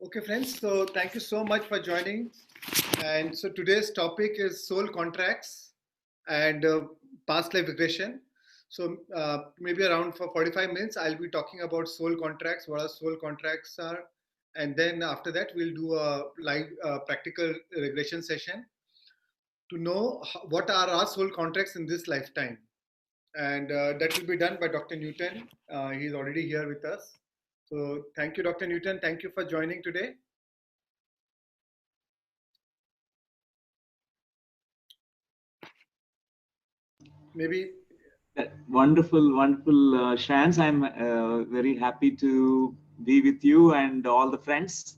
Okay, friends, so thank you so much for joining. And so today's topic is soul contracts and past life regression. So maybe around for 45 minutes, I'll be talking about soul contracts, what our soul contracts are. And then after that, we'll do a live practical regression session to know what are our soul contracts in this lifetime. And that will be done by Dr. Newton. He's already here with us. So thank you, Dr. Newton. Thank you for joining today. Maybe Wonderful, wonderful, Shreans. I'm very happy to be with you and all the friends.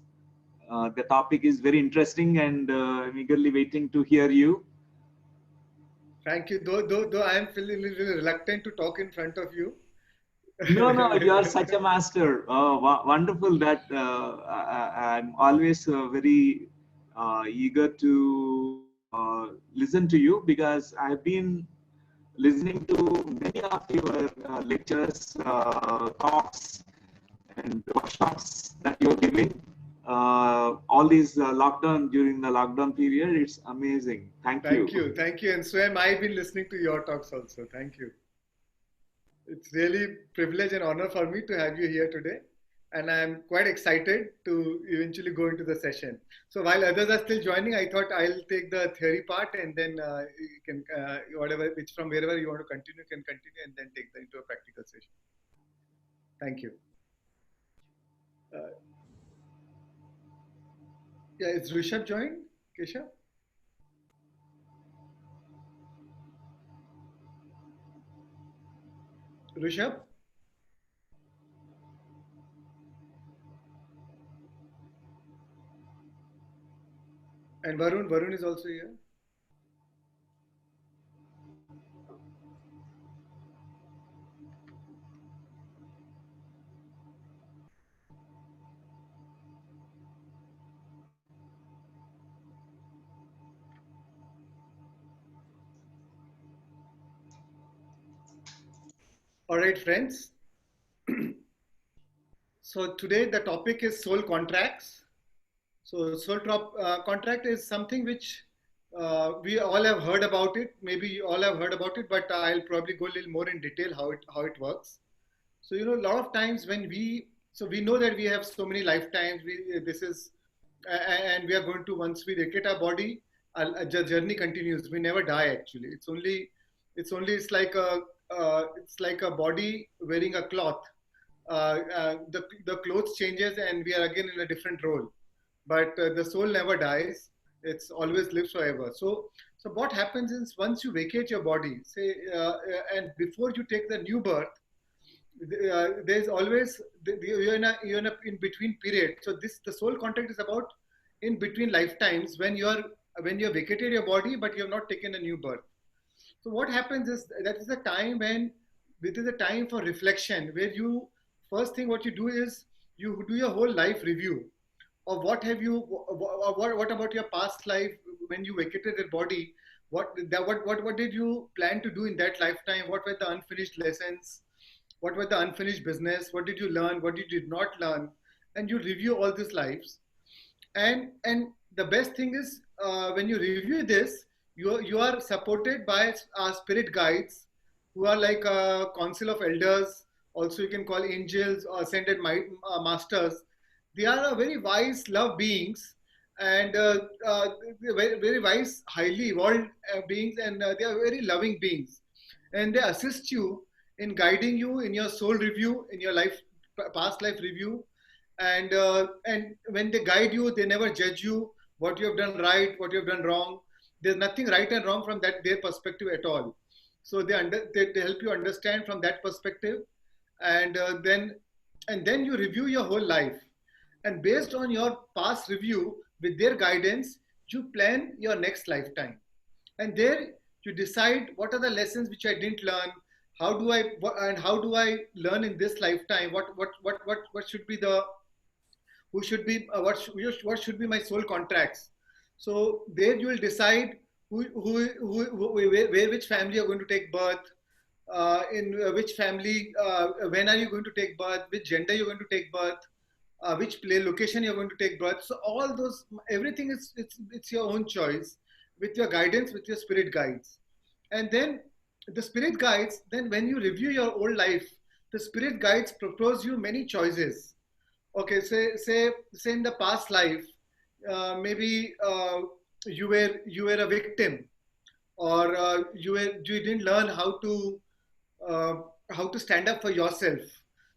The topic is very interesting and I'm eagerly waiting to hear you. thank you. Though I am feeling a little reluctant to talk in front of you. No, you are such a master. Wonderful that I'm always very eager to listen to you because I've been listening to many of your lectures, talks, and workshops that you're giving. All these during the lockdown period, it's amazing. Thank you. Thank you. And so am I been listening to your talks also. Thank you. It's really privilege and honor for me to have you here today. And I'm quite excited to eventually go into the session. So while others are still joining, I thought I'll take the theory part and then you can, whatever, which from wherever you want to continue, can continue and then take that into a practical session. Thank you. Yeah, is Rishabh joined? Keshav? Rishabh? And Varun is also here. All right, friends. So today the topic is soul contracts. So contract is something which we all have heard about it. Maybe you all have heard about it, but I'll probably go a little more in detail how it works. So a lot of times when we know that we have so many lifetimes. And we are going to, once we vacate our body, the journey continues. We never die actually. It's like a body wearing a cloth. The clothes changes and we are again in a different role, but the soul never dies. It's always lives forever. So what happens is once you vacate your body, say, and before you take the new birth, there's always you're in a in between period. So the soul contract is about in between lifetimes when you're vacated your body, but you have not taken a new birth. So what happens is that is a time when it is a time for reflection, where you first thing what you do is you do your whole life review of what about your past life when you vacated your body. What did you plan to do in that lifetime? What were the unfinished lessons? What were the unfinished business? What did you learn? What you did not learn? And you review all these lives. And the best thing is when you review this, you are supported by spirit guides who are like a council of elders. Also, you can call angels or ascended masters. They are a very wise love beings, and very wise, highly evolved beings, and they are very loving beings, and they assist you in guiding you in your soul review, in your life past life review. And when they guide you, they never judge you what you have done right, what you have done wrong. There's nothing right and wrong from their perspective at all. So they help you understand from that perspective. And uh, then and then you review your whole life, and based on your past review with their guidance, you plan your next lifetime. And there you decide what are the lessons which I didn't learn. How do I learn in this lifetime? What should be the who should be what should be my soul contracts. So there you will decide where which family you're going to take birth, in which family, when are you going to take birth, which gender you're going to take birth, which play location you're going to take birth. So all those, everything is it's your own choice with your guidance, with your spirit guides. And then the spirit guides, then when you review your old life, the spirit guides propose you many choices. Okay, say in the past life, maybe you were a victim, or you didn't learn uh, how to stand up for yourself.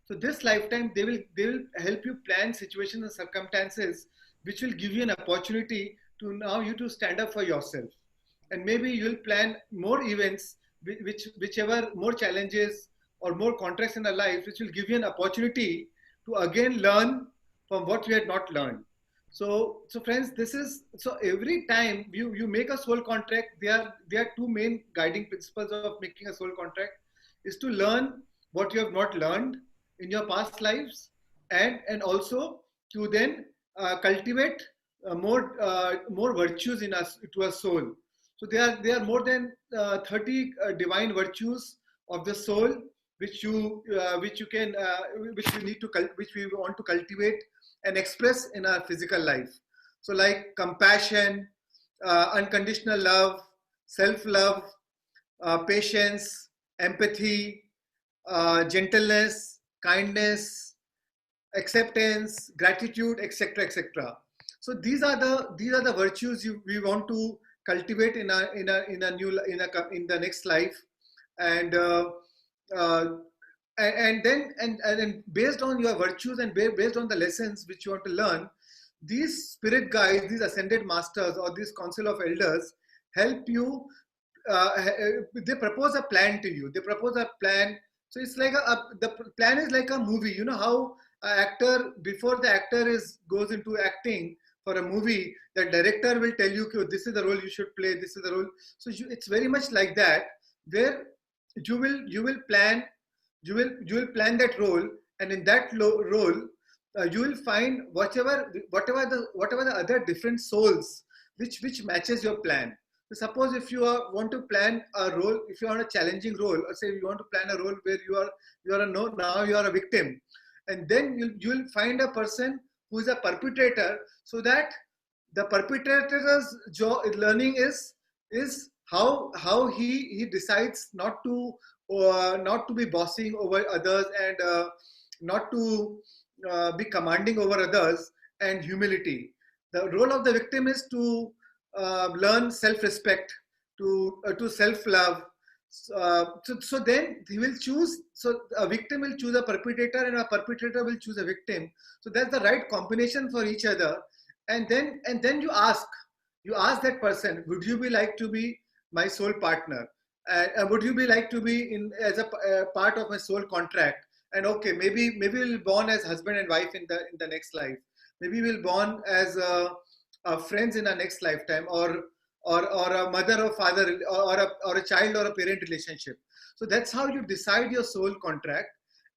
So this lifetime they will help you plan situations and circumstances which will give you an opportunity to now you to stand up for yourself. And maybe you'll plan more events whichever more challenges or more contracts in our life which will give you an opportunity to again learn from what you had not learned. So friends, this is so every time you make a soul contract, there are two main guiding principles of making a soul contract is to learn what you have not learned in your past lives, and also to then cultivate more virtues in us to a soul. So there are more than 30 divine virtues of the soul which you can which we need to which we want to cultivate and express in our physical life. So like compassion, unconditional love, self-love, patience, empathy, gentleness, kindness, acceptance, gratitude, etc., etc. So these are the virtues we want to cultivate in the next life. And uh, and then based on your virtues and based on the lessons which you want to learn, these spirit guides, these ascended masters or this council of elders help you. They propose a plan to you. They propose a plan. So it's like the plan is like a movie. You know how an actor, before the actor is goes into acting for a movie, the director will tell you, "Okay, this is the role you should play. This is the role." So it's very much like that, where you will plan, you will plan that role, and in that role, you will find whatever the other different souls which matches your plan. So suppose if you want to plan a role, if you are on a challenging role, or say you want to plan a role where you are a no, now you are a victim, and then you'll find a person who is a perpetrator, so that the perpetrator's learning is how he decides not to be bossing over others, and not to be commanding over others, and humility. The role of the victim is to learn self-respect, to self-love. So then he will choose. So a victim will choose a perpetrator, and a perpetrator will choose a victim. So that's the right combination for each other. And then you ask that person, would you be like to be my soul partner? Would you be like to be in as a part of my soul contract? And okay, maybe we'll born as husband and wife in the next life. Maybe we'll born as friends in our next lifetime, or a mother or father, or a child or a parent relationship. So that's how you decide your soul contract,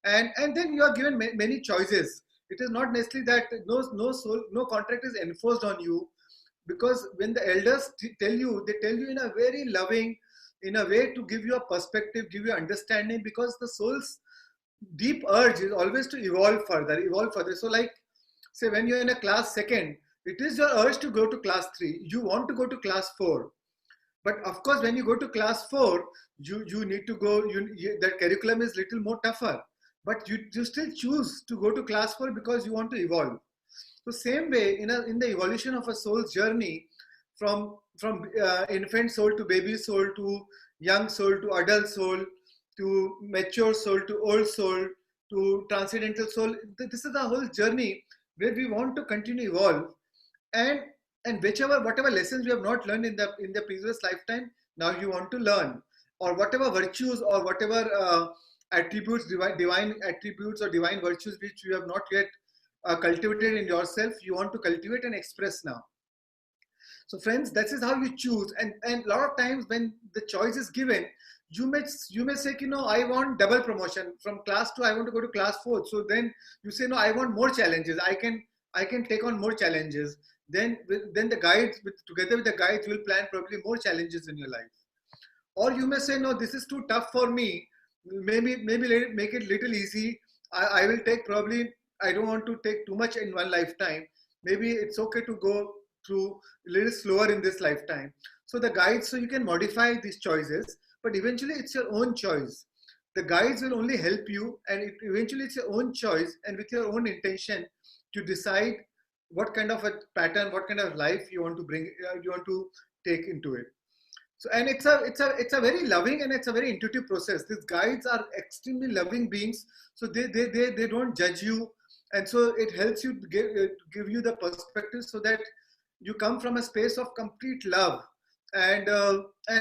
and then you are given many choices. It is not necessarily that no contract is enforced on you, because when the elders tell you, they tell you in a very loving, in a way to give you a perspective, give you understanding, because the soul's deep urge is always to evolve further. So like, say when you're in a class second, it is your urge to go to class 3, you want to go to class 4. But of course, when you go to class 4, you need to go, the curriculum is little more tougher, but you still choose to go to class 4 because you want to evolve. So same way, in the evolution of a soul's journey, from infant soul to baby soul, to young soul to adult soul, to mature soul, to old soul, to transcendental soul. This is the whole journey where we want to continue evolve, and whatever lessons we have not learned in the previous lifetime, now you want to learn, or whatever virtues, or whatever attributes, divine attributes or divine virtues which you have not yet cultivated in yourself, you want to cultivate and express now. So friends, that is how you choose. And a lot of times when the choice is given, you may say, I want double promotion from class 2, I want to go to class 4. So then you say, no, I want more challenges, I can take on more challenges. Then the guides, together with the guides, will plan probably more challenges in your life. Or you may say, no, this is too tough for me, maybe make it little easy. I will take probably I don't want to take too much in one lifetime. Maybe it's okay to go through a little slower in this lifetime. So the guides, so you can modify these choices, but eventually it's your own choice. The guides will only help you, and eventually it's your own choice and with your own intention to decide what kind of a pattern, what kind of life you want to bring, you want to take into it. So, and it's a very loving and it's a very intuitive process. These guides are extremely loving beings, so they don't judge you, and so it helps you give you the perspective so that you come from a space of complete love, and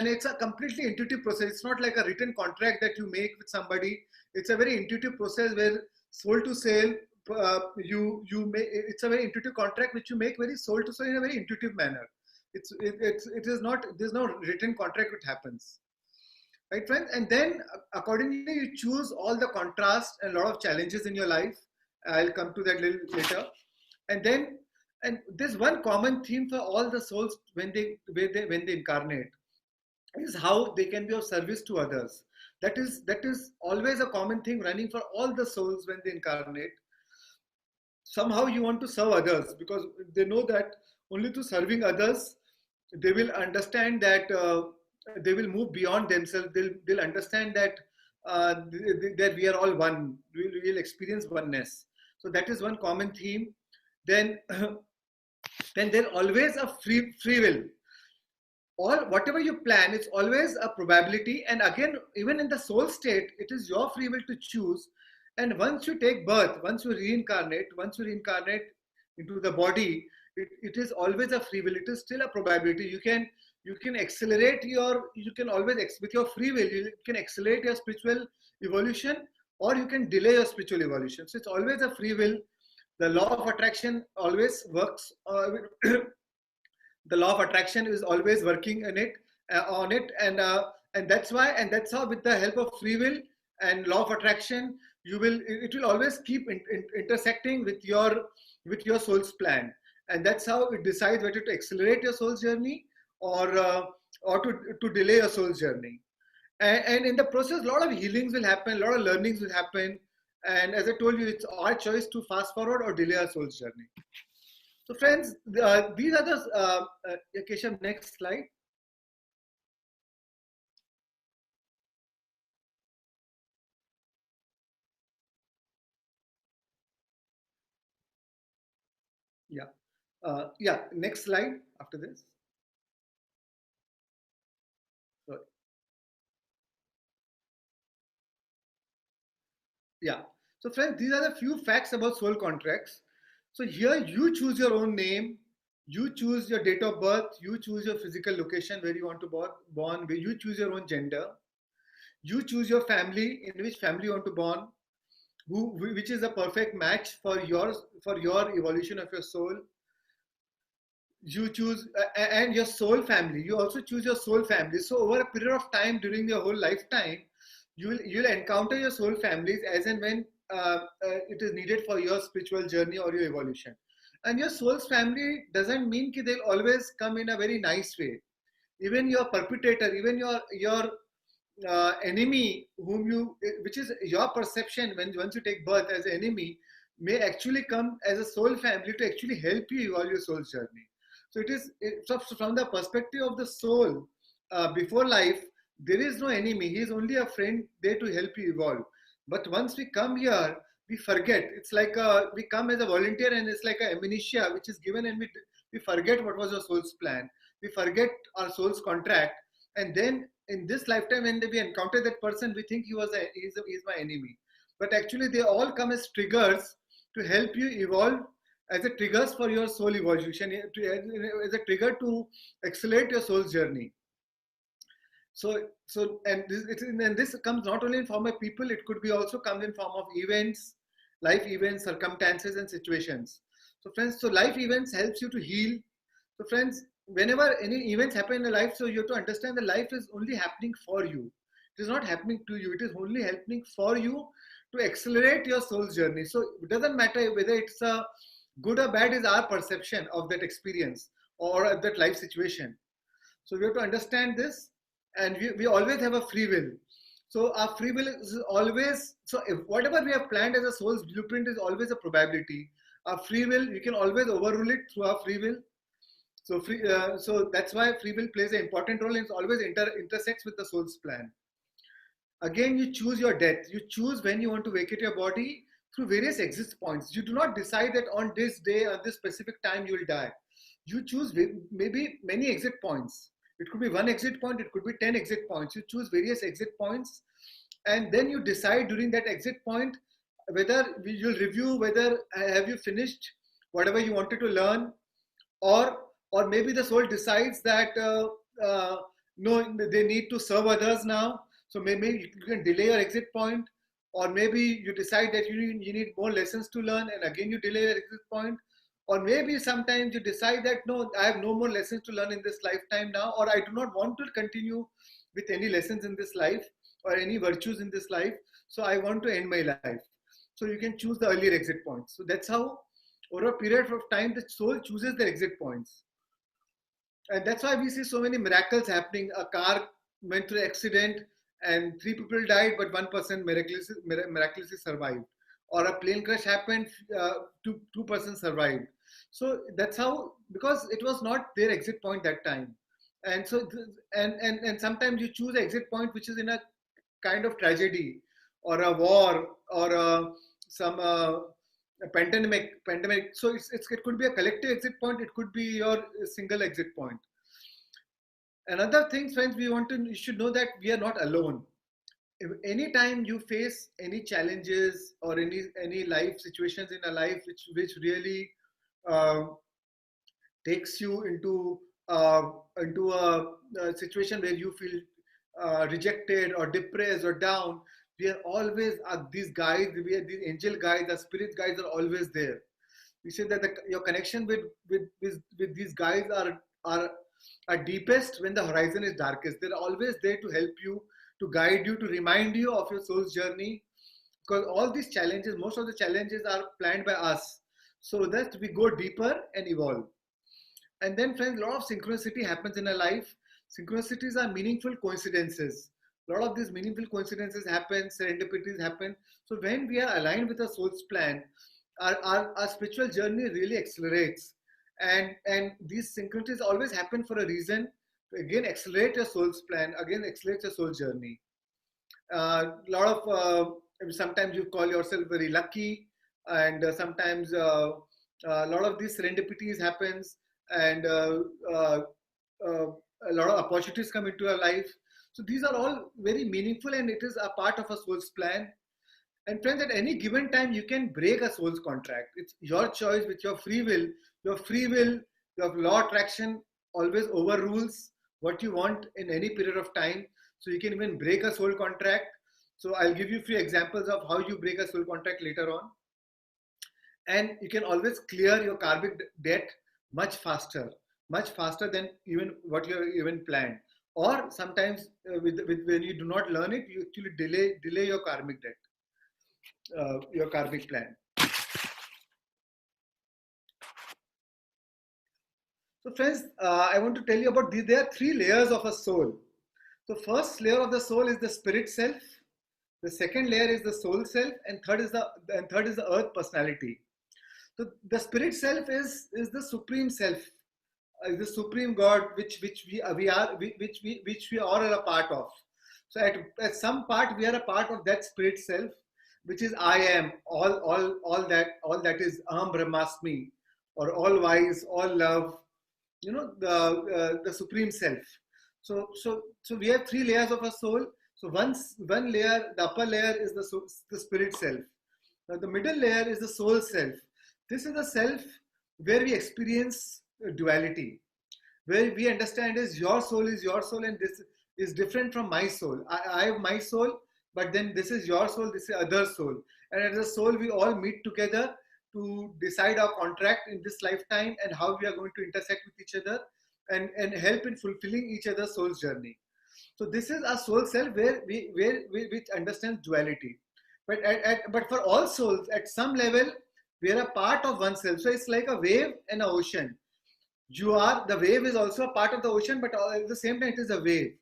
it's a completely intuitive process. It's not like a written contract that you make with somebody. It's a very intuitive process where soul to soul, you make. It's a very intuitive contract which you make very soul to soul in a very intuitive manner. It is not, there's no written contract which happens, right, friends? And then accordingly you choose all the contrast and a lot of challenges in your life. I'll come to that little later. And then, and there's one common theme for all the souls when they incarnate, is how they can be of service to others. That is always a common thing running for all the souls when they incarnate. Somehow you want to serve others because they know that only through serving others they will understand that they will move beyond themselves. They'll understand that that we are all one. We will experience oneness. So that is one common theme. Then then there's always a free will. All whatever you plan, it's always a probability. And again, even in the soul state, it is your free will to choose. And once you take birth, once you reincarnate into the body, it is always a free will. It is still a probability. You can accelerate you can always with your free will, you can accelerate your spiritual evolution, or you can delay your spiritual evolution. So it's always a free will. The law of attraction always works. The law of attraction is always working in it on it, and that's why, and that's how, with the help of free will and law of attraction, it will always keep intersecting with your soul's plan, and that's how it decides whether to accelerate your soul's journey or to delay your soul's journey. And in the process, a lot of healings will happen, a lot of learnings will happen, and as I told you, it's our choice to fast forward or delay our soul's journey. So friends, these are the, Keshav, next slide. Yeah, next slide after this. Sorry. Yeah, so friends, these are the few facts about soul contracts. So here you choose your own name, you choose your date of birth, you choose your physical location where you want to born, where you choose your own gender, you choose your family, in which family you want to born, which is a perfect match for your evolution of your soul. You choose and your soul family. You also choose your soul family. So over a period of time during your whole lifetime, you'll encounter your soul families as and when it is needed for your spiritual journey or your evolution. And your soul's family doesn't mean that they'll always come in a very nice way. Even your perpetrator, even your enemy, which is your perception once you take birth as an enemy, may actually come as a soul family to actually help you evolve your soul's journey. So so from the perspective of the soul, before life, there is no enemy. He is only a friend there to help you evolve. But once we come here, we forget. It's like we come as a volunteer, and it's like an amnesia which is given, and we forget what was our soul's plan. We forget our soul's contract, and then in this lifetime, when we encounter that person, we think he's my enemy. But actually, they all come as triggers to help you evolve, as a triggers for your soul evolution, as a trigger to accelerate your soul's journey. So and this comes not only in form of people, it could be also come in form of events, life events, circumstances, and situations. So friends, so life events helps you to heal. So friends, whenever any events happen in your life, so you have to understand that life is only happening for you. It is not happening to you. It is only happening for you to accelerate your soul's journey. So it doesn't matter whether it's a good or bad, is our perception of that experience or that life situation. So we have to understand this, and we always have a free will. So our free will is always, so if whatever we have planned as a soul's blueprint is always a probability. Our free will, you can always overrule it through our free will. So that's why free will plays an important role and it always intersects with the soul's plan. Again, you choose your death. You choose when you want to vacate your body through various exit points. You do not decide that on this day, at this specific time, you will die. You choose maybe many exit points. It could be one exit point, it could be 10 exit points. You choose various exit points, and then you decide during that exit point whether you'll review whether have you finished whatever you wanted to learn, or maybe the soul decides that no, they need to serve others now, so maybe you can delay your exit point, or maybe you decide that you need more lessons to learn and again you delay your exit point, or maybe sometimes you decide that no, I have no more lessons to learn in this lifetime now, or I do not want to continue with any lessons in this life or any virtues in this life, so I want to end my life. So you can choose the earlier exit points. So that's how over a period of time the soul chooses the exit points. And that's why we see so many miracles happening. A car went through an accident and 3 people died, but 1% miraculously survived. Or a plane crash happened, 2% survived. So that's how, because it was not their exit point that time. And so, and sometimes you choose an exit point which is in a kind of tragedy, or a war, or some a pandemic. So it could be a collective exit point. It could be your single exit point. Another thing, friends, you should know that we are not alone. If any time you face any challenges or any life situations in a life which really uh, takes you into a situation where you feel rejected or depressed or down, we are always these guides, we are these angel guides, the spirit guides are always there. We say that your connection with these guides are deepest when the horizon is darkest. They're always there to help you, to guide you, to remind you of your soul's journey. Because all these challenges, most of the challenges are planned by us, so that we go deeper and evolve. And then, friends, a lot of synchronicity happens in a life. Synchronicities are meaningful coincidences. A lot of these meaningful coincidences happen, serendipities happen. So when we are aligned with the soul's plan, our spiritual journey really accelerates. And these synchronicities always happen for a reason, to again accelerate your soul's plan, again accelerate your soul journey. A lot of sometimes you call yourself very lucky, and sometimes a lot of these serendipities happens, and a lot of opportunities come into your life. So these are all very meaningful, and it is a part of a soul's plan. And friends, at any given time, you can break a soul's contract. It's your choice with your free will. Your free will, your law attraction always overrules what you want in any period of time. So you can even break a soul contract. So I'll give you a few examples of how you break a soul contract later on. And you can always clear your karmic debt much faster than even what you have even planned. Or sometimes when you do not learn it, you actually delay your karmic debt, your karmic plan. So friends, I want to tell you about these. There are 3 layers of a soul. So first layer of the soul is the spirit self. The second layer is the soul self, and third is the earth personality. So the spirit self is the supreme self, the supreme God, which we are a part of. So at some part we are a part of that spirit self, which is I am, all that is Aham Brahmasmi, or all wise, all love, the supreme self. So we have 3 layers of a soul. So one layer, the upper layer is the spirit self. Now the middle layer is the soul self. This is the self where we experience duality, where we understand is your soul, and this is different from my soul. I have my soul, but then this is your soul, this is other soul. And as a soul, we all meet together to decide our contract in this lifetime and how we are going to intersect with each other and help in fulfilling each other's soul's journey. So this is a soul self which understands duality. But for all souls, at some level, we are a part of oneself. So it's like a wave and an ocean. The wave is also a part of the ocean, but at the same time, it is a wave.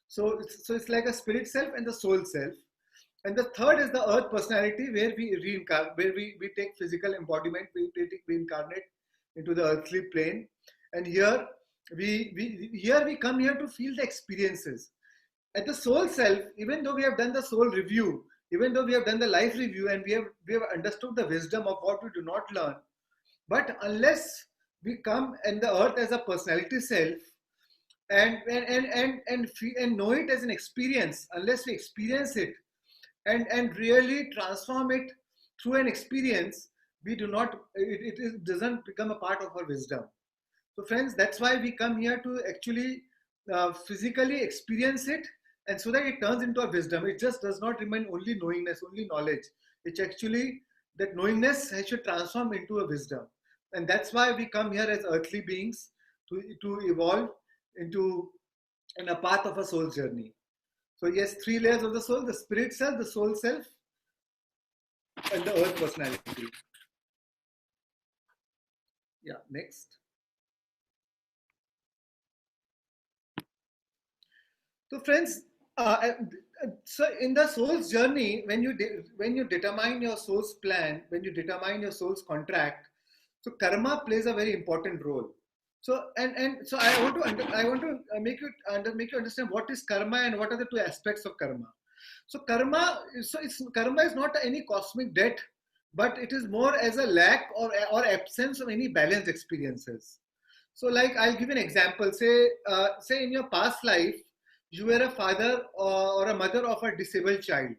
So it's like a spirit self and the soul self. And the third is the earth personality, where we reincarnate, where we take physical embodiment, we incarnate into the earthly plane. And here we come here to feel the experiences. At the soul self, even though we have done the soul review, even though we have done the life review, and we have understood the wisdom of what we do not learn, but unless we come in the earth as a personality self, and know it as an experience, unless we experience it and really transform it through an experience, we do not, it doesn't become a part of our wisdom. So friends, that's why we come here to actually physically experience it, and so that it turns into a wisdom. It just does not remain only knowingness, only knowledge. It's actually that knowingness should transform into a wisdom. And that's why we come here as earthly beings to evolve into in a path of a soul journey. So yes, three layers of the soul: the spirit self, the soul self, and the earth personality. Yeah, next. So friends, so in the soul's journey, when you determine your soul's plan, when you determine your soul's contract, so karma plays a very important role. So so I want to make you understand what is karma and what are the two aspects of karma. So karma is not any cosmic debt, but it is more as a lack or absence of any balanced experiences. So like I'll give an example. Say in your past life you were a father or a mother of a disabled child,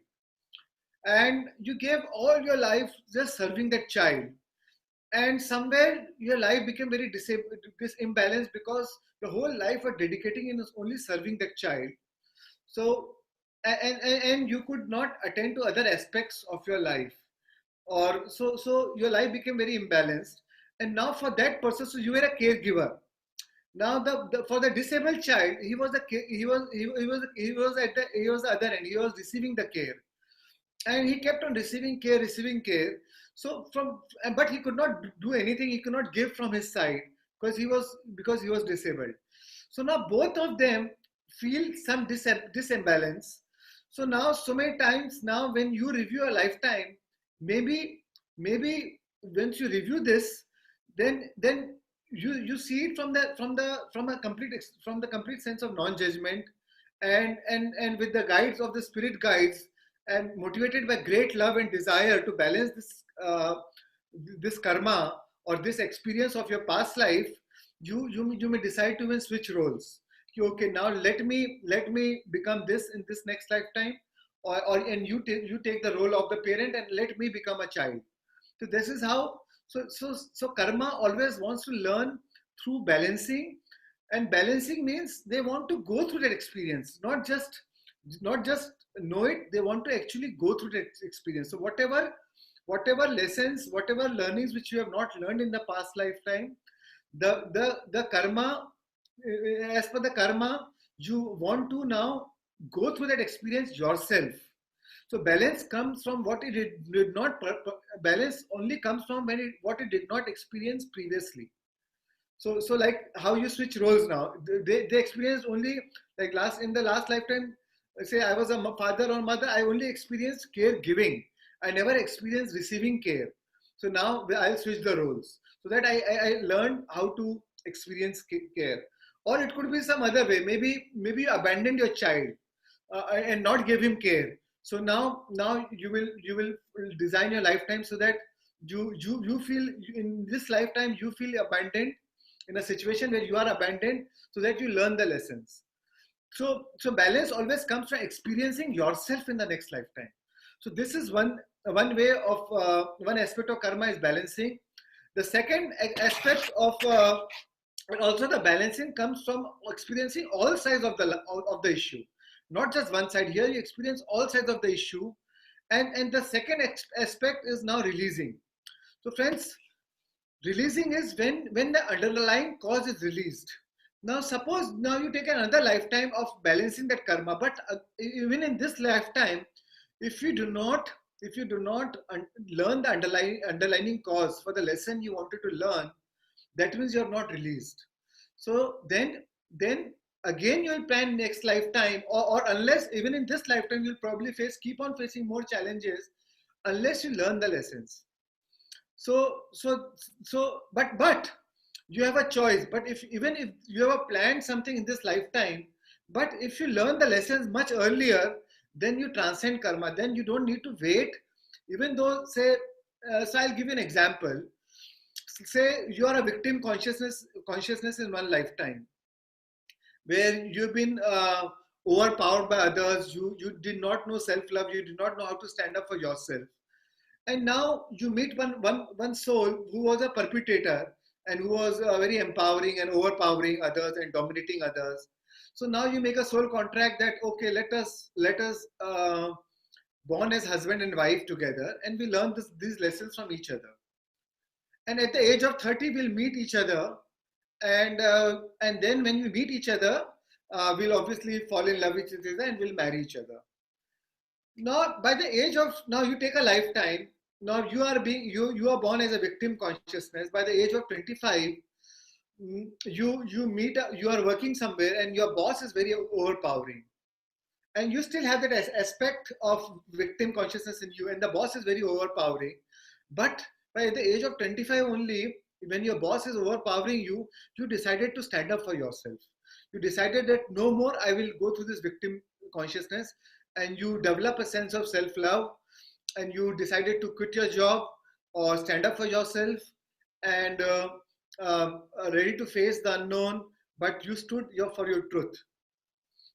and you gave all your life just serving that child, and somewhere your life became very imbalanced because your whole life was dedicating in only serving that child. So and you could not attend to other aspects of your life, or so your life became very imbalanced. And now for that person, so you were a caregiver. Now for the disabled child, he was he was the other end. He was receiving the care, and he kept on receiving care. So but he could not do anything. He could not give from his side because he was disabled. So now both of them feel some disimbalance. So now so many times now when you review a lifetime, maybe once you review this, then you see it from the complete sense of non-judgment, and with the guides of the spirit guides, and motivated by great love and desire to balance this karma or this experience of your past life. You may decide to even switch roles. Okay, now let me become this in this next lifetime, or and you take the role of the parent and let me become a child. So this is how. So karma always wants to learn through balancing, and balancing means they want to go through that experience, not just know it. They want to actually go through that experience. So whatever lessons, whatever learnings which you have not learned in the past lifetime, the karma, as per the karma, you want to now go through that experience yourself. So balance comes from what it did not. Balance only comes from what it did not experience previously. So like how you switch roles now. They experienced only like in the last lifetime. Say I was a father or mother. I only experienced caregiving. I never experienced receiving care. So now I'll switch the roles so that I learned how to experience care. Or it could be some other way. Maybe you abandoned your child and not give him care. So now you will design your lifetime so that you feel in this lifetime you feel abandoned in a situation where you are abandoned, so that you learn the lessons. So balance always comes from experiencing yourself in the next lifetime. So this is one way of one aspect of karma is balancing. The second aspect of also the balancing comes from experiencing all sides of the issue, not just one side. Here you experience all sides of the issue, and the second aspect is now releasing. So friends, releasing is when the underlying cause is released. Now suppose now you take another lifetime of balancing that karma, but even in this lifetime, if you do not learn the underlying cause for the lesson you wanted to learn, that means you are not released. So then again you'll plan next lifetime, or unless even in this lifetime you'll probably keep on facing more challenges unless you learn the lessons. So, but you have a choice. But if even if you have planned something in this lifetime, but if you learn the lessons much earlier, then you transcend karma. Then you don't need to wait. Even though, say, so I'll give you an example. Say you are a victim consciousness in one lifetime, where you've been overpowered by others. You did not know self love. You did not know how to stand up for yourself, and now you meet one soul who was a perpetrator and who was very empowering and overpowering others and dominating others. So now you make a soul contract that, okay, let us born as husband and wife together, and we learn these lessons from each other. And at the age of 30 we'll meet each other, and then when we meet each other, we'll obviously fall in love with each other and we'll marry each other. Now by the age of, now you take a lifetime. Now you are born as a victim consciousness. By the age of 25, you are working somewhere and your boss is very overpowering, and you still have that aspect of victim consciousness in you, and the boss is very overpowering. But by the age of 25 only, when your boss is overpowering you, you decided to stand up for yourself. You decided that no more I will go through this victim consciousness, and you develop a sense of self-love, and you decided to quit your job or stand up for yourself, and ready to face the unknown, but you stood for your truth.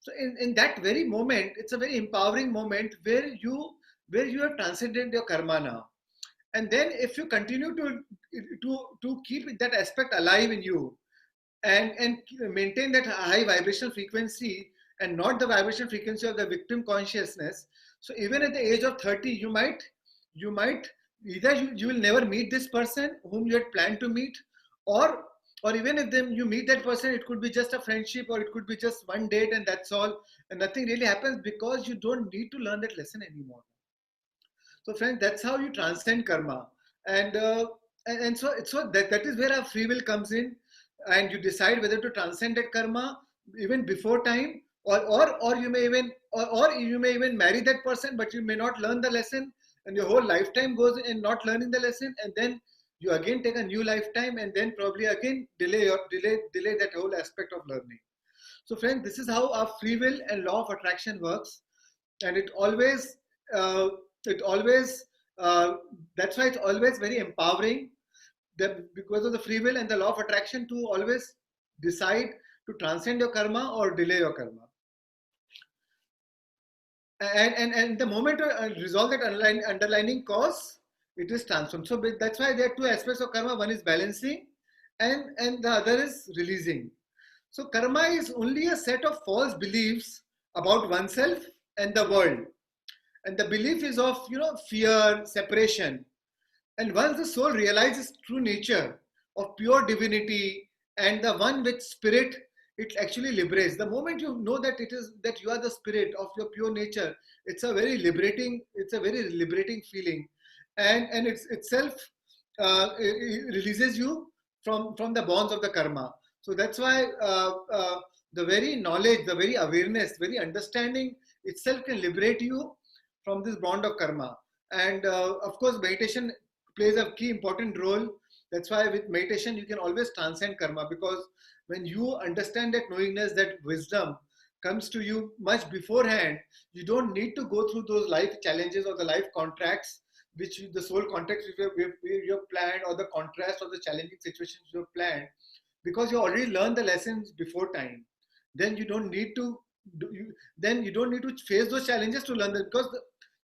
So in that very moment, it's a very empowering moment where you have transcended your karma now. And then if you continue to keep that aspect alive in you, and maintain that high vibrational frequency and not the vibration frequency of the victim consciousness. So even at the age of 30, you might either you will never meet this person whom you had planned to meet, or even if then you meet that person, it could be just a friendship, or it could be just one date and that's all, and nothing really happens because you don't need to learn that lesson anymore. So friends, that's how you transcend karma. And so that is where our free will comes in, and you decide whether to transcend that karma even before time, or you may even marry that person, but you may not learn the lesson, and your whole lifetime goes in not learning the lesson, and then you again take a new lifetime, and then probably again delay that whole aspect of learning. So friends, this is how our free will and law of attraction works, and it always that's why it's always very empowering, that because of the free will and the law of attraction, to always decide to transcend your karma or delay your karma. And the moment to resolve that underlying cause, it is transformed. So that's why there are two aspects of karma. One is balancing, and the other is releasing. So karma is only a set of false beliefs about oneself and the world. And the belief is of, fear, separation. And once the soul realizes true nature of pure divinity and the one with spirit, it actually liberates. The moment you know that you are the spirit of your pure nature, it's a very liberating feeling, and it's itself it releases you from the bonds of the karma. So that's why the very knowledge, the very awareness, very understanding itself can liberate you from this bond of karma. And of course, meditation plays a key important role. That's why with meditation you can always transcend karma, because when you understand that knowingness, that wisdom comes to you much beforehand, you don't need to go through those life challenges or the life contracts, which the soul contracts you have planned, or the contrast or the challenging situations you have planned, because you already learned the lessons before time. Then you don't need to face those challenges to learn them, because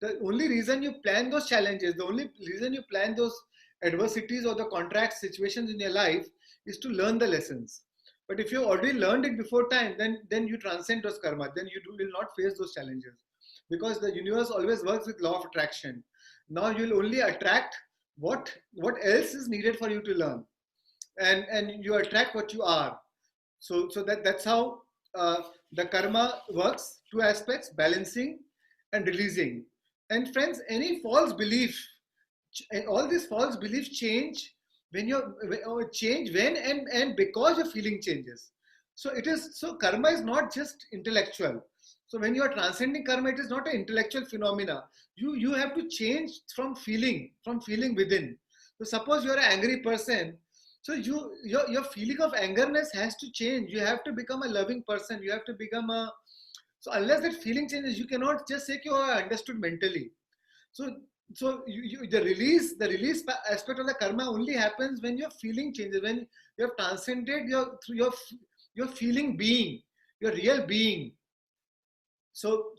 the only reason you plan those challenges, the only reason you plan those adversities or the contract situations in your life is to learn the lessons. But if you already learned it before time, then you transcend those karma. Then you will not face those challenges, because the universe always works with law of attraction. Now you'll only attract what else is needed for you to learn, and you attract what you are. So that's how the karma works. Two aspects: balancing and releasing. And friends, any false belief, all these false beliefs change when and because your feeling changes. So it is, so karma is not just intellectual. So when you are transcending karma, it is not an intellectual phenomena. You have to change from feeling within. So suppose you are an angry person, so your feeling of angerness has to change. You have to become a loving person. You have to become a, so unless that feeling changes, you cannot just say you are understood mentally. So the release aspect of the karma only happens when your feeling changes, when you have transcended your feeling being, your real being. So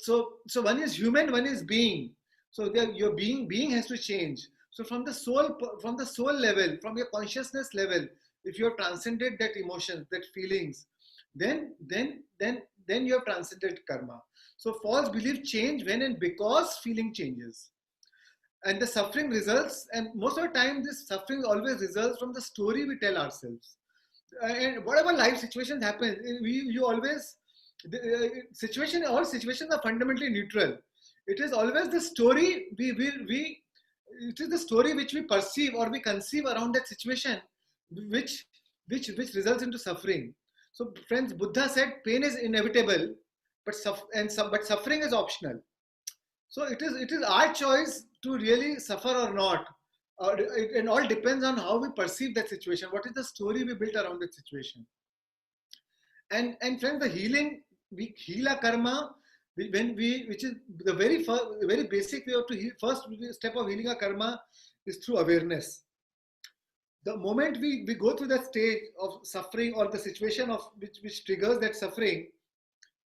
one is human, one is being. So your being has to change. So from the soul level, from your consciousness level, if you have transcended that emotions, that feelings, then you have transcended karma. So false belief change when and because feeling changes. And the suffering results, and most of the time this suffering always results from the story we tell ourselves. And whatever life situations happen, you always, all situations are fundamentally neutral. It is always the story it is the story which we perceive or we conceive around that situation, which which results into suffering. So friends, Buddha said pain is inevitable, but suffering is optional. So it is our choice to really suffer or not. It all depends on how we perceive that situation. What is the story we built around that situation? And friends, the healing, we heal our karma when we, which is the very basic way of to heal. First step of healing our karma is through awareness. The moment we go through that stage of suffering or the situation of which triggers that suffering,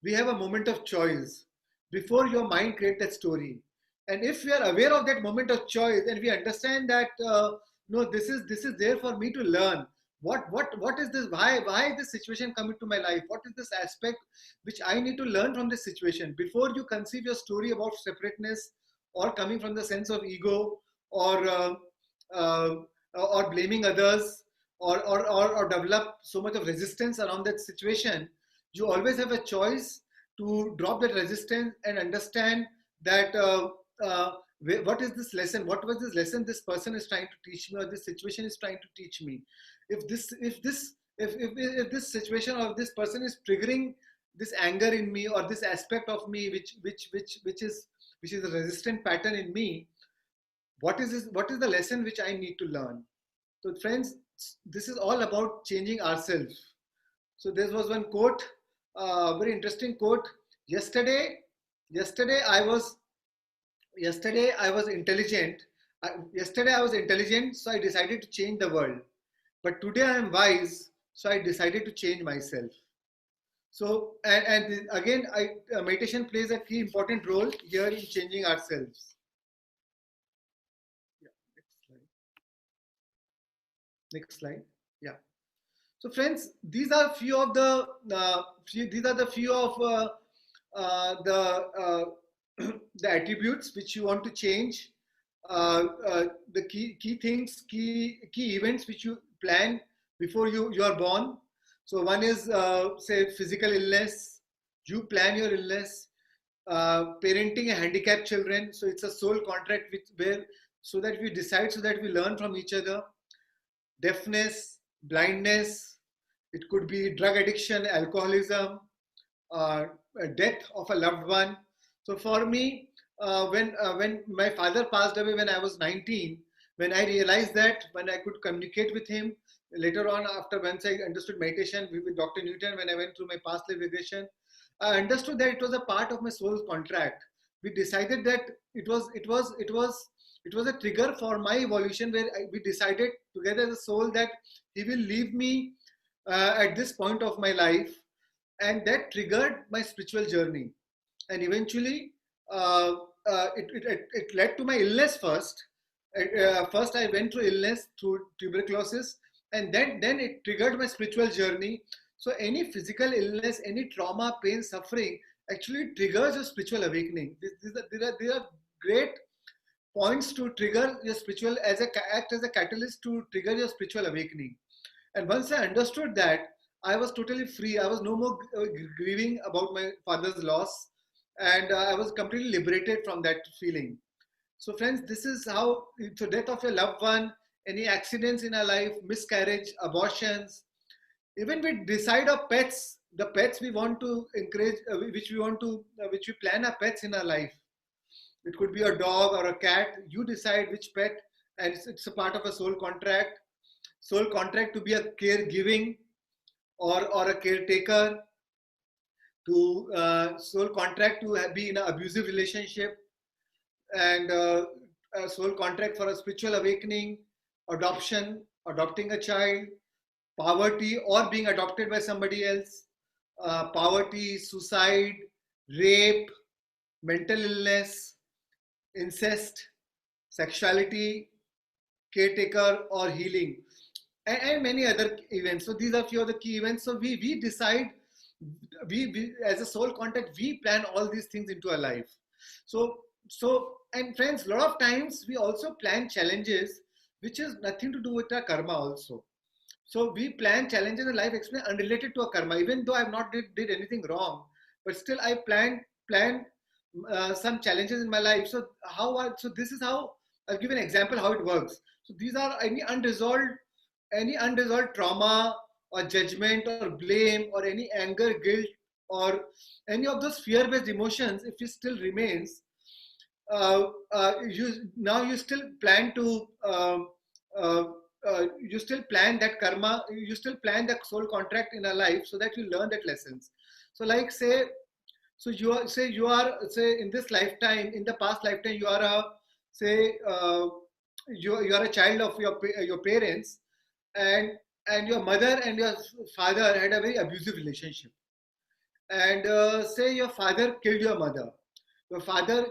we have a moment of choice before your mind creates that story. And if we are aware of that moment of choice and we understand that no, this is there for me to learn. What is this? Why is this situation coming to my life? What is this aspect which I need to learn from this situation? Before you conceive your story about separateness or coming from the sense of ego or uh, or blaming others or develop so much of resistance around that situation, you always have a choice to drop that resistance and understand that what is this lesson, what was this lesson this person is trying to teach me, or this situation is trying to teach me. If this situation or this person is triggering this anger in me or this aspect of me which is a resistant pattern in me, what is the lesson which I need to learn? So friends, this is all about changing ourselves. So there was one quote, very interesting quote. Yesterday, yesterday I was yesterday I was intelligent. Yesterday I was intelligent, so I decided to change the world. But today I am wise, so I decided to change myself. So and again, meditation plays a key important role here in changing ourselves. Yeah, next slide. Next slide. Yeah. So friends, these are few of the these are the few of the attributes which you want to change. The key things, key events which you plan before you are born. So one is say physical illness. You plan your illness. Parenting a handicapped children. So it's a soul contract where so that we decide, so that we learn from each other. Deafness, blindness, it could be drug addiction, alcoholism, death of a loved one. So for me, when my father passed away when I was 19, when I realized that, when I could communicate with him, later on after once I understood meditation with Dr. Newton, when I went through my past life regression, I understood that it was a part of my soul's contract. We decided that it was a trigger for my evolution, where we decided together as a soul that he will leave me at this point of my life, and that triggered my spiritual journey. And eventually it led to my illness first. First I went through illness through tuberculosis, and then it triggered my spiritual journey. So any physical illness, any trauma, pain, suffering actually triggers your spiritual awakening. These are great points to trigger your spiritual, act as a catalyst to trigger your spiritual awakening. And once I understood that, I was totally free. I was no more grieving about my father's loss, and I was completely liberated from that feeling. So friends, this is how, so death of a loved one, any accidents in our life, miscarriage, abortions, even we decide of pets, the pets we want to encourage, which we plan our pets in our life. It could be a dog or a cat. You decide which pet, and it's a part of a soul contract. Soul contract to be a caregiving or a caretaker, to soul contract to be in an abusive relationship, and a soul contract for a spiritual awakening, adoption, adopting a child, poverty or being adopted by somebody else, poverty, suicide, rape, mental illness, incest, sexuality, caretaker or healing, and many other events. So these are few of the key events. So we decide, we as a soul contact, we plan all these things into our life. So and friends, a lot of times we also plan challenges which has nothing to do with our karma also. So we plan challenges in life explain unrelated to a karma, even though I've not did anything wrong, but still I plan some challenges in my life. So so this is how I'll give an example how it works. So these are any unresolved trauma or judgment or blame or any anger, guilt, or any of those fear-based emotions, if it still remains, you still plan to you still plan that karma, you still plan that soul contract in a life, so that you learn that lessons. So like say, so you are say in this lifetime, in the past lifetime, you are a say you are a child of your parents, and your mother and your father had a very abusive relationship, and say your father killed your mother, your father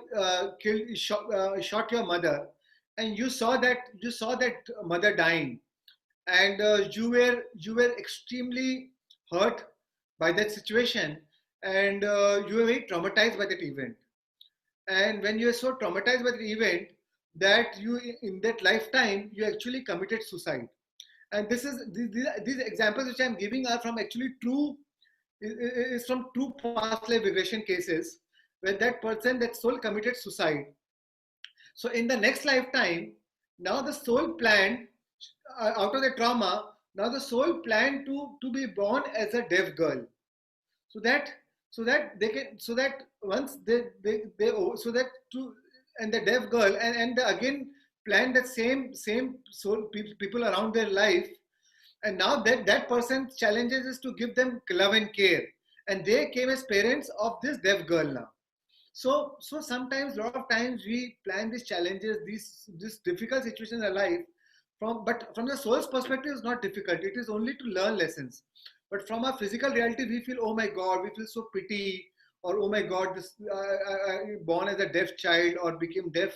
shot your mother, and you saw that mother dying, and you were extremely hurt by that situation, and you were very traumatized by that event. And when you are so traumatized by the event, that you in that lifetime you actually committed suicide. And these examples which I'm giving are from actually true, is from true past life regression cases, where that person, that soul, committed suicide. So in the next lifetime, now the soul planned, out of the trauma, now the soul planned to be born as a deaf girl, so that they can, so that once they so that to, and the deaf girl, and again plan that same soul people around their life, and now that person's challenges is to give them love and care, and they came as parents of this deaf girl now. So sometimes, a lot of times, we plan these challenges, these difficult situations in our life, but from the soul's perspective, it's not difficult. It is only to learn lessons. But from our physical reality, we feel, oh my God, we feel so pity, or oh my God, this born as a deaf child, or became deaf,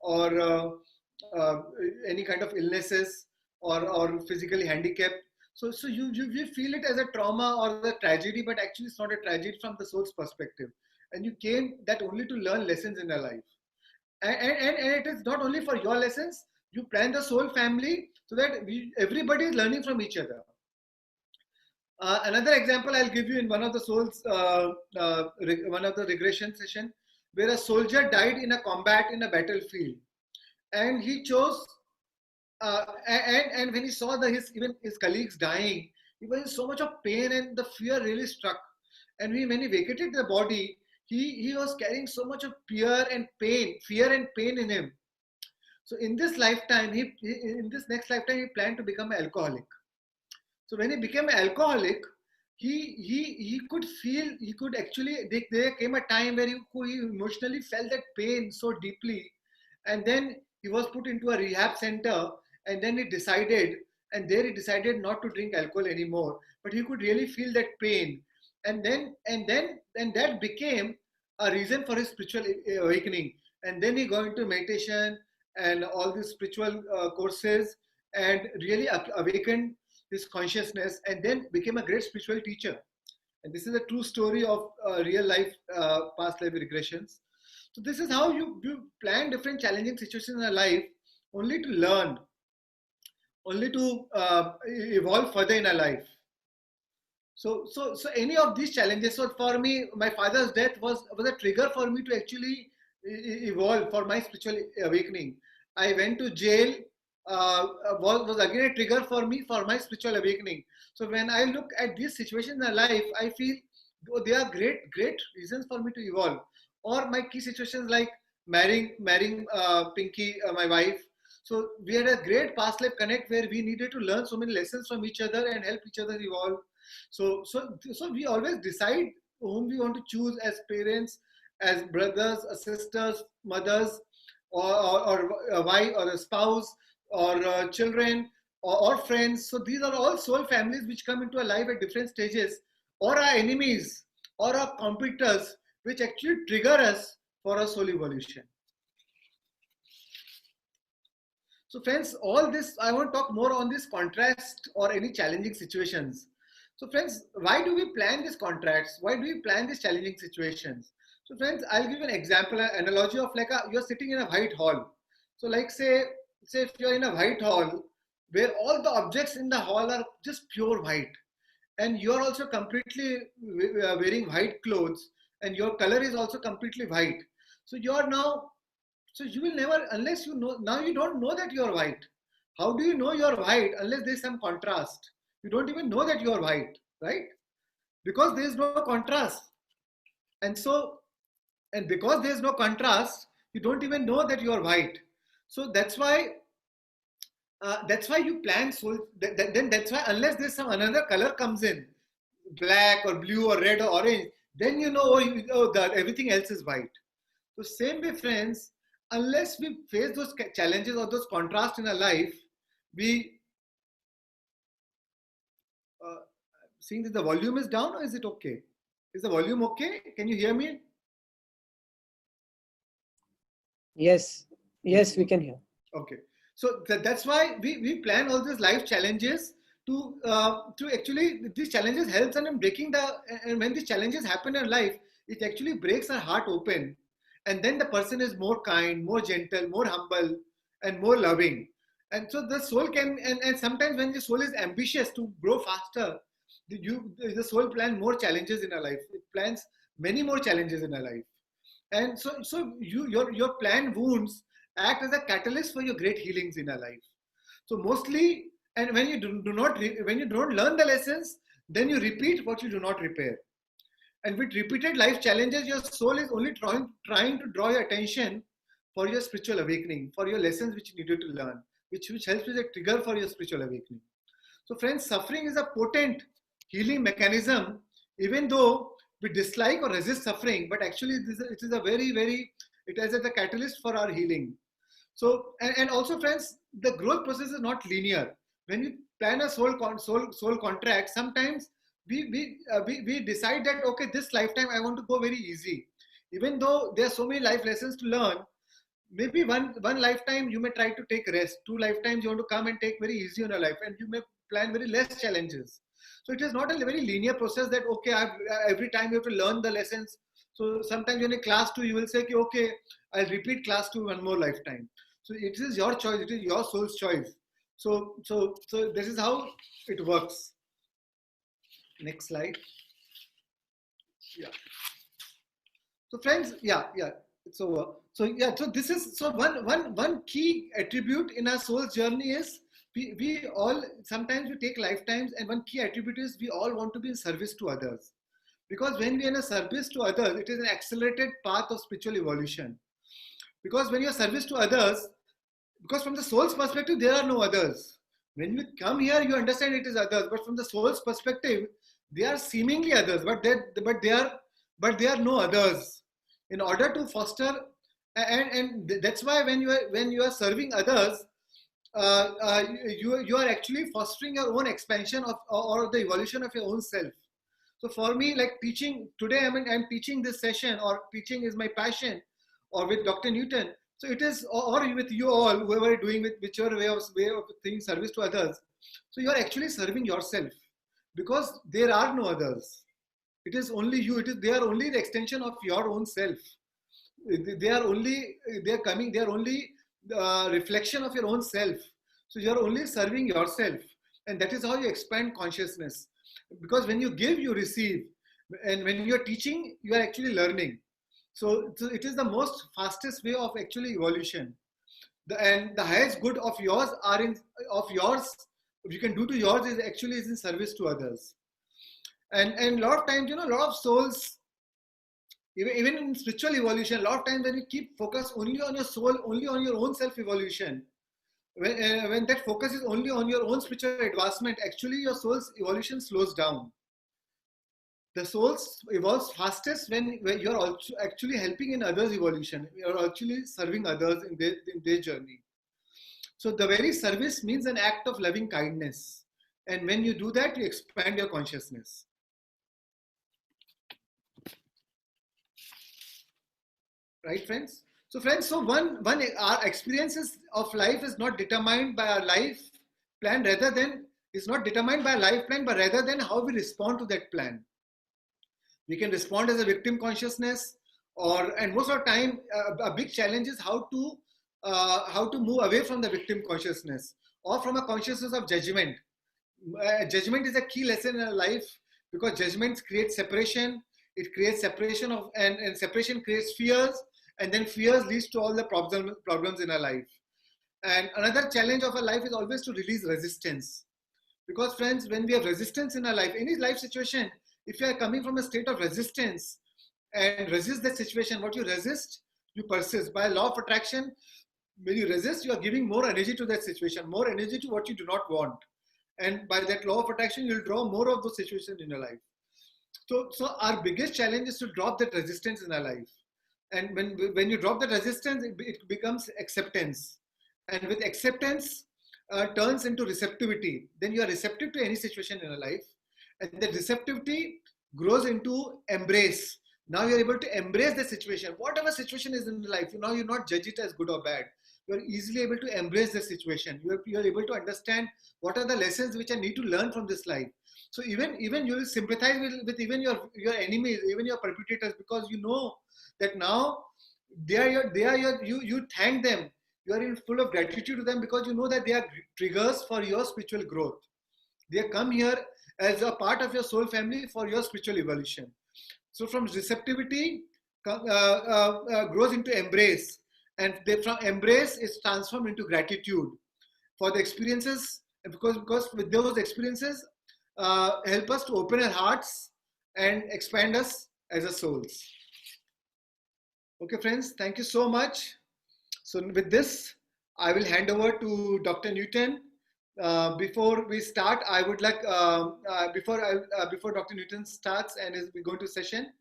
or any kind of illnesses, or physically handicapped. So you feel it as a trauma or a tragedy, but actually it's not a tragedy from the soul's perspective. And you came that only to learn lessons in your life. And it is not only for your lessons, you plan the soul family so that everybody is learning from each other. Another example I'll give you in one of the souls, one of the regression session, where a soldier died in a combat in a battlefield, and he chose, and when he saw even his colleagues dying, he was in so much of pain, and the fear really struck. And when he vacated the body, he was carrying so much of fear and pain in him. So in this lifetime, in this next lifetime, he planned to become an alcoholic. So when he became an alcoholic, he could feel, he could actually, there came a time where he emotionally felt that pain so deeply. And then he was put into a rehab center, and then he decided not to drink alcohol anymore, but he could really feel that pain. And that became a reason for his spiritual awakening. And then he got into meditation and all these spiritual courses, and really awakened his consciousness, and then became a great spiritual teacher. And this is a true story of real life past life regressions. So this is how you plan different challenging situations in your life, only to learn, only to evolve further in our life. So any of these challenges. So for me, my father's death was a trigger for me to actually evolve for my spiritual awakening. I went to jail was again a trigger for me for my spiritual awakening. So when I look at these situations in my life, I feel they are great reasons for me to evolve. Or my key situations like marrying Pinky, my wife. So we had a great past life connect where we needed to learn so many lessons from each other and help each other evolve. So we always decide whom we want to choose as parents, as brothers, sisters, mothers, or a wife or a spouse, or children, or friends. So these are all soul families which come into our life at different stages, or our enemies, or our competitors, which actually trigger us for our soul evolution. So friends, all this, I want to talk more on this contrast or any challenging situations. So friends, why do we plan these contracts? Why do we plan these challenging situations? So friends, I'll give an example, an analogy of like you're sitting in a white hall. So like say if you're in a white hall where all the objects in the hall are just pure white, and you're also completely wearing white clothes, and your color is also completely white. So you're now, so you will never, unless you know, now you don't know that you're white. How do you know you're white unless there's some contrast? You don't even know that you're white, right? Because there's no contrast. And so, and because there's no contrast, you don't even know that you're white. So that's why you plan soul. Then that's why, unless there's some another color comes in, black or blue or red or orange, then you know, that everything else is white. So same way, friends, unless we face those challenges or those contrasts in our life, we seeing that the volume is down, or is it okay? Is the volume okay? Can you hear me? Yes, we can hear. Okay. So that's why we plan all these life challenges to actually, these challenges helps in breaking and when these challenges happen in life, it actually breaks our heart open, and then the person is more kind, more gentle, more humble, and more loving. And so the soul can, and sometimes when the soul is ambitious to grow faster, the soul plans more challenges in our life. It plans many more challenges in our life. And so your planned wounds act as a catalyst for your great healings in our life. So mostly, and when you when you don't learn the lessons, then you repeat what you do not repair. And with repeated life challenges, your soul is only trying to draw your attention for your spiritual awakening, for your lessons which you needed to learn, which helps as a trigger for your spiritual awakening. So friends, suffering is a potent healing mechanism, even though we dislike or resist suffering, but actually it is a it is a catalyst for our healing. So, and also friends, the growth process is not linear. When you plan a soul contract, sometimes we decide that, okay, this lifetime I want to go very easy. Even though there are so many life lessons to learn, maybe one lifetime you may try to take rest. 2 lifetimes you want to come and take very easy on your life, and you may plan very less challenges. So it is not a very linear process that, okay, every time you have to learn the lessons. So sometimes in a class 2, you will say, okay, I'll repeat class 2 one more lifetime. So it is your choice. It is your soul's choice. So this is how it works. Next slide. Yeah. So friends, yeah, it's over. So yeah, so this is, so one key attribute in our soul's journey is we all, sometimes we take lifetimes, and one key attribute is we all want to be in service to others. Because when we are in a service to others, it is an accelerated path of spiritual evolution. Because when you are service to others, because from the soul's perspective, there are no others. When you come here, you understand it is others, but from the soul's perspective, they are seemingly others, but they are no others. In order to foster, and that's why when you are serving others, you are actually fostering your own expansion of or the evolution of your own self. So for me, like teaching today, I'm teaching this session, or teaching is my passion, or with Dr. Newton. So it is, or with you all, whoever are doing with whichever way of doing service to others. So you are actually serving yourself, because there are no others. It is only you. They are only the extension of your own self. They are only the reflection of your own self. So you are only serving yourself, and that is how you expand consciousness. Because when you give, you receive, and when you are teaching, you are actually learning. So it is the most fastest way of actually evolution. And the highest good of yours you can do to yours is actually is in service to others. And a lot of times, a lot of souls, even in spiritual evolution, a lot of times when you keep focus only on your soul, only on your own self evolution, when that focus is only on your own spiritual advancement, actually your soul's evolution slows down. The soul evolves fastest when you're also actually helping in others' evolution. You're actually serving others in their journey. So the very service means an act of loving kindness. And when you do that, you expand your consciousness. Right, friends? So friends, so our experiences of life is not determined by our life plan, is not determined by a life plan, but rather than how we respond to that plan. We can respond as a victim consciousness, and most of the time, a big challenge is how to move away from the victim consciousness or from a consciousness of judgment. Judgment is a key lesson in our life because judgments create separation. It creates separation and separation creates fears, and then fears leads to all the problems in our life. And another challenge of our life is always to release resistance. Because friends, when we have resistance in our life, any life situation, if you are coming from a state of resistance and resist that situation, what you resist, you persist. By law of attraction, when you resist, you are giving more energy to that situation, more energy to what you do not want. And by that law of attraction, you'll draw more of those situations in your life. So our biggest challenge is to drop that resistance in our life. And when you drop that resistance, it becomes acceptance. And with acceptance, turns into receptivity. Then you are receptive to any situation in your life. And that receptivity grows into embrace. Now you're able to embrace the situation. Whatever situation is in life, now you not judge it as good or bad. You're easily able to embrace the situation. You're able to understand what are the lessons which I need to learn from this life. So even you will sympathize with even your enemies, even your perpetrators, because you know that now you thank them. You are in full of gratitude to them because you know that they are triggers for your spiritual growth. They come here as a part of your soul family for your spiritual evolution. So from receptivity grows into embrace, and from embrace is transformed into gratitude for the experiences, because with those experiences help us to open our hearts and expand us as a souls. Okay, friends, thank you so much. So with this, I will hand over to Dr. Newton. Before we start, I would like before Dr. Newton starts and we go into session,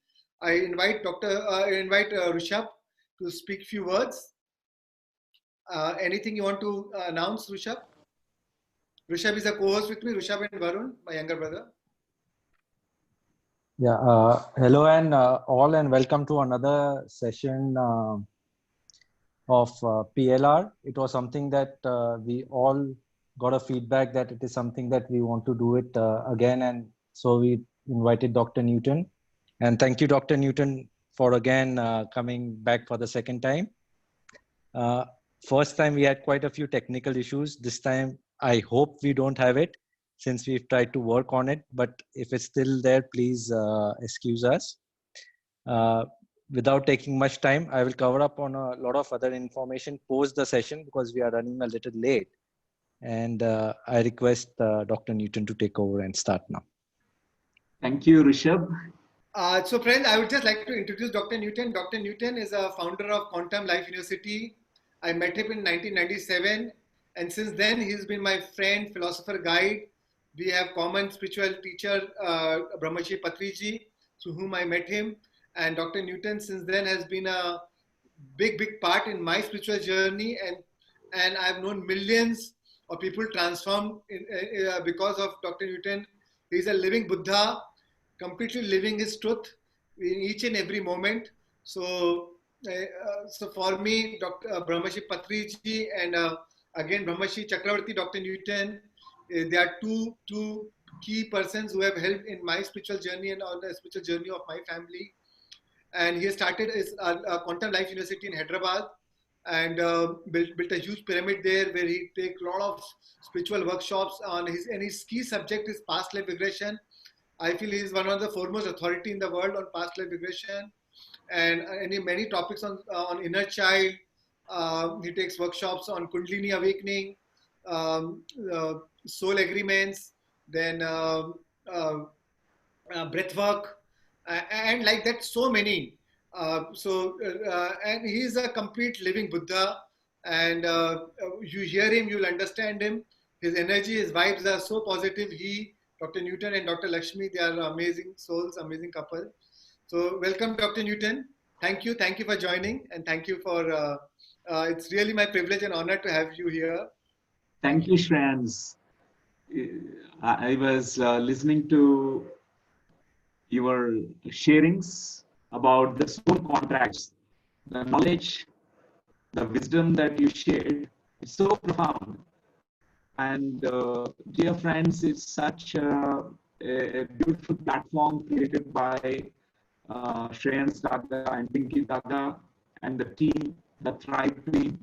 I invite Rishabh to speak few words. Anything you want to announce, Rishabh? Rishabh is a co-host with me. Rishabh and Varun, my younger brother. Yeah. Hello and all, and welcome to another session of PLR. It was something that we all got a feedback that it is something that we want to do it again, and so we invited Dr. Newton. And thank you, Dr. Newton, for again coming back for the second time. First time we had quite a few technical issues. This time I hope we don't have it, since we've tried to work on it, but if it's still there, please excuse us. Without taking much time, I will cover up on a lot of other information post the session because we are running a little late. And I request Dr. Newton to take over and start now. Thank you, Rishabh. So friends, I would just like to introduce Dr. Newton. Dr. Newton is a founder of Quantum Life University. I met him in 1997, and since then he's been my friend, philosopher, guide. We have common spiritual teacher, Brahmashi Patriji, through whom I met him. And Dr. Newton since then has been a big part in my spiritual journey, and I've known millions of people transformed because of Dr. Newton. He's a living Buddha, completely living his truth in each and every moment. So for me, Dr. Brahmashi Patriji and again Brahmashi Chakravarti, Dr. Newton, they are two key persons who have helped in my spiritual journey and on the spiritual journey of my family. And he started his Quantum Life University in Hyderabad and built a huge pyramid there where he take a lot of spiritual workshops on his key subject is past life regression. I feel he is one of the foremost authority in the world on past life regression, and many topics on inner child, He takes workshops on Kundalini awakening, um, uh, soul agreements, then breath work, and like that, so many. And he's a complete living Buddha. And you hear him, you'll understand him. His energy, his vibes are so positive. He, Dr. Newton, and Dr. Lakshmi, they are amazing souls, amazing couple. So, welcome, Dr. Newton. Thank you for joining, and thank you for. It's really my privilege and honor to have you here. Thank you, Shreans. I was listening to your sharings about the soul contracts, the knowledge, the wisdom that you shared. It's so profound. And dear friends, it's such a beautiful platform created by Shreans Daga and Pinky Daga and the team, the Thrive team.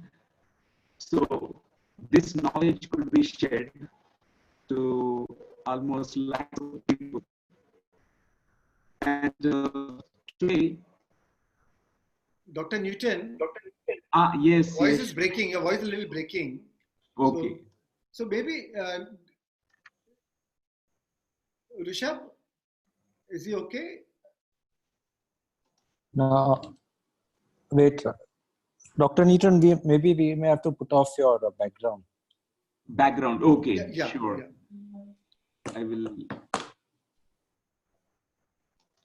So this knowledge could be shared to almost lakhs of people. And today, Dr. Newton. yes, Voice yes. is breaking. Your voice is a little breaking. Okay. So maybe Rishabh, is he okay? No, wait. Dr. Newton, maybe we may have to put off your background. Background, okay, Yeah, sure. yeah. I will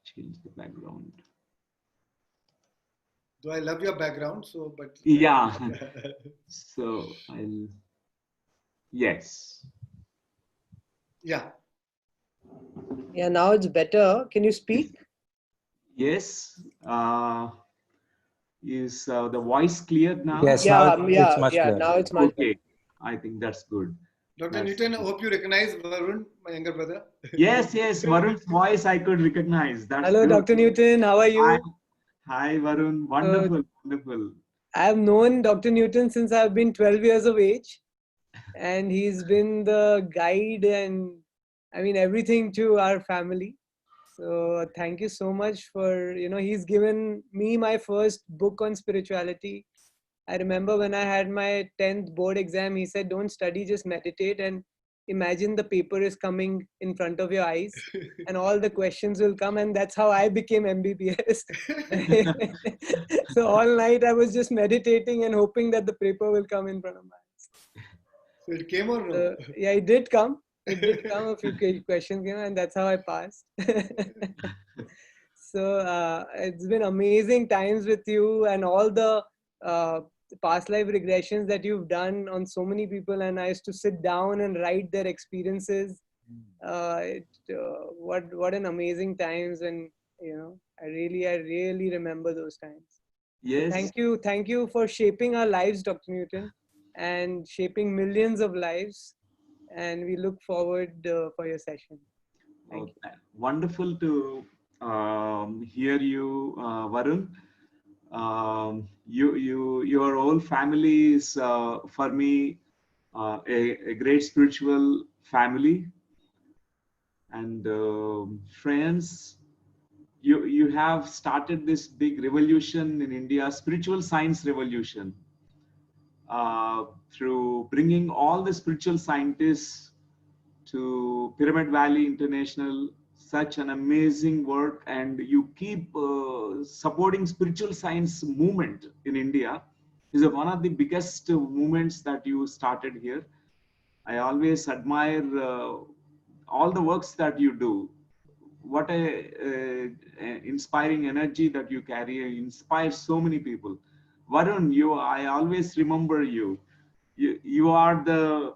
change the background. Though I love your background, so but yeah. So I'll yes. Yeah. Yeah, now it's better. Can you speak? Yes. Is the voice clear now? Yes, Yeah, now it's much clearer. now it's much okay. I think that's good. Dr. Newton, I hope you recognize Varun, my younger brother. Yes, Varun's voice I could recognize. That's Hello, good. Dr. Newton. How are you? Hi, Varun. Wonderful, wonderful. I've known Dr. Newton since I've been 12 years of age, and he's been the guide and I mean everything to our family. So thank you so much for, he's given me my first book on spirituality. I remember when I had my 10th board exam, he said, don't study, just meditate and imagine the paper is coming in front of your eyes and all the questions will come. And that's how I became MBBS. So all night I was just meditating and hoping that the paper will come in front of my eyes. So it came or no? Yeah, it did come. It did come. A few questions came, and that's how I passed. So it's been amazing times with you and all the past life regressions that you've done on so many people. And I used to sit down and write their experiences. What an amazing times, and I really remember those times. Yes. So thank you for shaping our lives, Dr. Newton, and shaping millions of lives. And we look forward for your session. Thank you. Wonderful to hear you, Varun. Your whole family is for me a great spiritual family, and friends. You have started this big revolution in India, spiritual science revolution, through bringing all the spiritual scientists to Pyramid Valley International. Such an amazing work, and you keep supporting spiritual science movement in India. Is one of the biggest movements that you started here. I always admire all the works that you do. What a inspiring energy that you carry. You inspire so many people. Varun, I always remember you. You are the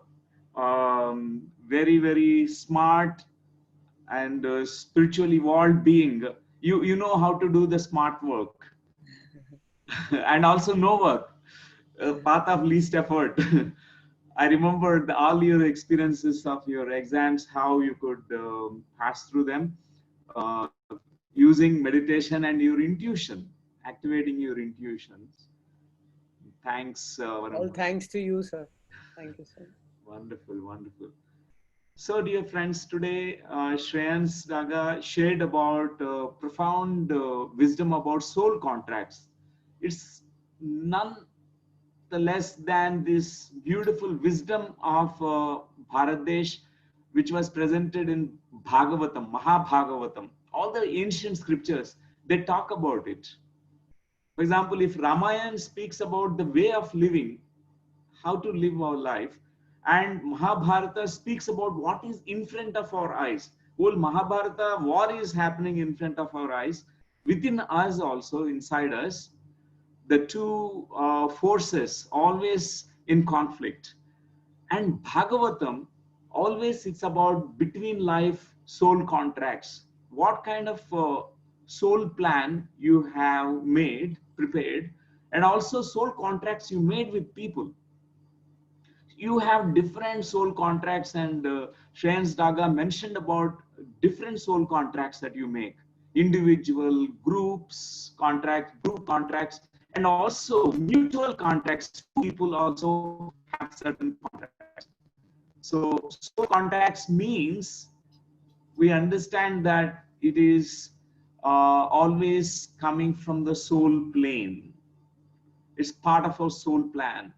very smart and spiritually evolved being. You know how to do the smart work and also no work, path of least effort. I remember all your experiences of your exams, how you could pass through them uh, using meditation and your intuition, activating your intuitions. Thanks. All thanks to you, sir. Thank you so much. Wonderful. So, dear friends, today Shreans Daga shared about profound wisdom about soul contracts. It's none the less than this beautiful wisdom of Bharat which was presented in Bhagavatam, Mahabhagavatam. All the ancient scriptures, they talk about it. For example, if Ramayana speaks about the way of living, how to live our life, and Mahabharata speaks about what is in front of our eyes. Whole Mahabharata war is happening in front of our eyes, within us also, inside us. The two forces always in conflict. And Bhagavatam, always it's about between life soul contracts. What kind of soul plan you have made, prepared, and also soul contracts you made with people. You have different soul contracts, and Shreans Daga mentioned about different soul contracts that you make. Individual, groups, group contracts, and also mutual contracts. People also have certain contracts. So soul contracts means we understand that it is always coming from the soul plane. It's part of our soul plan.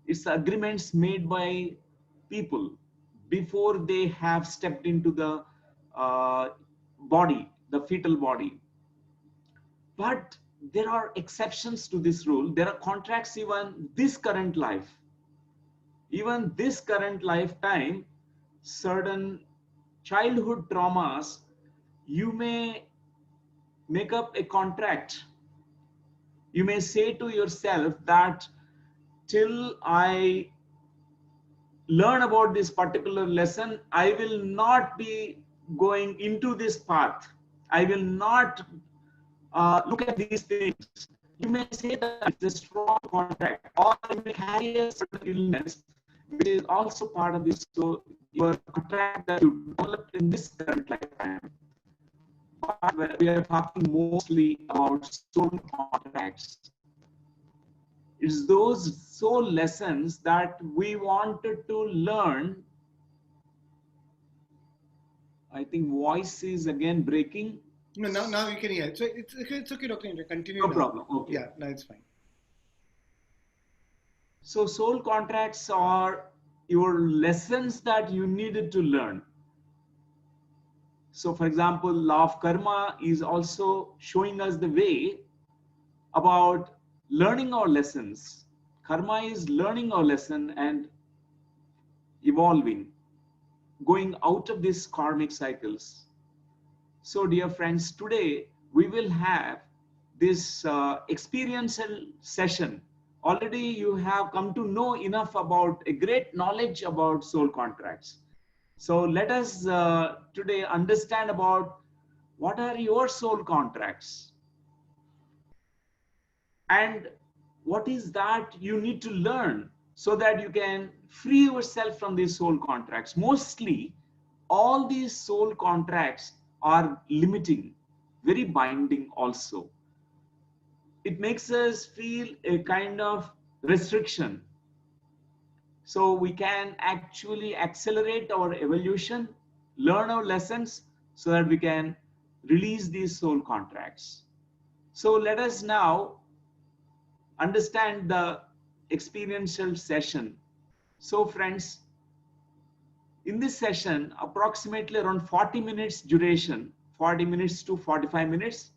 It's agreements made by people before they have stepped into the body, the fetal body. But there are exceptions to this rule. There are contracts even this current life. Even this current lifetime, certain childhood traumas, you may make up a contract. You may say to yourself that till I learn about this particular lesson, I will not be going into this path. I will not look at these things. You may say that it's a strong contract, or you may carry a certain illness, which is also part of this. So your contract that you developed in this current lifetime. But we are talking mostly about soul contracts. It's those soul lessons that we wanted to learn. I think voice is again breaking. No, now you can hear. So it's okay, Doctor. Continue. No now. problem. Okay. Yeah, no, it's fine. So soul contracts are your lessons that you needed to learn. So for example, law of karma is also showing us the way about learning our lessons. Karma is learning our lesson and evolving, going out of these karmic cycles. So dear friends, today we will have this experiential session. Already you have come to know enough about a great knowledge about soul contracts. So let us today understand about what are your soul contracts and what is that you need to learn so that you can free yourself from these soul contracts. Mostly all these soul contracts are limiting, very binding also. It makes us feel a kind of restriction. So we can actually accelerate our evolution, learn our lessons so that we can release these soul contracts. So let us now understand the experiential session. So friends, in this session, approximately around 40 minutes duration, 40 minutes to 45 minutes.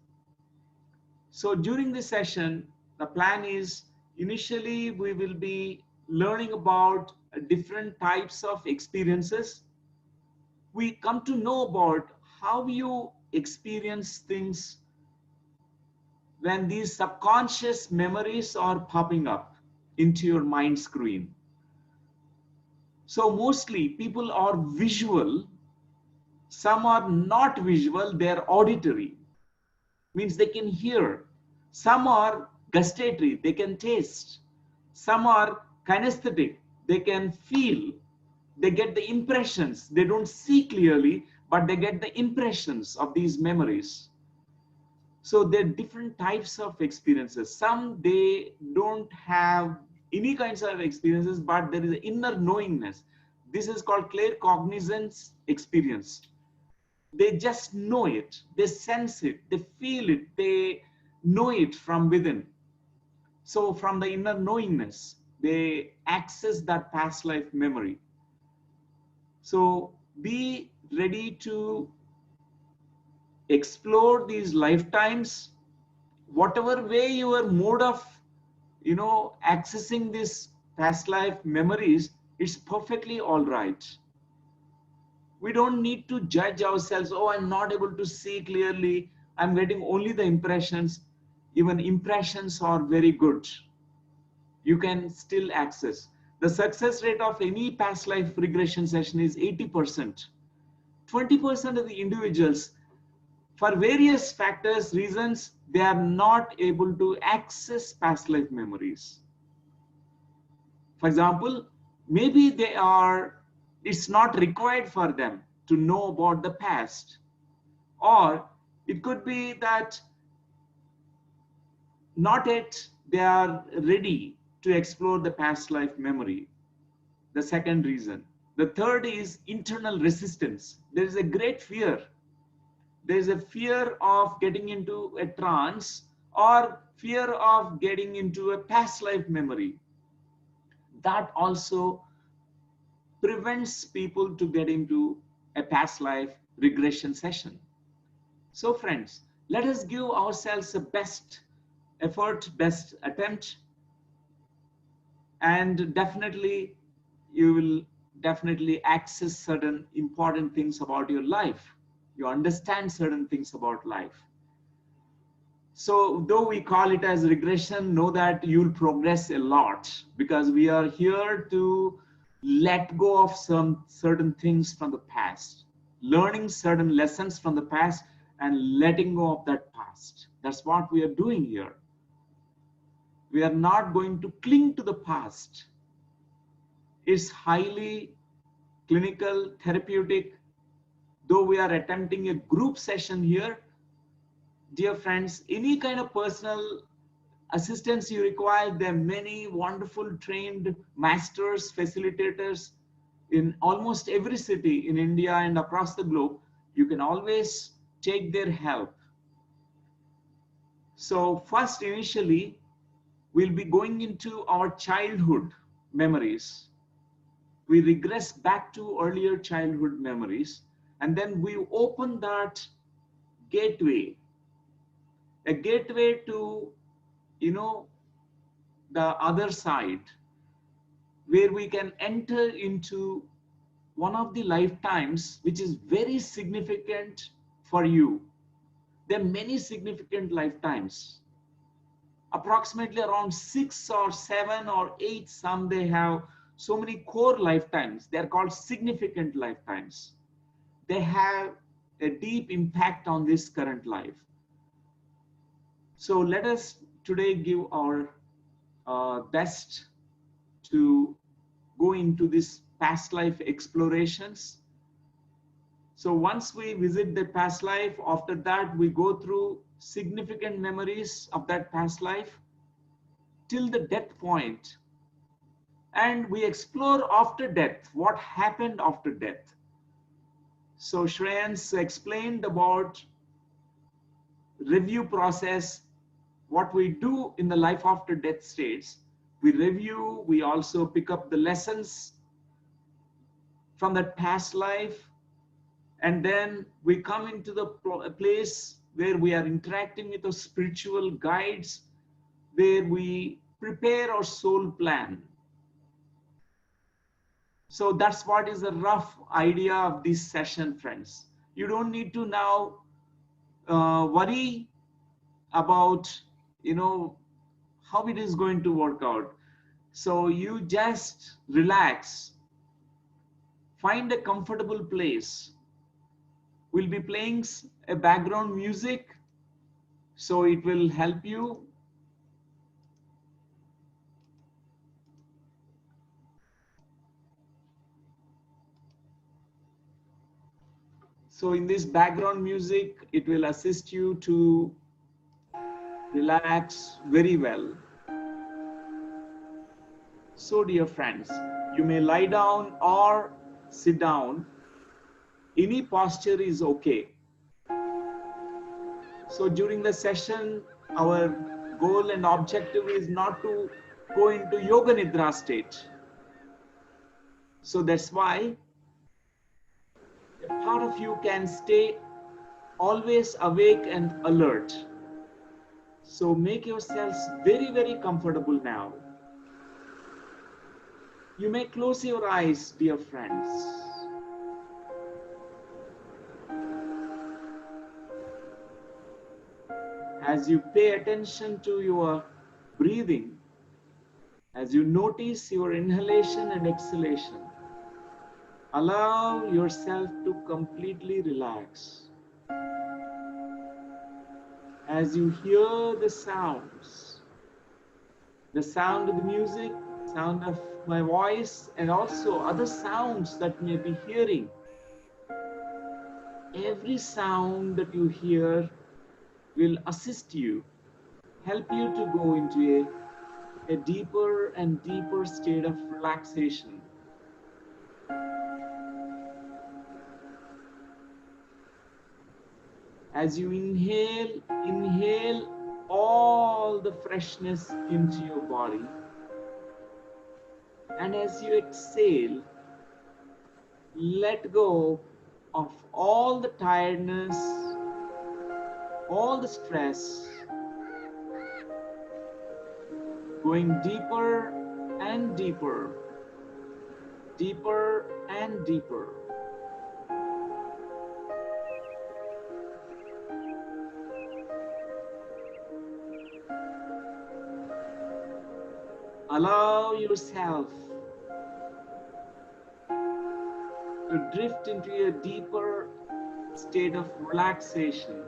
So during this session, the plan is initially we will be learning about different types of experiences. We come to know about how you experience things when these subconscious memories are popping up into your mind screen. So mostly people are visual, some are not visual, they're auditory, means they can hear. Some are gustatory, they can taste. Some are kinesthetic, they can feel. They get the impressions. They don't see clearly, but they get the impressions of these memories. So there are different types of experiences. Some they don't have any kinds of experiences, but there is an inner knowingness. This is called claircognizance experience. They just know it, they sense it, they feel it, they know it from within. So from the inner knowingness, they access that past life memory. So be ready to explore these lifetimes, whatever way your mode of, accessing this past life memories, it's perfectly all right. We don't need to judge ourselves. Oh, I'm not able to see clearly. I'm getting only the impressions. Even impressions are very good. You can still access. The success rate of any past life regression session is 80%. 20% of the individuals, for various factors, reasons, they are not able to access past life memories. For example, maybe it's not required for them to know about the past. Or it could be that not yet they are ready to explore the past life memory. The second reason. The third is internal resistance. There is a great fear. There is a fear of getting into a trance or fear of getting into a past life memory. That also prevents people to get into a past life regression session. So friends, let us give ourselves a best effort, best attempt, and definitely you will definitely access certain important things about your life. You understand certain things about life. So though we call it as regression, know that you'll progress a lot, because we are here to let go of some certain things from the past, learning certain lessons from the past and letting go of that past. That's what we are doing here. We are not going to cling to the past. It's highly clinical, therapeutic. Though we are attempting a group session here, dear friends, any kind of personal assistance you require, there are many wonderful trained masters, facilitators in almost every city in India and across the globe. You can always take their help. So first, initially, we'll be going into our childhood memories. We regress back to earlier childhood memories, and then we open that gateway, a gateway to, the other side, where we can enter into one of the lifetimes which is very significant for you. There are many significant lifetimes, approximately around 6 or 7 or 8. Some they have so many core lifetimes. They are called significant lifetimes. They have a deep impact on this current life. So let us today give our best to go into this past life explorations. So once we visit the past life, after that we go through significant memories of that past life till the death point, and we explore after death, what happened after death. So Shreans explained about review process, what we do in the life after death states. We review, we also pick up the lessons from that past life, and then we come into the place where we are interacting with the spiritual guides, where we prepare our soul plan. So that's what is the rough idea of this session, friends. You don't need to now worry about, how it is going to work out. So you just relax, find a comfortable place. We'll be playing a background music, so it will help you. So in this background music, it will assist you to relax very well. So dear friends, you may lie down or sit down. Any posture is okay. So during the session, our goal and objective is not to go into yoga nidra state. So that's why a part of you can stay always awake and alert. So make yourselves very, very comfortable now. You may close your eyes, dear friends. As you pay attention to your breathing, as you notice your inhalation and exhalation, allow yourself to completely relax. As you hear the sounds, the sound of the music, sound of my voice, and also other sounds that you may be hearing, every sound that you hear will assist you, help you to go into a deeper and deeper state of relaxation. As you inhale, inhale all the freshness into your body. And as you exhale, let go of all the tiredness, all the stress, going deeper and deeper, deeper and deeper. Allow yourself to drift into a deeper state of relaxation.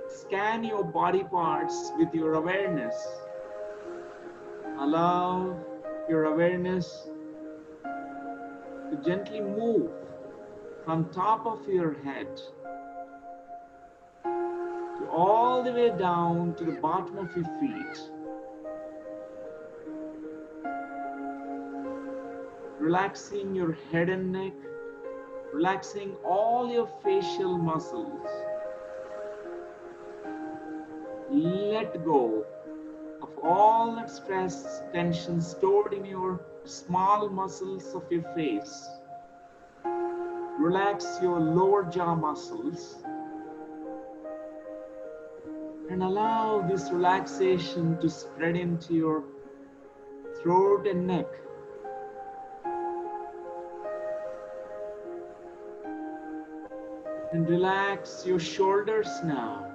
Scan your body parts with your awareness. Allow your awareness to gently move from top of your head to all the way down to the bottom of your feet. Relaxing your head and neck, relaxing all your facial muscles. Let go of all that stress, tension stored in your small muscles of your face. Relax your lower jaw muscles and allow this relaxation to spread into your throat and neck. And relax your shoulders now.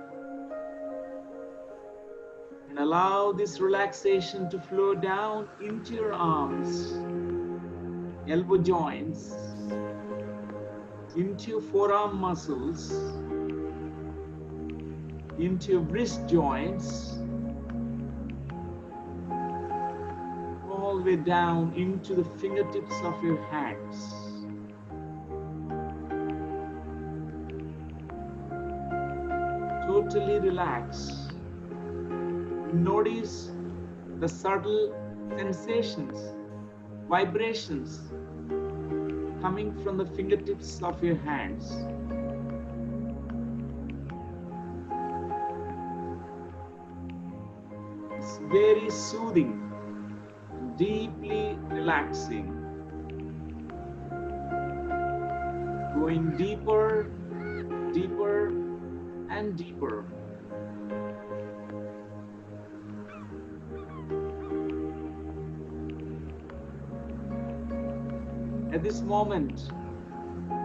And allow this relaxation to flow down into your arms, elbow joints, into your forearm muscles, into your wrist joints, all the way down into the fingertips of your hands. Totally relax. Notice the subtle sensations, vibrations coming from the fingertips of your hands. It's very soothing, deeply relaxing. Going deeper, deeper, and deeper. At this moment,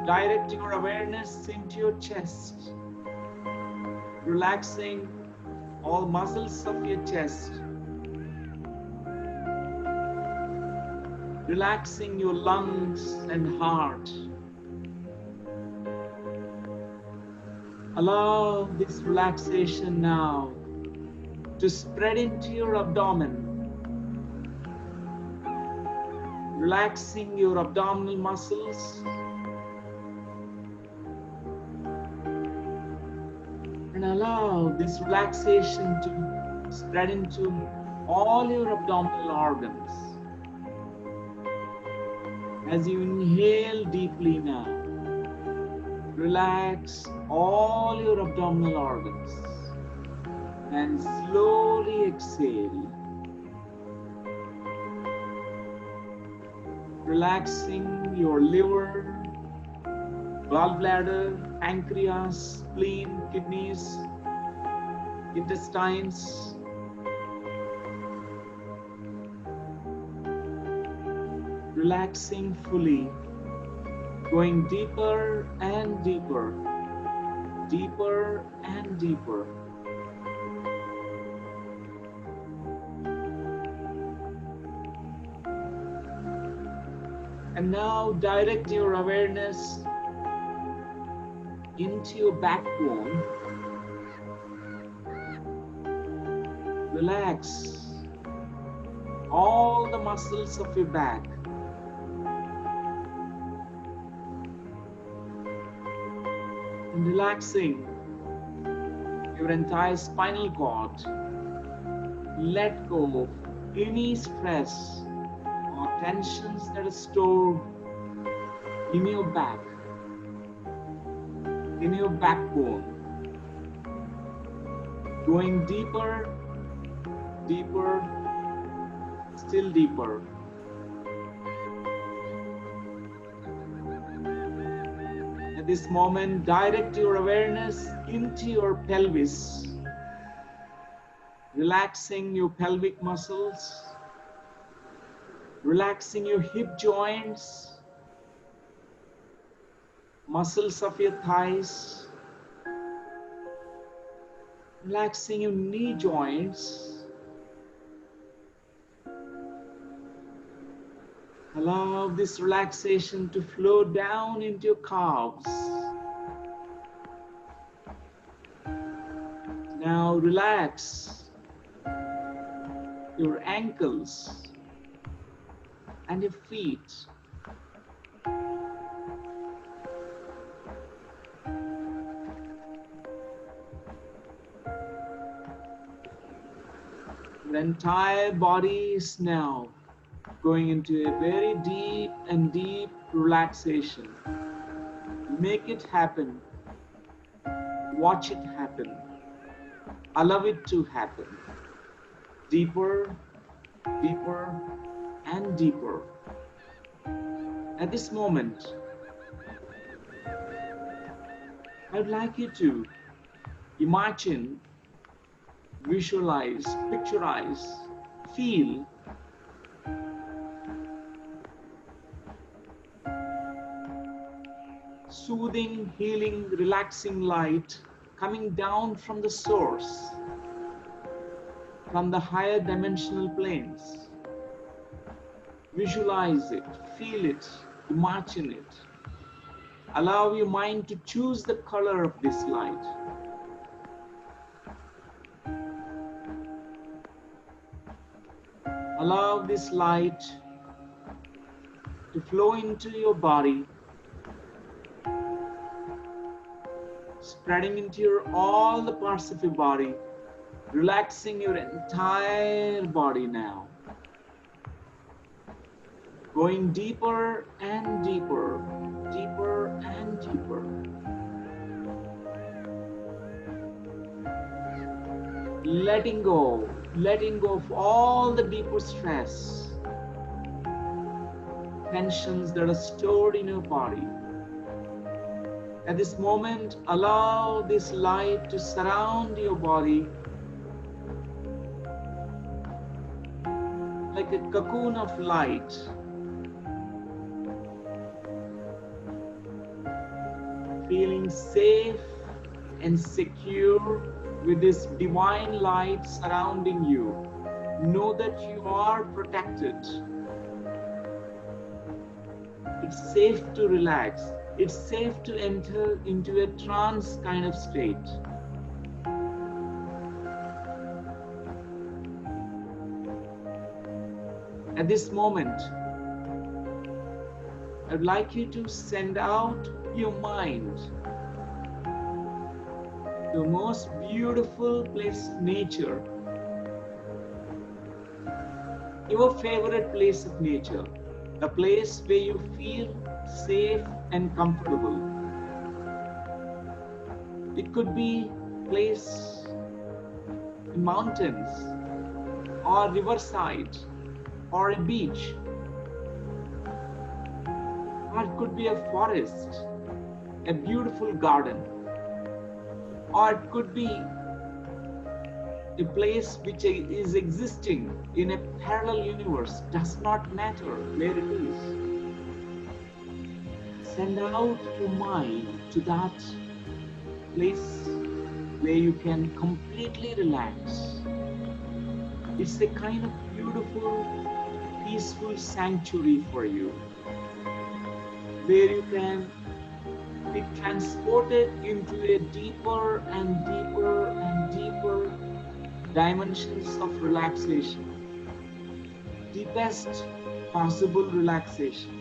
direct your awareness into your chest, relaxing all muscles of your chest, relaxing your lungs and heart. Allow this relaxation now to spread into your abdomen, relaxing your abdominal muscles and allow this relaxation to spread into all your abdominal organs. As you inhale deeply now, Relax all your abdominal organs and slowly exhale. Relaxing your liver, gallbladder, pancreas, spleen, kidneys, intestines. Relaxing fully, going deeper and deeper, deeper and deeper. And now direct your awareness into your backbone. Relax all the muscles of your back. And relaxing your entire spinal cord. Let go of any stress or tensions that are stored in your back, in your backbone. Going deeper, deeper, still deeper. At this moment, direct your awareness into your pelvis, relaxing your pelvic muscles, relaxing your hip joints, muscles of your thighs, relaxing your knee joints. Allow this relaxation to flow down into your calves. Now relax your ankles and your feet. Your entire body is now going into a very deep and deep relaxation. Make it happen. Watch it happen. Allow it to happen. Deeper, deeper, and deeper. At this moment, I'd like you to imagine, visualize, picturize, feel soothing, healing, relaxing light coming down from the source, from the higher dimensional planes. Visualize it, feel it, imagine it. Allow your mind to choose the color of this light. Allow this light to flow into your body, spreading into all the parts of your body, relaxing your entire body now. Going deeper and deeper, deeper and deeper. Letting go of all the deeper stress, tensions that are stored in your body. At this moment, allow this light to surround your body like a cocoon of light. Feeling safe and secure with this divine light surrounding you. Know that you are protected. It's safe to relax. It's safe to enter into a trance kind of state. At this moment, I'd like you to send out your mind to the most beautiful place of nature, your favorite place of nature, a place where you feel safe and comfortable. It could be place in mountains or riverside or a beach, or it could be a forest, a beautiful garden, or it could be a place which is existing in a parallel universe. Does not matter where it is. Send out your mind to that place where you can completely relax. It's a kind of beautiful, peaceful sanctuary for you, where you can be transported into a deeper and deeper and deeper dimensions of relaxation, deepest possible relaxation.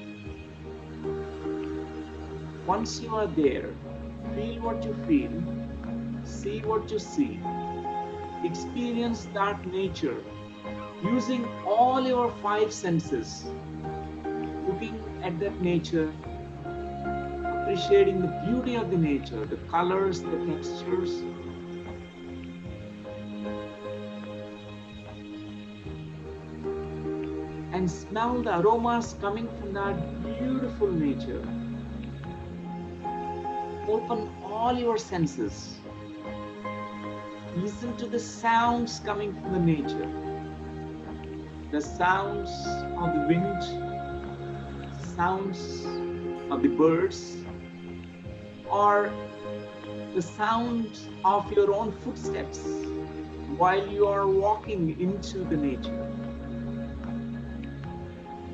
Once you are there, feel what you feel, see what you see, experience that nature using all your 5 senses, looking at that nature, appreciating the beauty of the nature, the colors, the textures. And smell the aromas coming from that beautiful nature. Open all your senses. Listen to the sounds coming from the nature. The sounds of the wind, sounds of the birds, or the sound of your own footsteps while you are walking into the nature.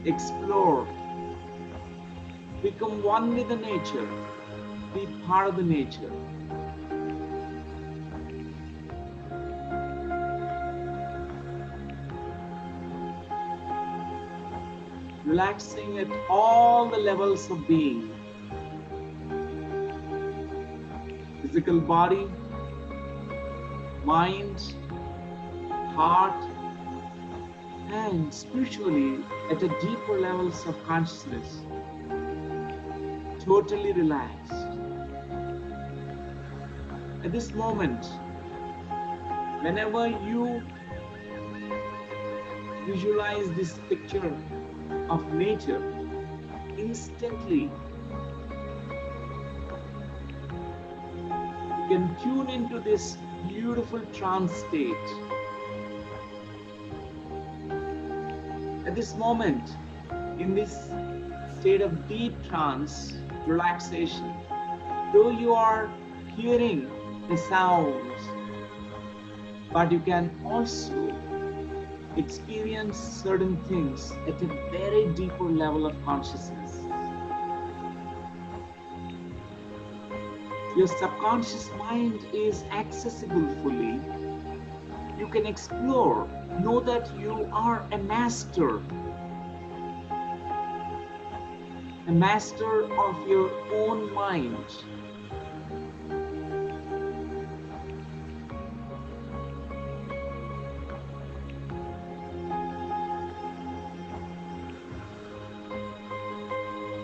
Explore, become one with the nature, be part of the nature. Relaxing at all the levels of being. Physical body, mind, heart, and spiritually at a deeper levels of consciousness. Totally relaxed. At this moment, whenever you visualize this picture of nature, instantly you can tune into this beautiful trance state. At this moment, in this state of deep trance, relaxation, though you are hearing the sounds, but you can also experience certain things at a very deeper level of consciousness. Your subconscious mind is accessible fully. You can explore, know that you are a master of your own mind.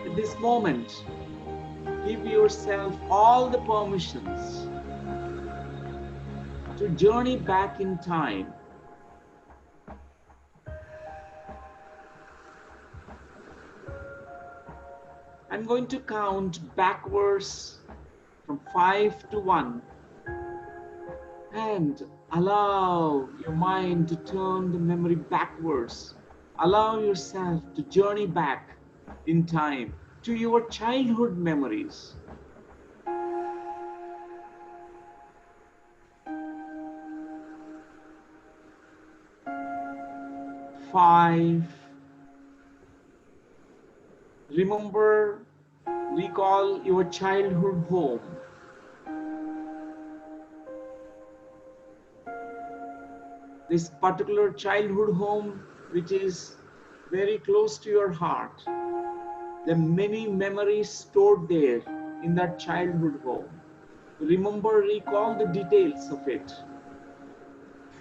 At this moment, give yourself all the permissions to journey back in time. I'm going to count backwards from 5 to 1 and allow your mind to turn the memory backwards. Allow yourself to journey back in time to your childhood memories. 5. Remember, recall your childhood home. This particular childhood home which is very close to your heart. There are many memories stored there in that childhood home. Remember, recall the details of it.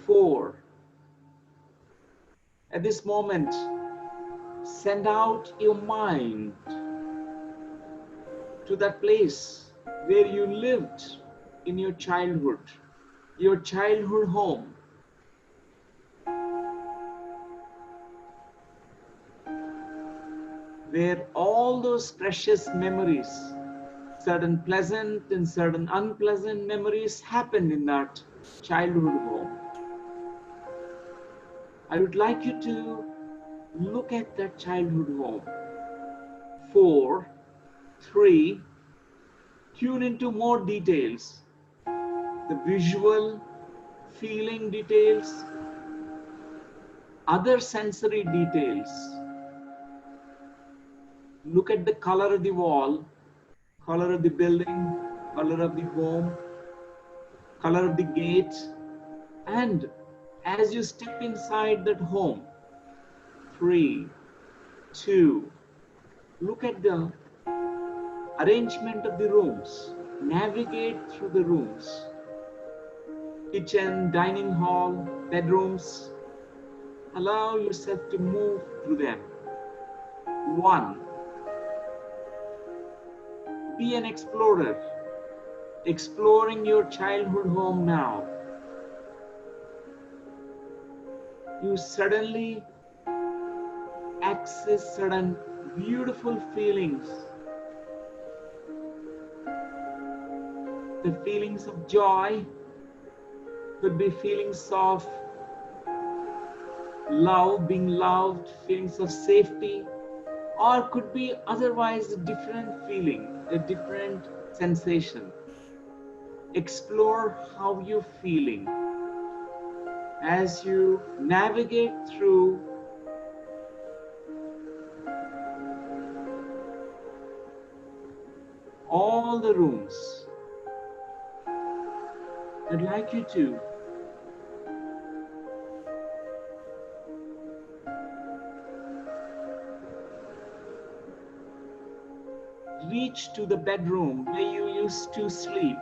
4. At this moment, send out your mind to that place where you lived in your childhood home, where all those precious memories, certain pleasant and certain unpleasant memories happened in that childhood home. I would like you to look at that childhood home. 4, 3, tune into more details, the visual, feeling details, other sensory details. Look at the color of the wall, color of the building, color of the home, color of the gate, and as you step inside that home, 3, 2, look at the arrangement of the rooms, navigate through the rooms, kitchen, dining hall, bedrooms. Allow yourself to move through them. 1, be an explorer, exploring your childhood home now. You suddenly access certain beautiful feelings, the feelings of joy, could be feelings of love, being loved, feelings of safety, or could be otherwise a different feeling, a different sensation. Explore how you're feeling as you navigate through all the rooms. I'd like you to reach to the bedroom where you used to sleep.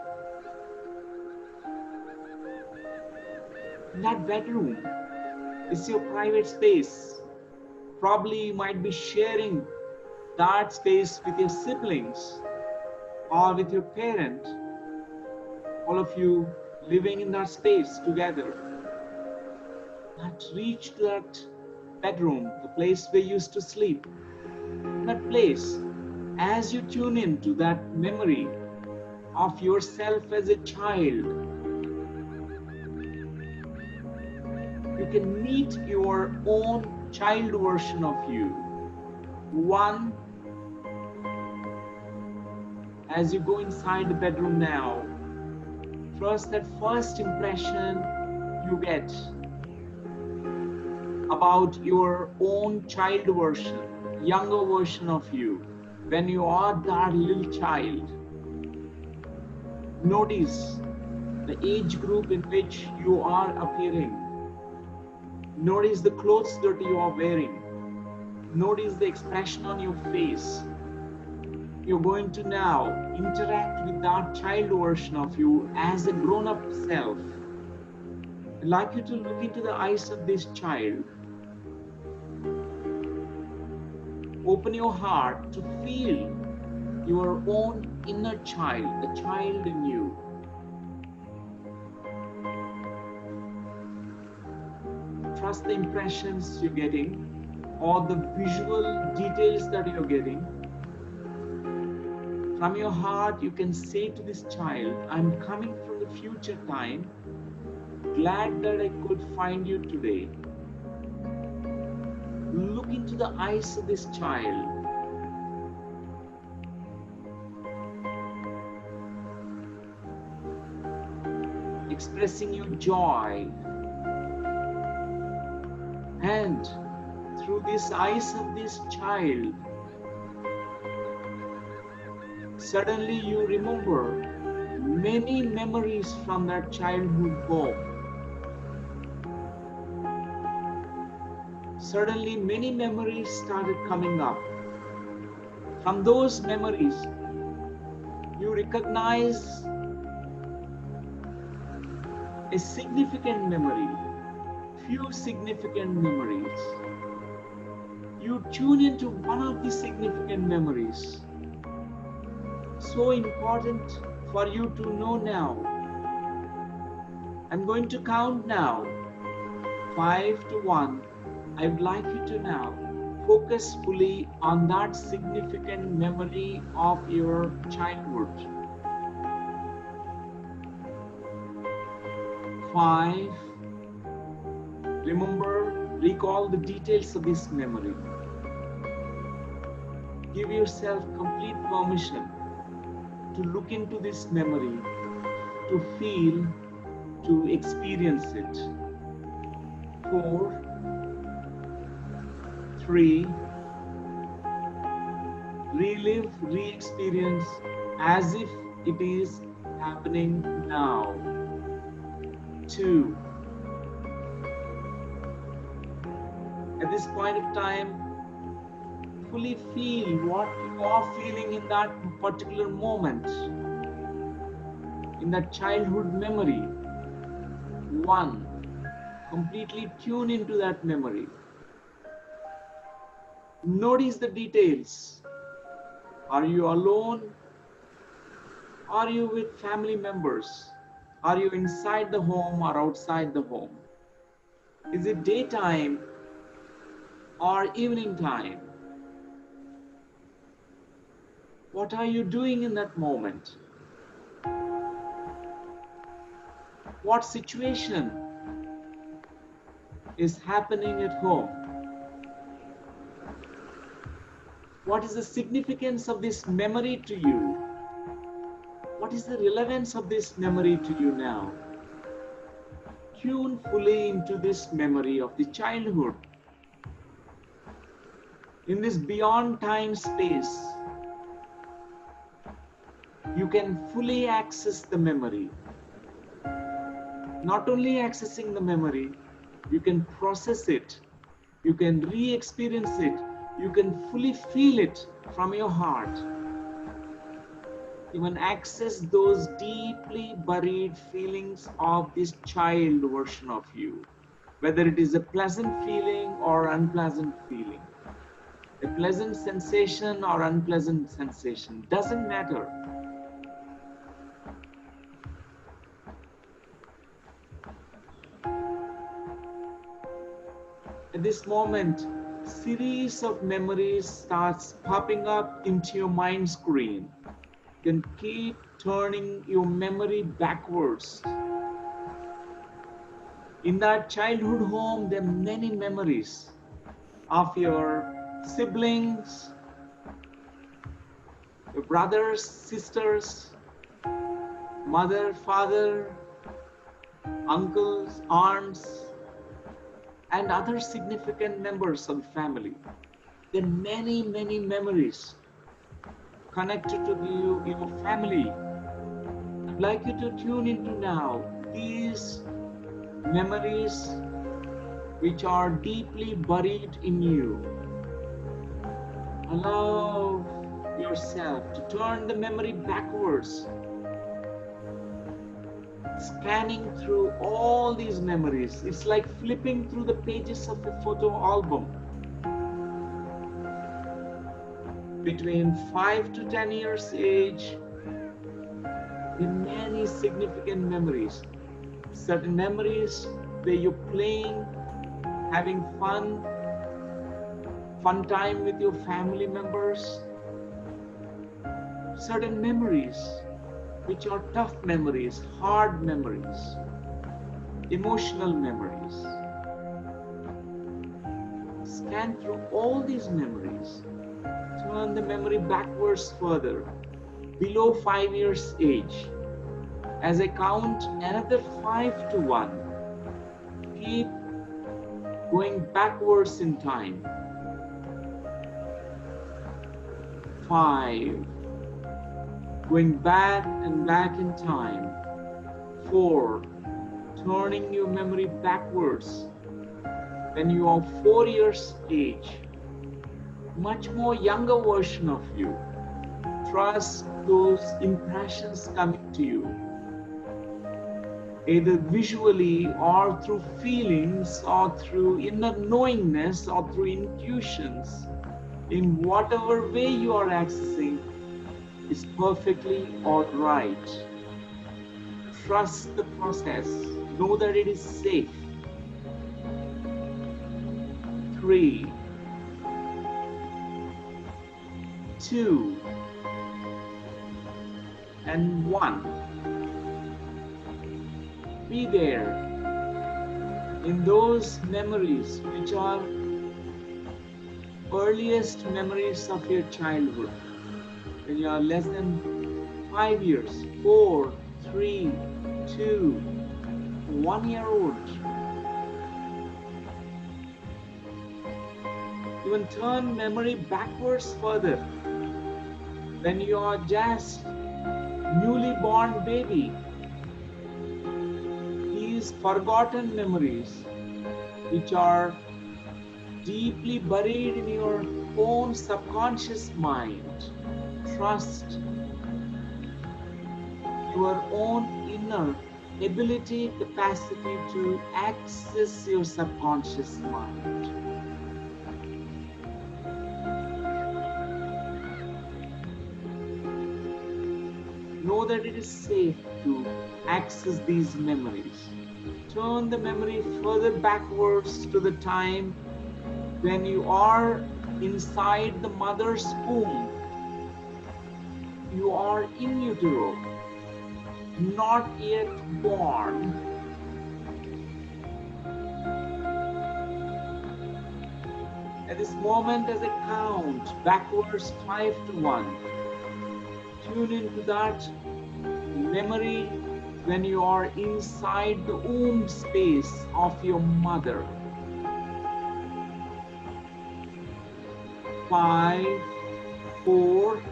That bedroom is your private space. Probably you might be sharing that space with your siblings or with your parent. All of you living in that space together. But reach to that bedroom, the place where you used to sleep. That place, as you tune into that memory of yourself as a child, you can meet your own child version of you. 1, as you go inside the bedroom now, trust that first impression you get about your own child version, younger version of you, when you are that little child. Notice the age group in which you are appearing. Notice the clothes that you are wearing. Notice the expression on your face. You're going to now interact with that child version of you as a grown-up self. I'd like you to look into the eyes of this child. Open your heart to feel your own inner child, the child in you. Trust the impressions you're getting or the visual details that you're getting. From your heart, you can say to this child, I'm coming from the future time, glad that I could find you today. Look into the eyes of this child. Expressing your joy. And through these eyes of this child, suddenly you remember many memories from that childhood home. Suddenly many memories started coming up. From those memories, you recognize a significant memory, few significant memories. You tune into one of the significant memories. So important for you to know now I'm going to count now, 5 to 1. I would like you to now focus fully on that significant memory of your childhood. 5. Remember, recall the details of this memory. Give yourself complete permission to look into this memory, to feel, to experience it. 4, 3, relive, re-experience as if it is happening now. 2, at this point of time, fully feel what you are feeling in that particular moment, in that childhood memory. 1, completely tune into that memory. Notice the details. Are you alone? Are you with family members? Are you inside the home or outside the home? Is it daytime or evening time? What are you doing in that moment? What situation is happening at home? What is the significance of this memory to you? What is the relevance of this memory to you now? Tune fully into this memory of the childhood. In this beyond time space, you can fully access the memory. Not only accessing the memory, you can process it, you can re-experience it, you can fully feel it from your heart. You can access those deeply buried feelings of this child version of you, whether it is a pleasant feeling or unpleasant feeling, a pleasant sensation or unpleasant sensation, doesn't matter. At this moment, series of memories starts popping up into your mind screen. You can keep turning your memory backwards. In that childhood home, there are many memories of your siblings, your brothers, sisters, mother, father, uncles, aunts, and other significant members of the family. There are many, many memories connected to your family. I'd like you to tune into now these memories which are deeply buried in you. Allow yourself to turn the memory backwards, scanning through all these memories. It's like flipping through the pages of a photo album. Between 5 to 10 years age, there are many significant memories. Certain memories where you're playing, having fun time with your family members. Certain memories which are tough memories, hard memories, emotional memories. Scan through all these memories. Turn the memory backwards further, below 5 years age. As I count another 5 to 1, keep going backwards in time. 5, going back and back in time. 4, turning your memory backwards when you are 4 years age. Much more younger version of you. Trust those impressions coming to you, either visually or through feelings or through inner knowingness or through intuitions. In whatever way you are accessing is perfectly all right. Trust the process. Know that it is safe. 3, 2, and 1. Be there in those memories which are earliest memories of your childhood, when you are less than 5 years, 4, 3, 2, 1 year old. Even turn memory backwards further, when you are just newly born baby. These forgotten memories which are deeply buried in your own subconscious mind. Trust your own inner ability, capacity to access your subconscious mind. Know that it is safe to access these memories. Turn the memory further backwards to the time when you are inside the mother's womb. You are in utero, not yet born. At this moment, as I count backwards 5 to 1, tune into that memory when you are inside the womb space of your mother. 5, 4,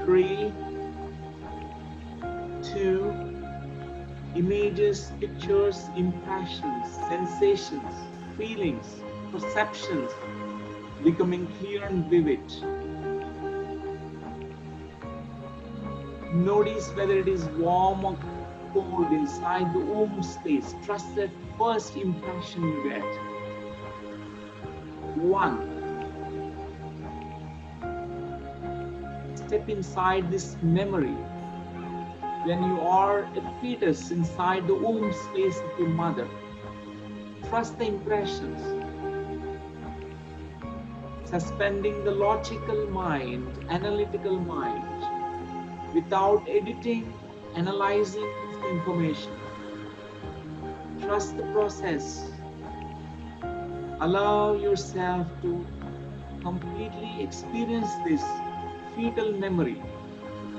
3, 2, images, pictures, impressions, sensations, feelings, perceptions becoming clear and vivid. Notice whether it is warm or cold inside the womb space. Trust that first impression you get. 1. Step inside this memory when you are a fetus inside the womb space of your mother. Trust the impressions. Suspending the logical mind, analytical mind, without editing, analyzing the information. Trust the process. Allow yourself to completely experience this fetal memory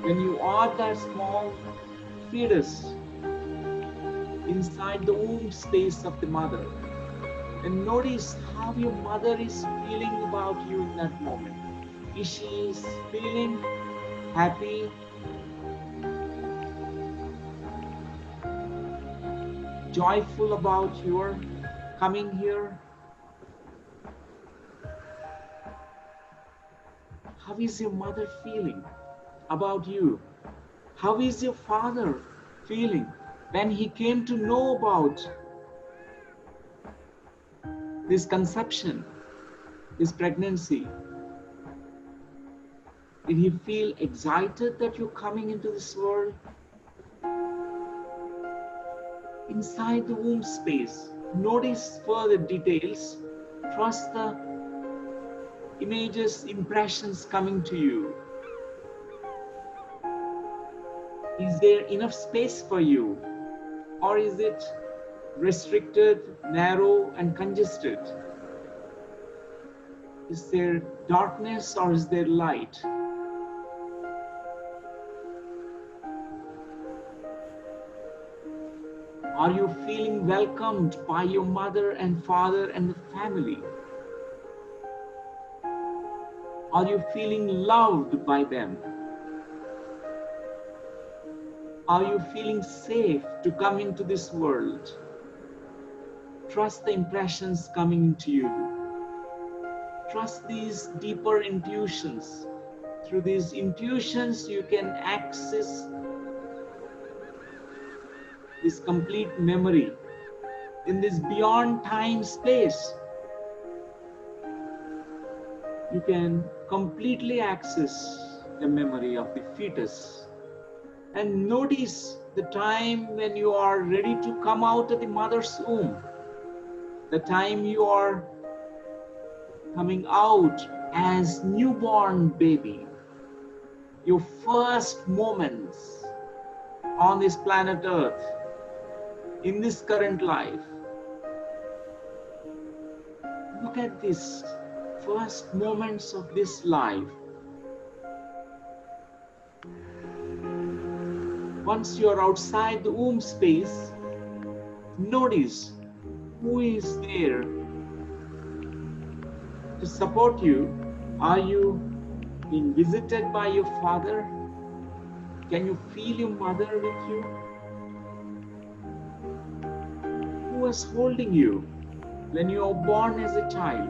when you are that small fetus inside the womb space of the mother. And notice how your mother is feeling about you in that moment. Is she feeling happy, joyful about your coming here? How is your mother feeling about you? How is your father feeling when he came to know about this conception, this pregnancy? Did he feel excited that you're coming into this world? Inside the womb space, notice further details. Trust the images, impressions coming to you. Is there enough space for you? Or is it restricted, narrow, and congested? Is there darkness or is there light? Are you feeling welcomed by your mother and father and the family? Are you feeling loved by them? Are you feeling safe to come into this world? Trust the impressions coming into you. Trust these deeper intuitions. Through these intuitions, you can access this complete memory in this beyond time space. You can completely access the memory of the fetus and notice the time when you are ready to come out of the mother's womb, the time you are coming out as newborn baby, your first moments on this planet Earth, in this current life. Look at this first moments of this life. Once you are outside the womb space, notice who is there to support you. Are you being visited by your father? Can you feel your mother with you? Who was holding you when you were born as a child?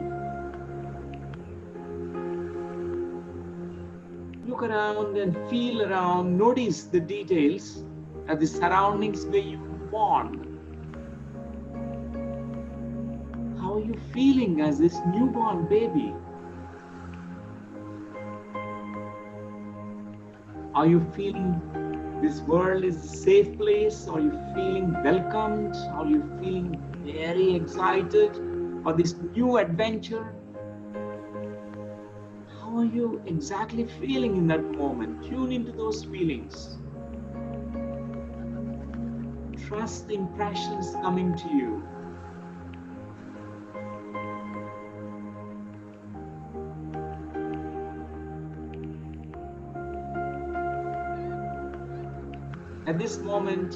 Look around and feel around, notice the details of the surroundings where you were born. How are you feeling as this newborn baby? Are you feeling this world is a safe place? Are you feeling welcomed? Are you feeling very excited for this new adventure? How are you exactly feeling in that moment? Tune into those feelings. Trust the impressions coming to you. At this moment,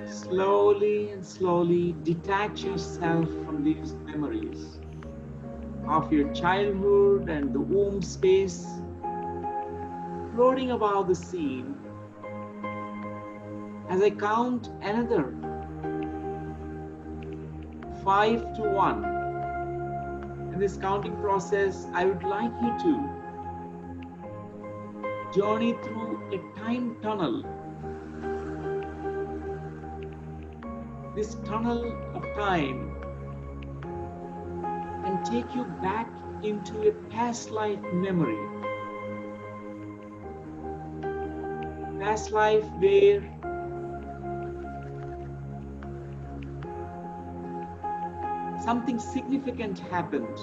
slowly and slowly detach yourself from these memories of your childhood and the womb space, floating above the scene. As I count another 5 to 1, in this counting process, I would like you to journey through a time tunnel. This tunnel of time can take you back into a past life memory. Past life where something significant happened.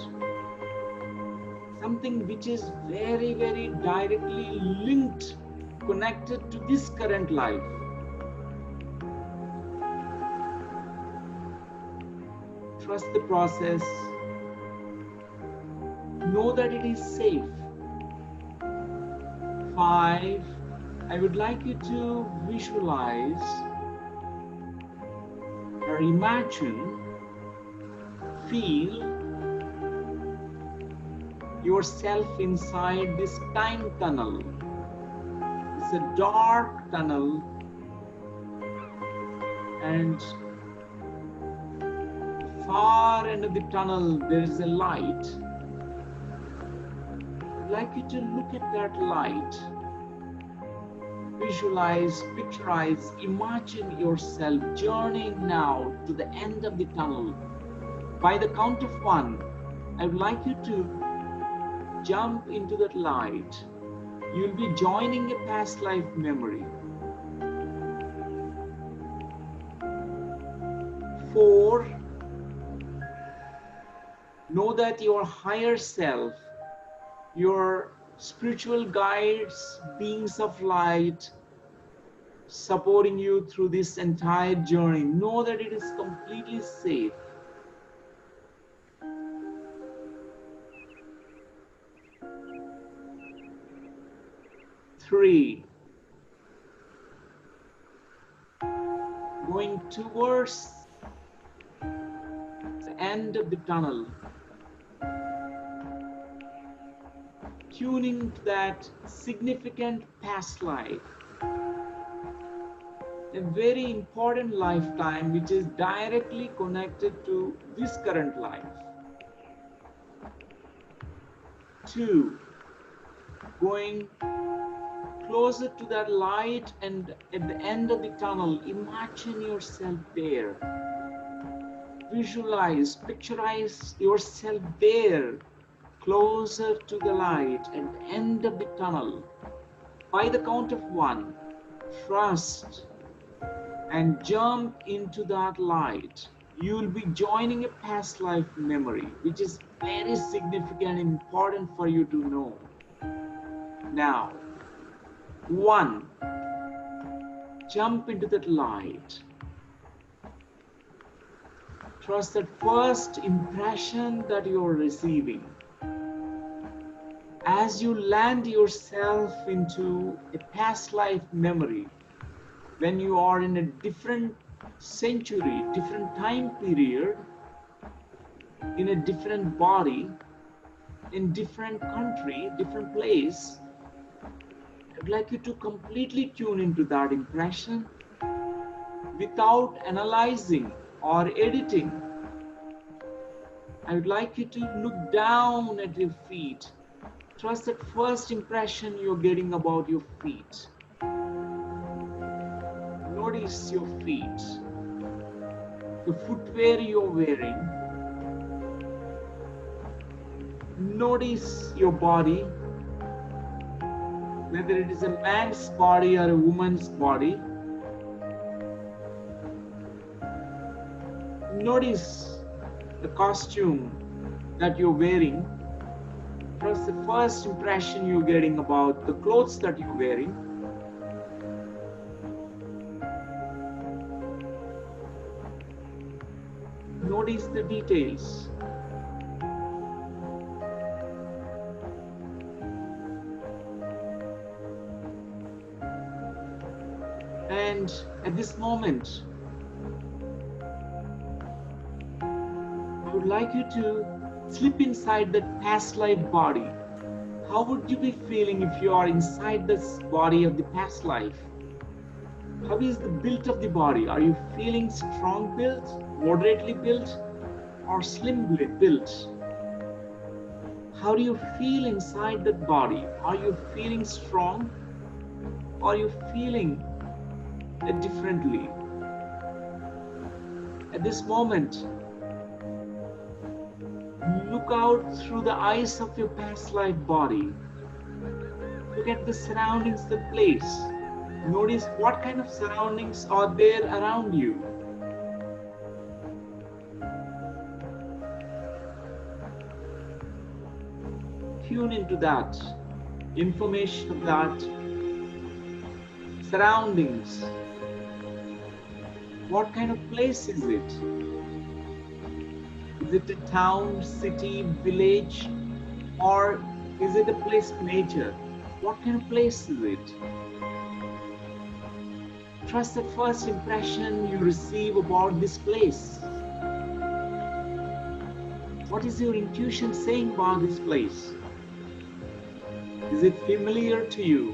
Something which is very, very directly linked, connected to this current life. Trust the process. Know that it is safe. 5, I would like you to visualize or imagine, feel yourself inside this time tunnel. It's a dark tunnel, and far end of the tunnel there is a light. I'd like you to look at that light. Visualize, picturize, imagine yourself journeying now to the end of the tunnel. By the count of 1, I would like you to jump into that light. You'll be joining a past life memory. 4, know that your higher self, your spiritual guides, beings of light, supporting you through this entire journey. Know that it is completely safe. 3, going towards the end of the tunnel, tuning to that significant past life, a very important lifetime which is directly connected to this current life. 2, going closer to that light, and at the end of the tunnel, imagine yourself there. Visualize, picturize yourself there, closer to the light at the end of the tunnel. By the count of 1, trust and jump into that light. You will be joining a past life memory, which is very significant and important for you to know. Now, 1, jump into that light. Trust that first impression that you are receiving. As you land yourself into a past life memory, when you are in a different century, different time period, in a different body, in different country, different place, I'd like you to completely tune into that impression without analyzing or editing. I would like you to look down at your feet. Trust that first impression you're getting about your feet. Notice your feet, the footwear you're wearing. Notice your body, whether it is a man's body or a woman's body. Notice the costume that you're wearing. Trust the first impression you're getting about the clothes that you're wearing. Notice the details. And at this moment, I would like you to slip inside that past life body. How would you be feeling if you are inside this body of the past life? How is the build of the body? Are you feeling strong built, moderately built, or slim built? How do you feel inside that body? Are you feeling strong? Or are you feeling it differently? At this moment, look out through the eyes of your past life body. Look at the surroundings, the place. Notice what kind of surroundings are there around you. Tune into that information of that surroundings. What kind of place is it? Is it a town, city, village, or is it a place of nature? What kind of place is it? Trust the first impression you receive about this place. What is your intuition saying about this place? Is it familiar to you?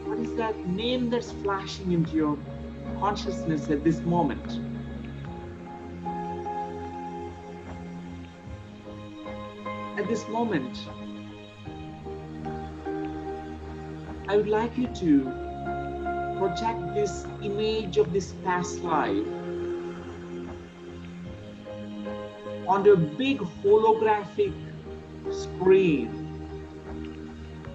What is that name that's flashing into your consciousness at this moment? At this moment, I would like you to project this image of this past life onto a big holographic screen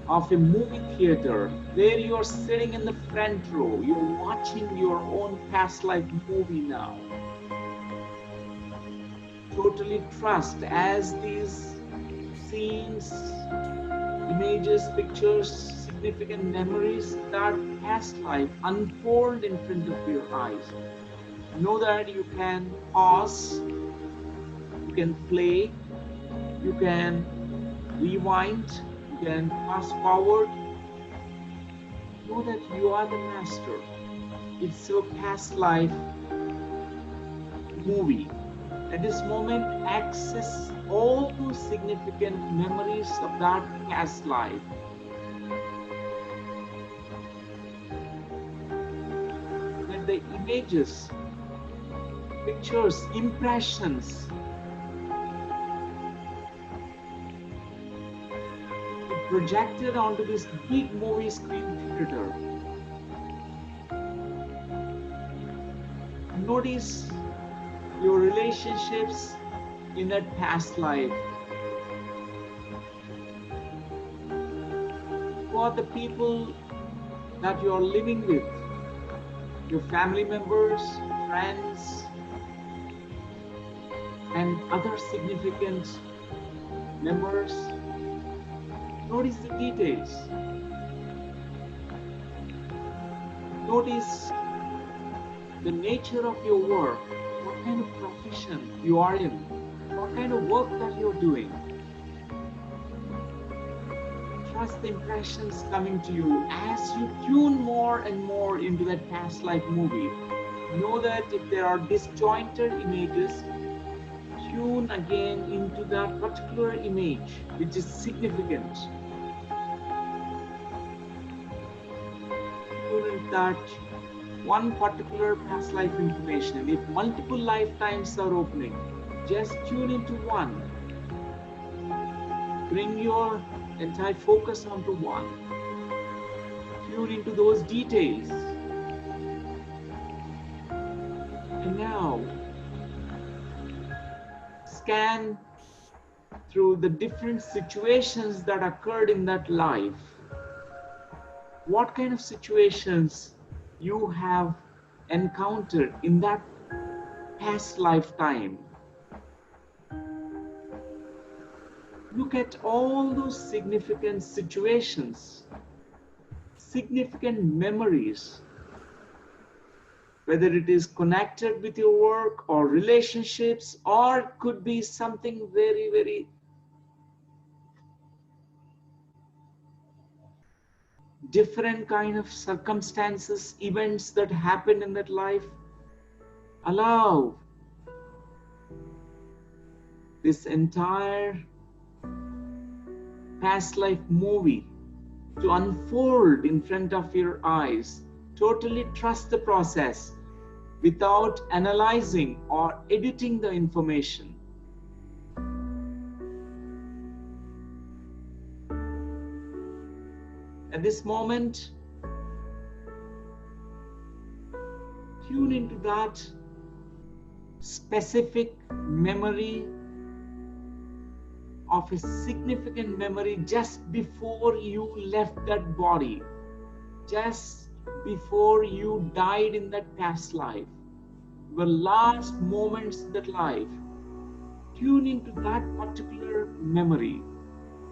of a movie theater where you are sitting in the front row. You're watching your own past life movie now. Totally trust as these scenes, images, pictures, significant memories, that past life unfold in front of your eyes. Know that you can pause, you can play, you can rewind, you can fast forward. Know that you are the master. It's your past life movie. At this moment, access all those significant memories of that past life. Let the images, pictures, impressions be projected onto this big movie screen theater. Notice your relationships in that past life. are the people that you are living with, your family members, friends, and other significant members. Notice the details. Notice the nature of your work, what kind of profession you are in, what kind of work that you're doing. Trust the impressions coming to you as you tune more and more into that past life movie. Know that if there are disjointed images, tune again into that particular image which is significant. Tune into that one particular past life information. If multiple lifetimes are opening, just tune into one. Bring your entire focus onto one. Tune into those details. And now, scan through the different situations that occurred in that life. What kind of situations you have encountered in that past lifetime? Look at all those significant situations, significant memories, whether it is connected with your work or relationships, or could be something very, very different kind of circumstances, events that happened in that life. Allow this entire past life movie to unfold in front of your eyes. Totally trust the process without analyzing or editing the information. At this moment, tune into that specific memory of a significant memory just before you left that body, just before you died in that past life, the last moments in that life. Tune into that particular memory.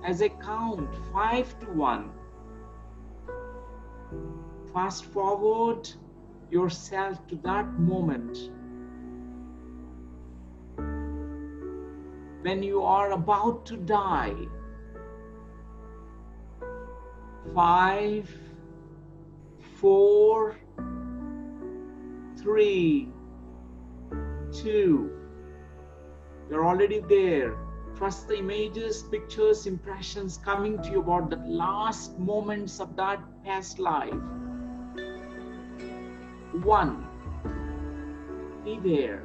As I count 5 to 1, fast forward yourself to that moment when you are about to die. 5, 4, 3, 2. You're already there. Trust the images, pictures, impressions coming to you about the last moments of that past life. 1. Be there.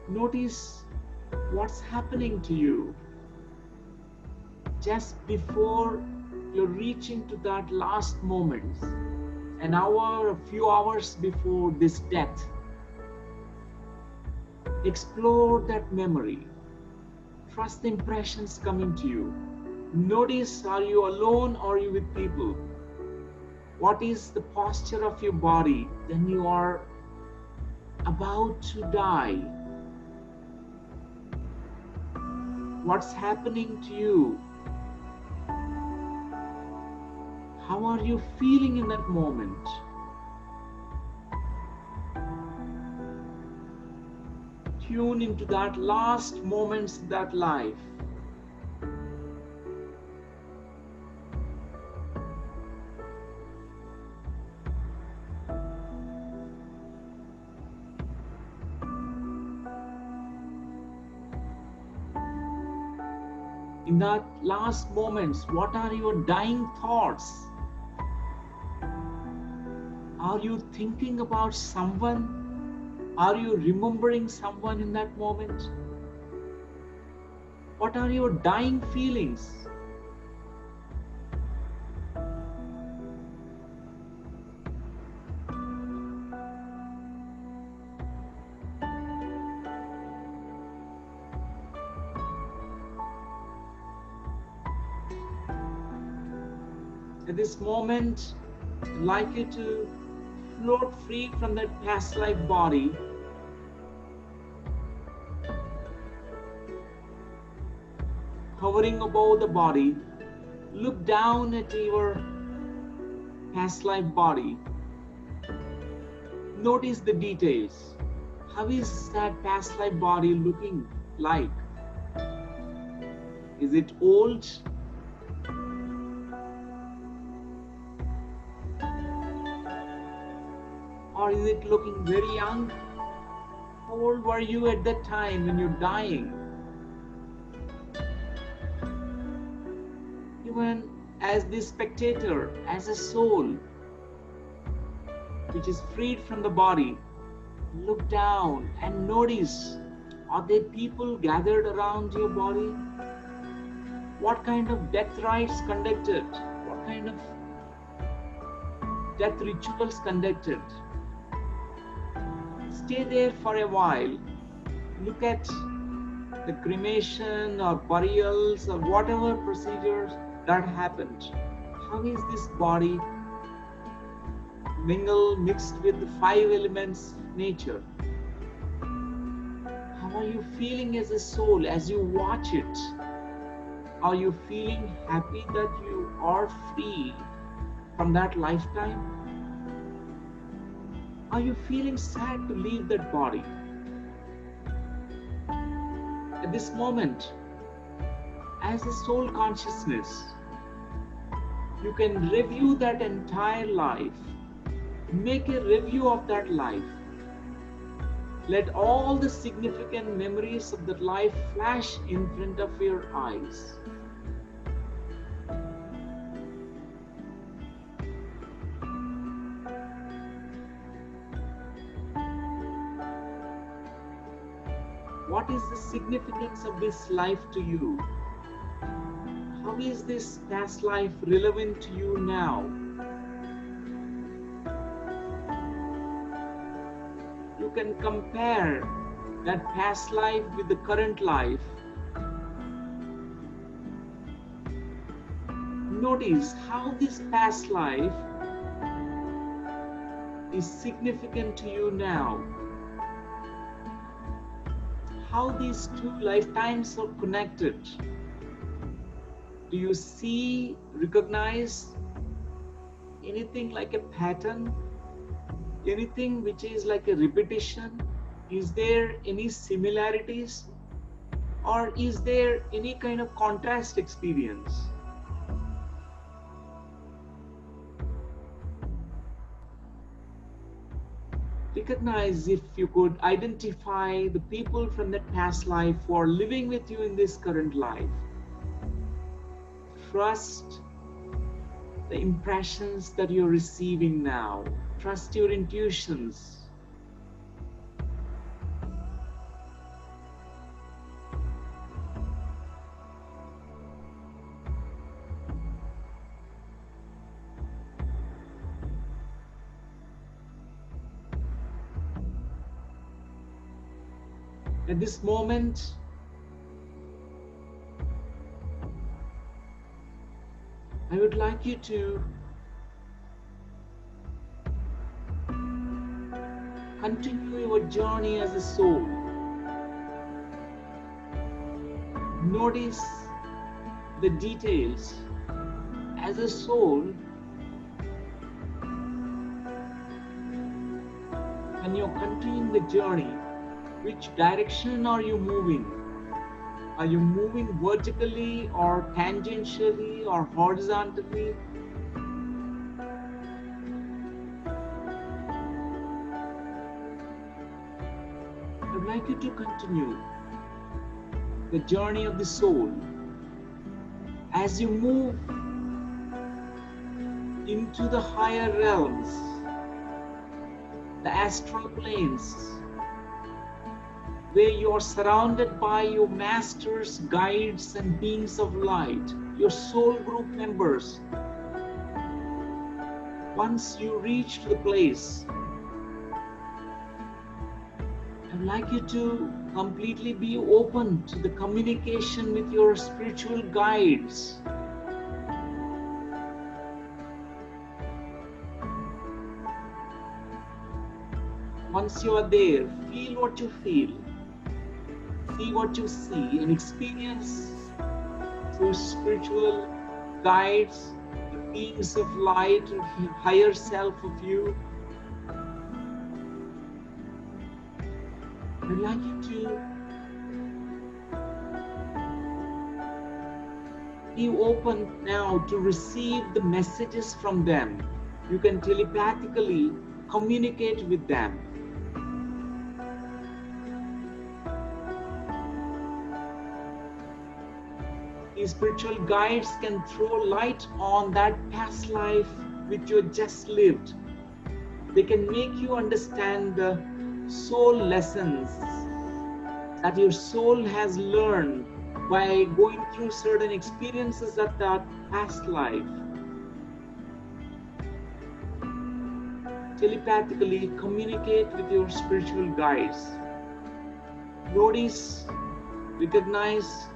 Notice what's happening to you just before you're reaching to that last moment, an hour, a few hours before this death. Explore that memory. Trust the impressions coming to you. Notice, are you alone or are you with people? What is the posture of your body when you are about to die? What's happening to you? How are you feeling in that moment? Tune into that last moments of that life. In that last moments, what are your dying thoughts? Are you thinking about someone? Are you remembering someone in that moment? What are your dying feelings? At this moment, I'd like you to float free from that past life body. Hovering above the body, look down at your past life body. Notice the details. How is that past life body looking like? Is it old? Or is it looking very young? How old were you at that time when you're dying? Even as the spectator, as a soul which is freed from the body, look down and notice, are there people gathered around your body? What kind of death rites conducted? What kind of death rituals conducted? Stay there for a while. Look at the cremation or burials or whatever procedures that happened. How is this body mixed with the 5 elements of nature? How are you feeling as a soul as you watch it? Are you feeling happy that you are free from that lifetime? Are you feeling sad to leave that body? At this moment, as a soul consciousness, you can review that entire life. Make a review of that life. Let all the significant memories of that life flash in front of your eyes. What is the significance of this life to you? How is this past life relevant to you now? You can compare that past life with the current life. Notice how this past life is significant to you now. How these 2 lifetimes are connected. Do you see, recognize anything like a pattern? Anything which is like a repetition? Is there any similarities? Or is there any kind of contrast experience? Recognize if you could identify the people from that past life who are living with you in this current life. Trust the impressions that you're receiving now. Trust your intuitions. At this moment, I would like you to continue your journey as a soul. Notice the details. As a soul, when you're continuing the journey, which direction are you moving? Are you moving vertically or tangentially or horizontally? I'd like you to continue the journey of the soul as you move into the higher realms, the astral planes, where you are surrounded by your masters, guides, and beings of light, your soul group members. Once you reach the place, I'd like you to completely be open to the communication with your spiritual guides. Once you are there, feel what you feel, see what you see, and experience through spiritual guides, the beings of light, higher self of you. I'd like you to be open now to receive the messages from them. You can telepathically communicate with them. These spiritual guides can throw light on that past life which you just lived. They can make you understand the soul lessons that your soul has learned by going through certain experiences of that past life. Telepathically communicate with your spiritual guides. Notice, recognize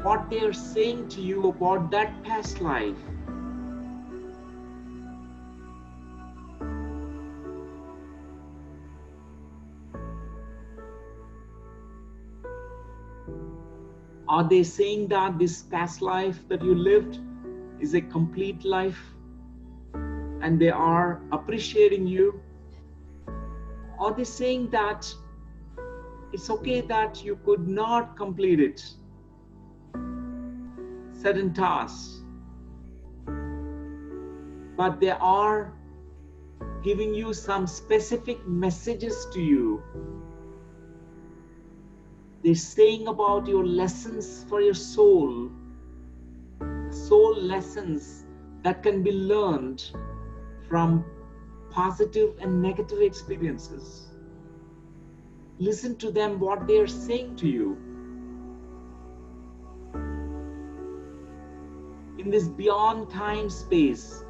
what they are saying to you about that past life. Are they saying that this past life that you lived is a complete life and they are appreciating you? Are they saying that it's okay that you could not complete it, certain tasks, but they are giving you some specific messages to you? They're saying about your lessons for your soul lessons that can be learned from positive and negative experiences. Listen to them, what they are saying to you. In this beyond time space,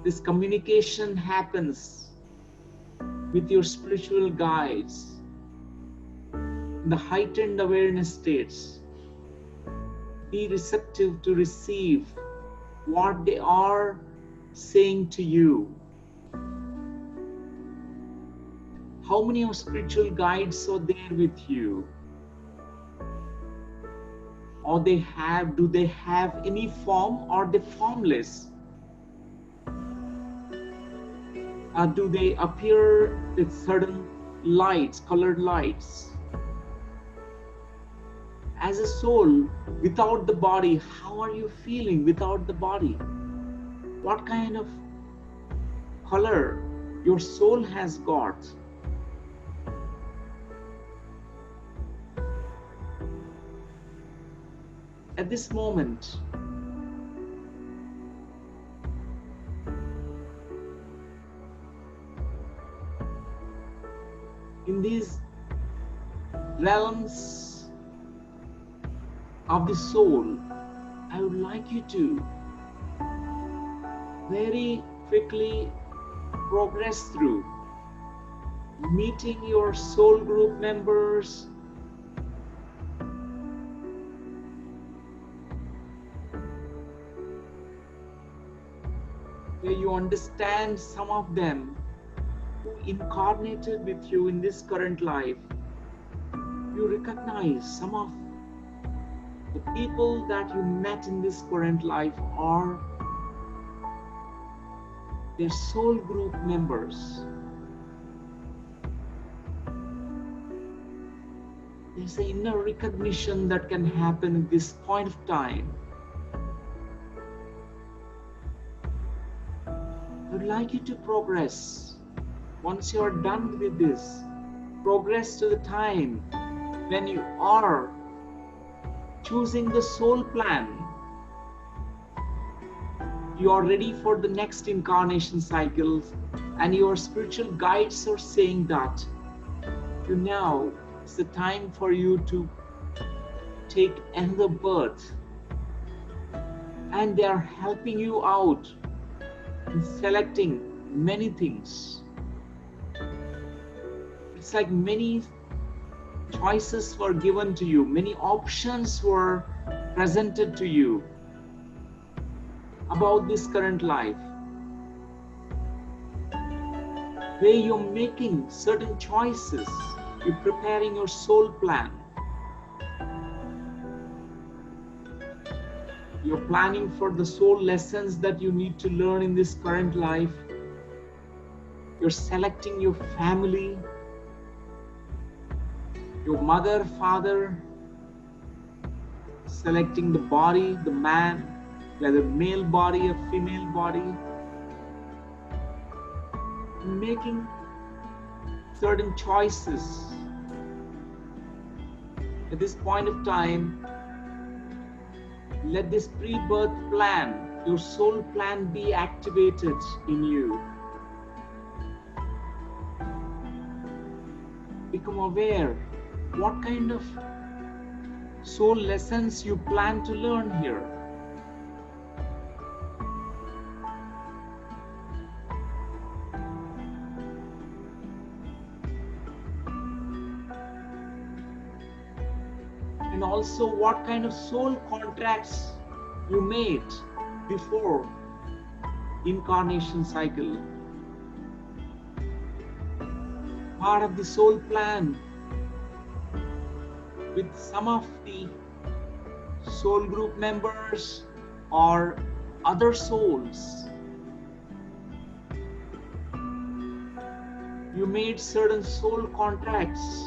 this communication happens with your spiritual guides in the heightened awareness states. Be receptive to receive what they are saying to you. How many of spiritual guides are there with you? Or do they have any form, or they formless? Or do they appear with certain lights, colored lights? As a soul without the body, how are you feeling without the body? What kind of color your soul has got? At this moment, in these realms of the soul, I would like you to very quickly progress through meeting your soul group members, where you understand some of them who incarnated with you in this current life. You recognize some of the people that you met in this current life are their soul group members. There's an inner recognition that can happen at this point of time. I would like you to progress. Once you are done with this, progress to the time when you are choosing the soul plan. You are ready for the next incarnation cycles, and your spiritual guides are saying that now is the time for you to take another birth, and they are helping you out in selecting many things. It's like many choices were given to you, many options were presented to you about this current life. where you're making certain choices, you're preparing your soul plan. You're planning for the soul lessons that you need to learn in this current life. You're selecting your family, your mother, father, selecting the body, the man, whether male body or female body, making certain choices. At this point of time, let this pre-birth plan, your soul plan, be activated in you. Become aware what kind of soul lessons you plan to learn here. And also what kind of soul contracts you made before incarnation cycle. Part of the soul plan with some of the soul group members or other souls. You made certain soul contracts.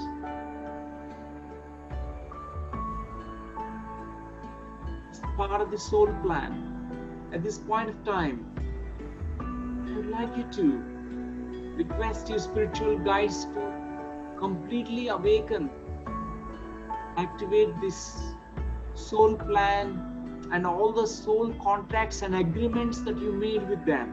Part of the soul plan. At this point of time, I would like you to request your spiritual guides to completely awaken, activate this soul plan and all the soul contracts and agreements that you made with them.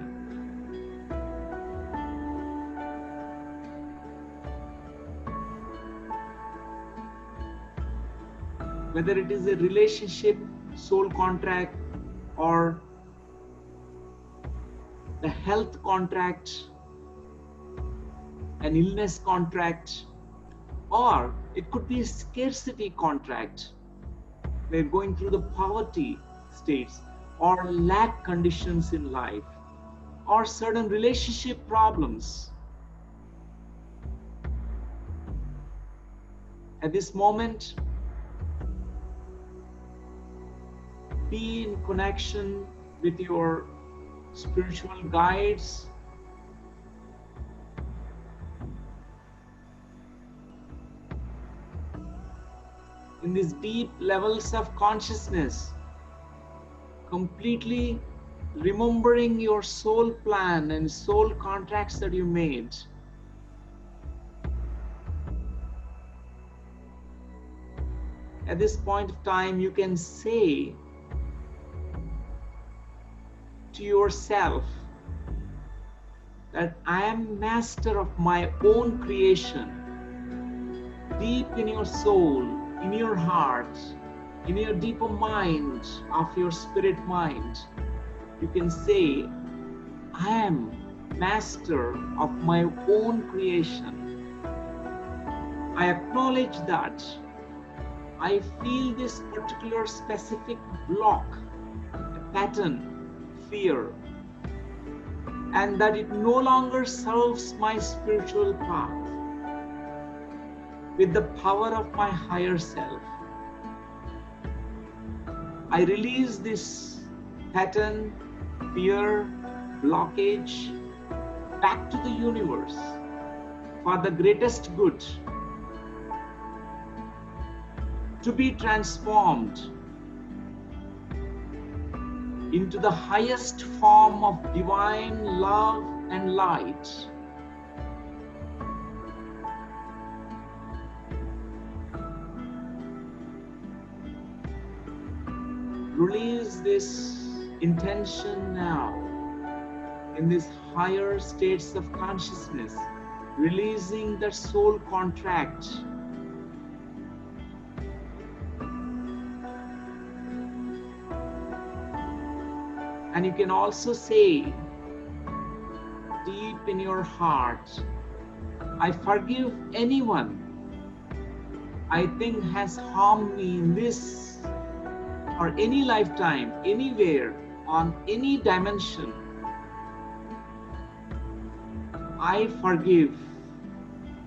Whether it is a relationship soul contract or the health contract, an illness contract, or it could be a scarcity contract. We're going through the poverty states or lack conditions in life or certain relationship problems. At this moment, be in connection with your spiritual guides. In these deep levels of consciousness, completely remembering your soul plan and soul contracts that you made. At this point of time, you can say to yourself that I am master of my own creation. Deep in your soul, in your heart, in your deeper mind of your spirit mind, you can say, I am master of my own creation. I acknowledge that I feel this particular specific block, a pattern, fear, and that it no longer serves my spiritual path. With the power of my higher self, I release this pattern, fear, blockage back to the universe for the greatest good, to be transformed into the highest form of divine love and light. Release this intention now in these higher states of consciousness, releasing the soul contract. And you can also say deep in your heart, I forgive anyone I think has harmed me in this or any lifetime, anywhere, on any dimension. I forgive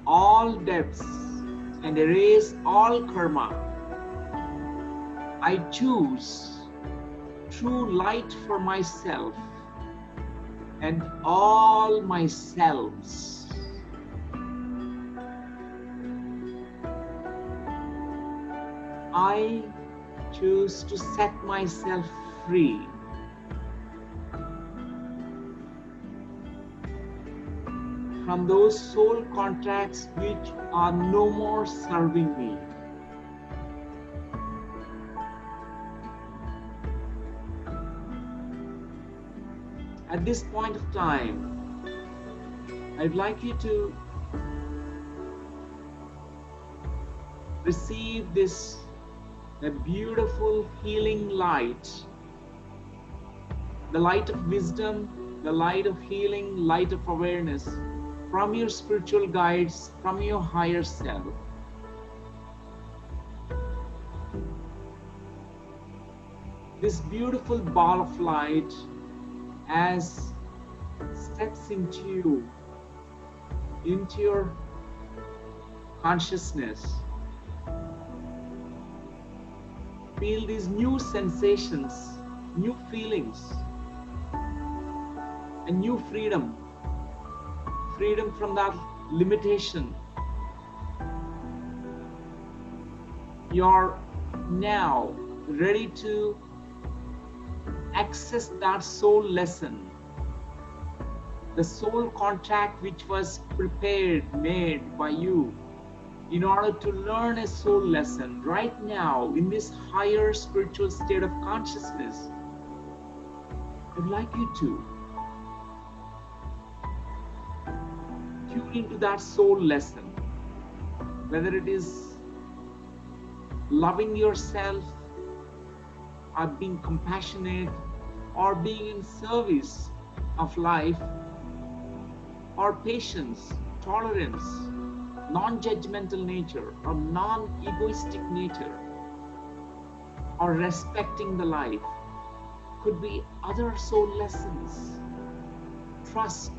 all debts and erase all karma. I choose true light for myself and all my selves. I choose to set myself free. From those soul contracts which are no more serving me. At this point of time, I'd like you to receive this a beautiful healing light, the light of wisdom, the light of healing, light of awareness from your spiritual guides, from your higher self. This beautiful ball of light as steps into your consciousness. Feel these new sensations, new feelings, and new freedom. Freedom from that limitation. You're now ready to access that soul lesson, the soul contract which was prepared, made by you in order to learn a soul lesson right now in this higher spiritual state of consciousness. I'd like you to tune into that soul lesson, whether it is loving yourself or being compassionate or being in service of life, or patience, tolerance, non-judgmental nature or non-egoistic nature, or respecting the life. Could be other soul lessons. Trust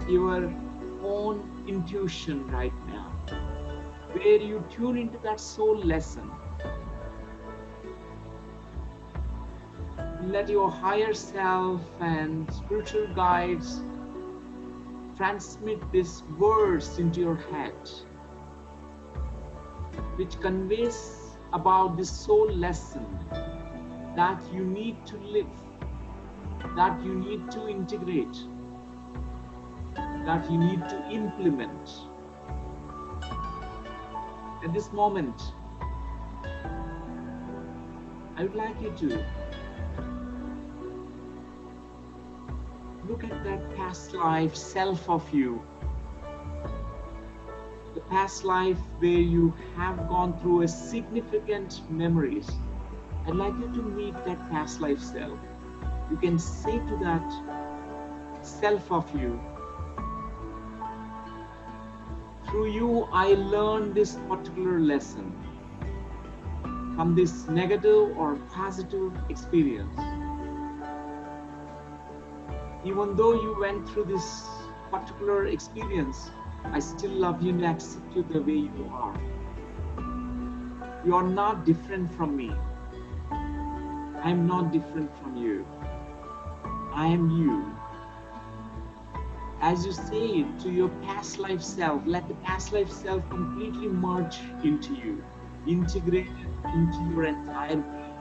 your own intuition right now, where you tune into that soul lesson. Let your higher self and spiritual guides transmit these words into your head, which conveys about this soul lesson that you need to live, that you need to integrate, that you need to implement. At this moment, I would like you to look at that past life self of you, the past life where you have gone through a significant memories. I'd like you to meet that past life self. You can say to that self of you, through you I learned this particular lesson from this negative or positive experience. Even though you went through this particular experience, I still love you and accept you the way you are. You are not different from me. I am not different from you. I am you. As you say it to your past life self, let the past life self completely merge into you, integrated into your entire being.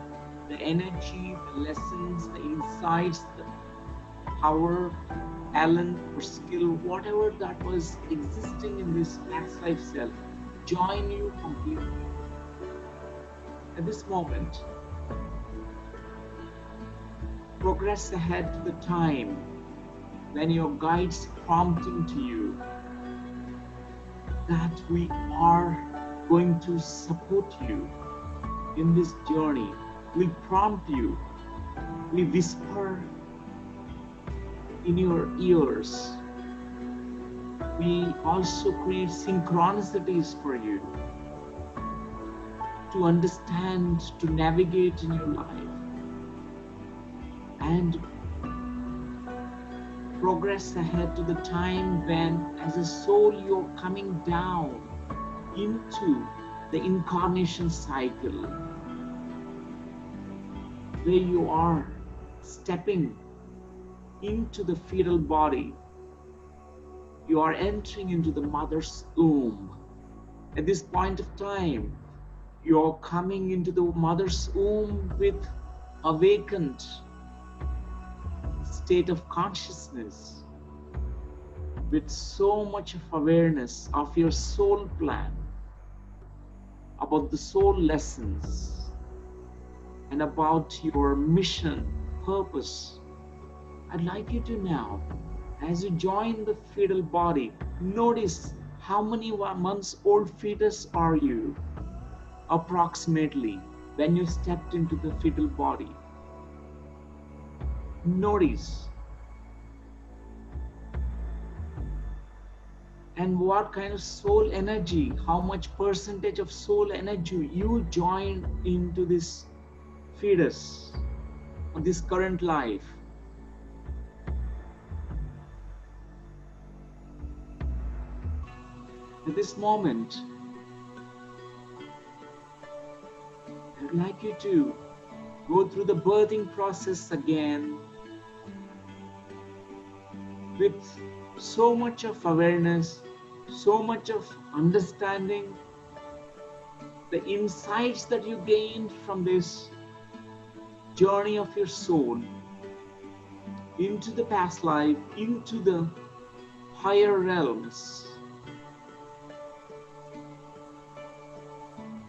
The energy, the lessons, the insights, the power, talent, or skill, whatever that was existing in this past life self, join you completely. At this moment, progress ahead to the time when your guides prompting to you that we are going to support you in this journey. We prompt you, we whisper in your ears. We also create synchronicities for you to understand, to navigate in your life. And progress ahead to the time when, as a soul, you're coming down into the incarnation cycle, where you are stepping into the fetal body. You are entering into the mother's womb. At this point of time, you're coming into the mother's womb with awakened state of consciousness, with so much of awareness of your soul plan, about the soul lessons, and about your mission, purpose. I'd like you to now, as you join the fetal body, notice how many months old fetus are you approximately when you stepped into the fetal body. Notice. And what kind of soul energy, how much percentage of soul energy you join into this fetus, or this current life. At this moment, I'd like you to go through the birthing process again with so much of awareness, so much of understanding, the insights that you gained from this journey of your soul into the past life, into the higher realms.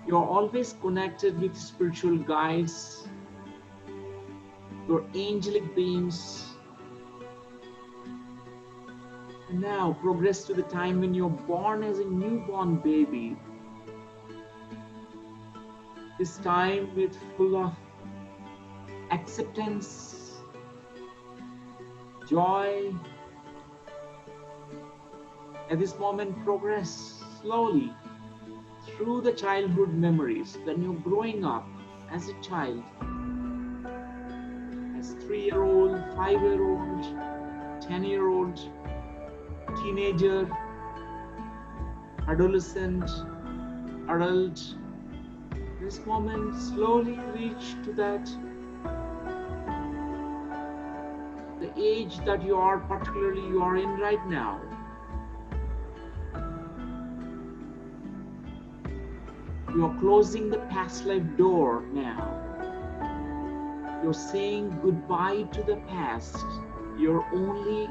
You're always connected with spiritual guides, your angelic beings. And now progress to the time when you're born as a newborn baby. This time with full of acceptance, joy. At this moment, progress slowly through the childhood memories when you're growing up as a child, as 3-year-old, 5-year-old, 10-year-old, teenager, adolescent, adult. This moment slowly reach to that the age that you are in right now. You are closing the past life door now. You're saying goodbye to the past. You're only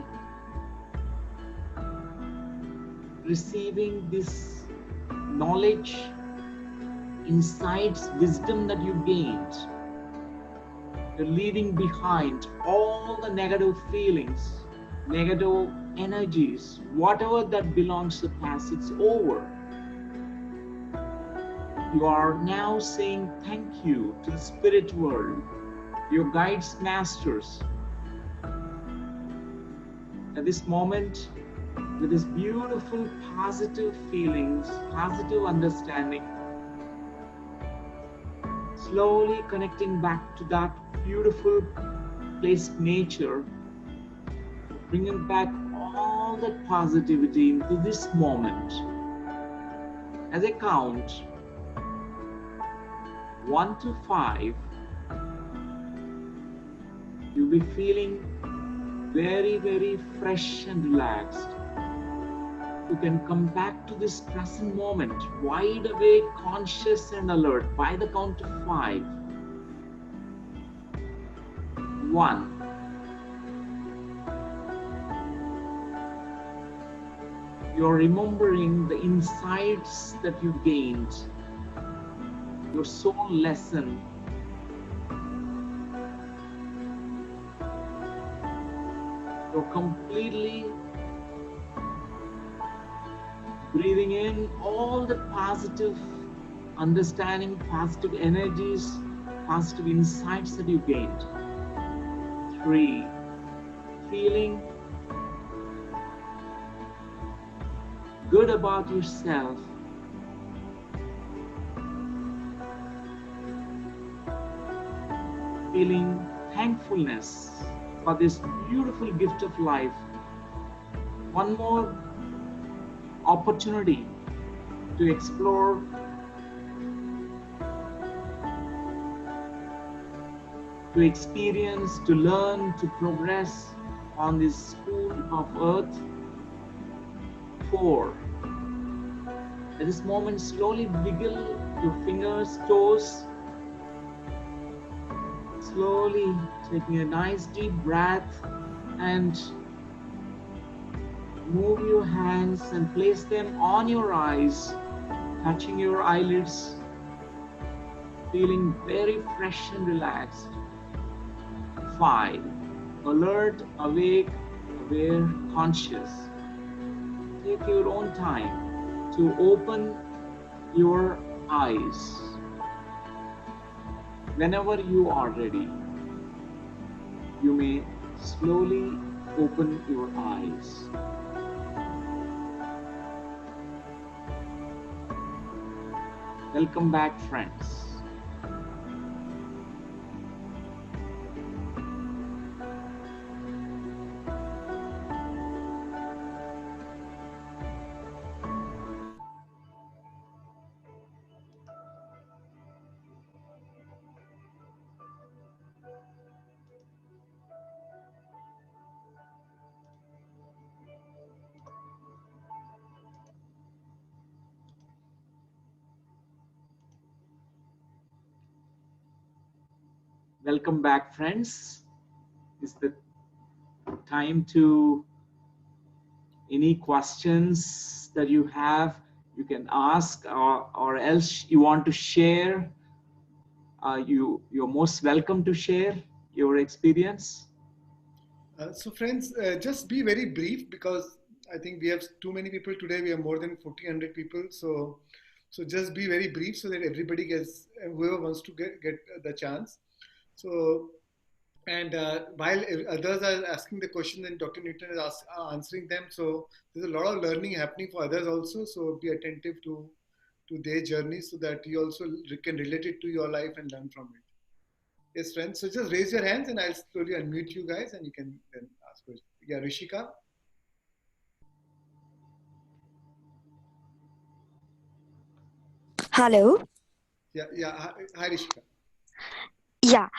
receiving this knowledge, insights, wisdom that you gained. You're leaving behind all the negative feelings, negative energies, whatever that belongs to the past, it's over. You are now saying thank you to the spirit world, your guides, masters. At this moment, with this beautiful positive feelings, positive understanding, slowly connecting back to that beautiful place, nature, bringing back all that positivity into this moment. As I count 1 to 5, you'll be feeling very, very fresh and relaxed. You can come back to this present moment, wide awake, conscious and alert by the count of 5. 1. You're remembering the insights that you gained, your soul lesson. You're completely breathing in all the positive understanding, positive energies, positive insights that you gained. 3. Feeling good about yourself. Feeling thankfulness for this beautiful gift of life one more opportunity to explore, to experience, to learn, to progress on this school of earth. 4. At this moment, slowly wiggle your fingers, toes, slowly taking a nice deep breath and move your hands and place them on your eyes, touching your eyelids, feeling very fresh and relaxed. 5. Alert, awake, aware, conscious. Take your own time to open your eyes. Whenever you are ready, you may slowly open your eyes. Welcome back, friends. Welcome back, friends. It's the time to any questions that you have, you can ask, or else you want to share. You're most welcome to share your experience. So friends, just be very brief because I think we have too many people today. We have more than 1,400 people. So just be very brief so that everybody gets, whoever wants to get the chance. So, and while others are asking the question, then Dr. Newton is answering them. So there's a lot of learning happening for others also. So be attentive to their journey so that you also can relate it to your life and learn from it. Yes, friends. So just raise your hands and I'll slowly unmute you guys and you can then ask questions. Yeah, Rishika. Hello. Yeah. Hi, Rishika. Yeah.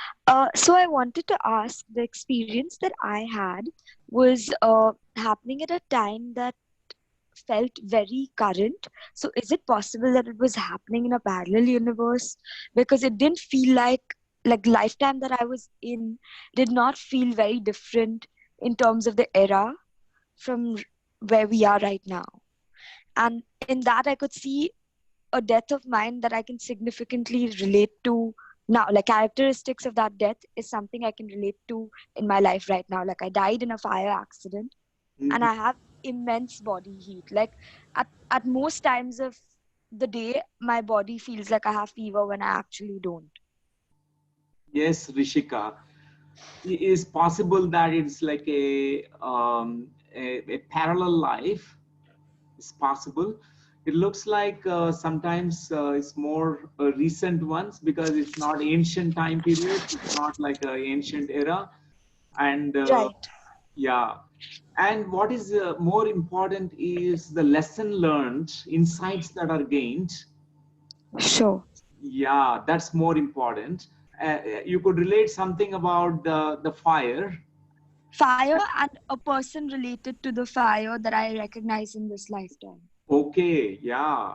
So I wanted to ask, the experience that I had was happening at a time that felt very current. So is it possible that it was happening in a parallel universe? Because it didn't feel like lifetime that I was in did not feel very different in terms of the era from where we are right now. And in that I could see a death of mine that I can significantly relate to now. Like, characteristics of that death is something I can relate to in my life right now. Like, I died in a fire accident and I have immense body heat. Like, at most times of the day, my body feels like I have fever when I actually don't. Yes, Rishika. It is possible that it's like a parallel life. It's possible. It looks like sometimes it's more recent ones because it's not ancient time period. It's not like an ancient era. And Right. yeah. And what is more important is the lesson learned, insights that are gained. Sure. Yeah, that's more important. You could relate something about the fire. Fire and a person related to the fire that I recognize in this lifetime. Okay, yeah,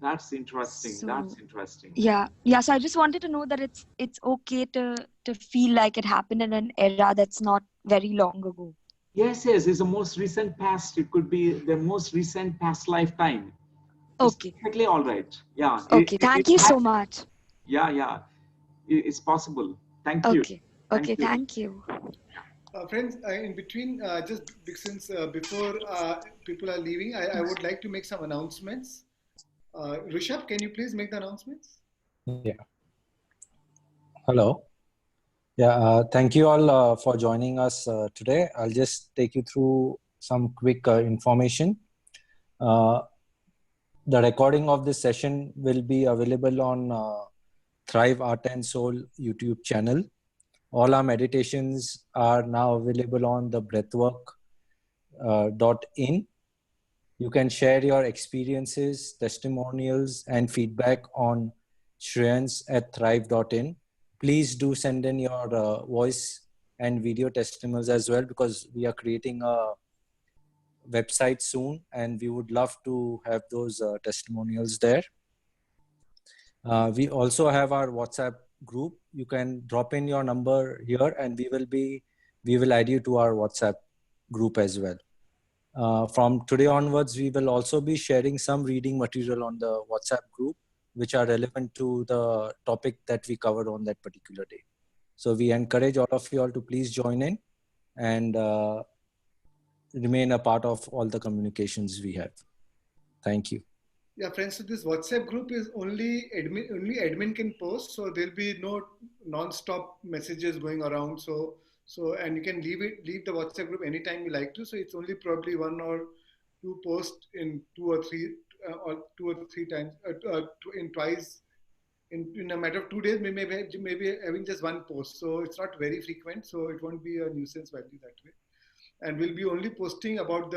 that's interesting. So That's interesting. yeah, so I just wanted to know that it's okay to feel like it happened in an era that's not very long ago. Yes, it's the most recent past. It could be the most recent past lifetime. It's Okay. perfectly all right. Yeah, Okay, it thank you so has. much. Yeah. It's possible. Thank you. Okay. Thank Okay, you. thank you. Friends, in between, just since before people are leaving, I would like to make some announcements. Rishabh, can you please make the announcements? Yeah. Hello. Yeah, thank you all for joining us today. I'll just take you through some quick information. The recording of this session will be available on Thrive Art and Soul YouTube channel. All our meditations are now available on the Breathwork thrive.in. You can share your experiences, testimonials, and feedback on Shreans at thrive.in. Please do send in your voice and video testimonials as well, because we are creating a website soon and we would love to have those testimonials there. We also have our WhatsApp group. You can drop in your number here and we will add you to our WhatsApp group as well. From today onwards, we will also be sharing some reading material on the WhatsApp group, which are relevant to the topic that we covered on that particular day. So we encourage all of you all to please join in and remain a part of all the communications we have. Thank you. Yeah, friends, so this WhatsApp group is only admin can post, so there'll be no non-stop messages going around. So and you can leave the WhatsApp group anytime you like to. So it's only probably one or two posts in two or three times, in twice in a matter of 2 days, maybe having just one post. So it's not very frequent, so it won't be a nuisance value that way. And we'll be only posting about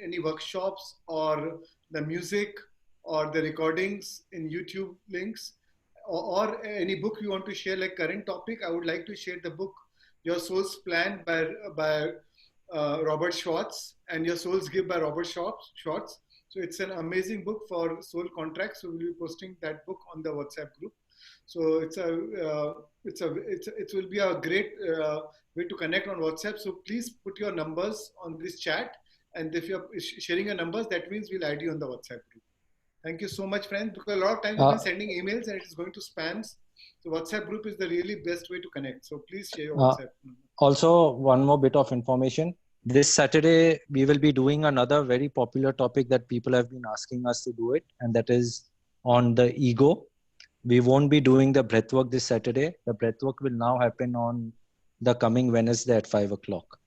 any workshops or the music or the recordings in YouTube links, or any book you want to share, like current topic. I would like to share the book Your Soul's Plan by Robert Schwartz, and Your Soul's Gift by Robert Schwartz. So it's an amazing book for soul contracts. So we'll be posting that book on the WhatsApp group. So it will be a great way to connect on WhatsApp. So please put your numbers on this chat, and if you're sharing your numbers, that means we'll add you on the WhatsApp group. Thank you so much, friends, because a lot of times we've been sending emails and it's going to spams. So WhatsApp group is the really best way to connect. So please share your WhatsApp number. Also, one more bit of information. This Saturday, we will be doing another very popular topic that people have been asking us to do it, and that is on the ego. We won't be doing the breathwork this Saturday. The breathwork will now happen on the coming Wednesday at 5 o'clock.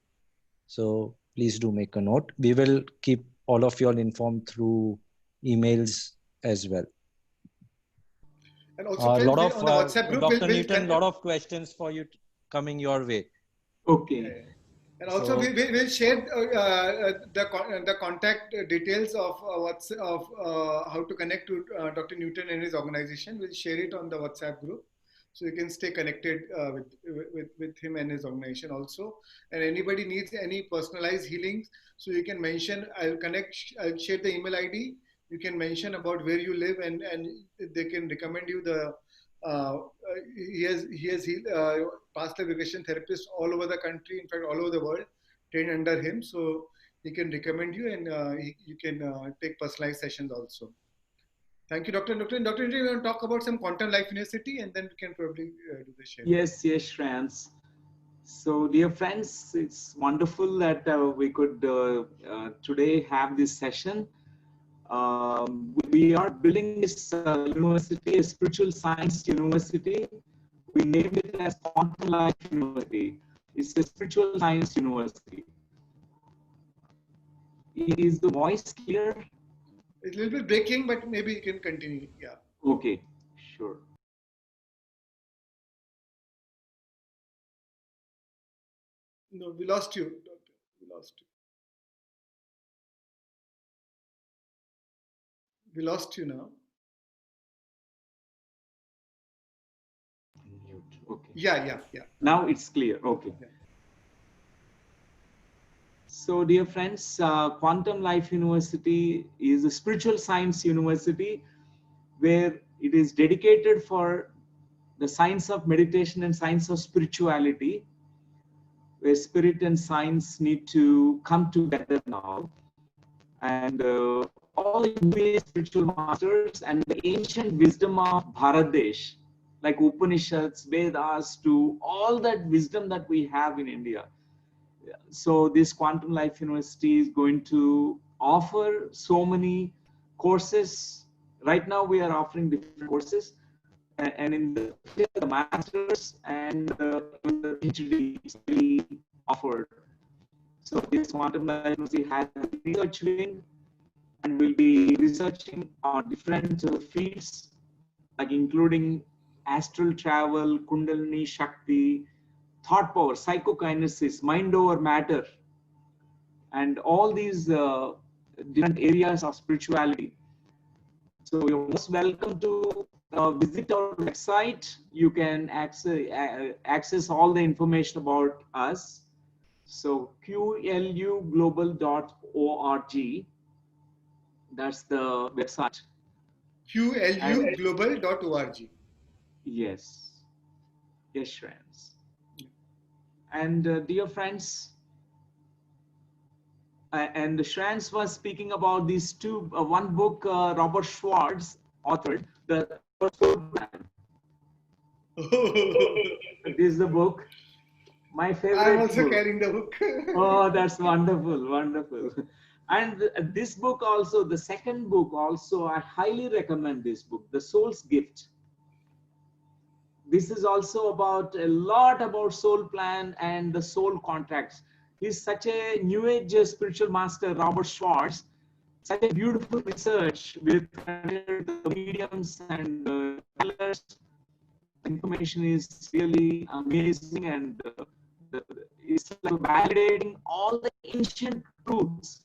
So please do make a note. We will keep all of you all informed through emails as well. And also, a lot of on the WhatsApp group, Dr. Newton, a lot of questions for you coming your way. Okay. And also, we'll share the contact details of how to connect to Dr. Newton and his organization. We'll share it on the WhatsApp group, so you can stay connected with him and his organization also. And anybody needs any personalized healings, so you can mention. I'll share the email ID. You can mention about where you live, and they can recommend you the. He has past life regression therapists all over the country, in fact all over the world, trained under him, so he can recommend you, and you can take personalized sessions also. Thank you, Dr. Newton. Dr. Newton, we want to talk about some Quantum Life University, and then we can probably do the share. Yes, Shreyans. So, dear friends, it's wonderful that we could today have this session. We are building this university, a spiritual science university. We named it as Quantum Life University. It's a spiritual science university. Is the voice clear? It's a little bit breaking, but maybe you can continue. Yeah. Okay, sure. No, we lost you, Doctor. We lost you. We lost you now. Okay. Yeah. Now it's clear. Okay. Yeah. So, dear friends, Quantum Life University is a spiritual science university where it is dedicated for the science of meditation and science of spirituality, where spirit and science need to come together now. And all the spiritual masters and the ancient wisdom of Bharat Desh, like Upanishads, Vedas, to all that wisdom that we have in India. So this Quantum Life University is going to offer so many courses. Right now we are offering different courses, and in the masters and the PhD is really offered. So this Quantum Life University has a research wing, and will be researching on different fields, like including astral travel, Kundalini Shakti, thought power, psychokinesis, mind over matter, and all these different areas of spirituality. So you're most welcome to visit our website. You can access all the information about us. So qluglobal.org, that's the website. qluglobal.org. Yes, yes, Shreans. And dear friends, and Shreans was speaking about these two, one book Robert Schwartz authored, the Soul Plan. This is the book. My favorite I'm also book. carrying the book. Oh, that's wonderful, wonderful. And this book also, the second book also, I highly recommend this book, The Soul's Gift. This is also about a lot about soul plan and the soul contracts. He's such a new age spiritual master, Robert Schwartz. Such a beautiful research with the mediums and channelers. Information is really amazing, and it's like validating all the ancient truths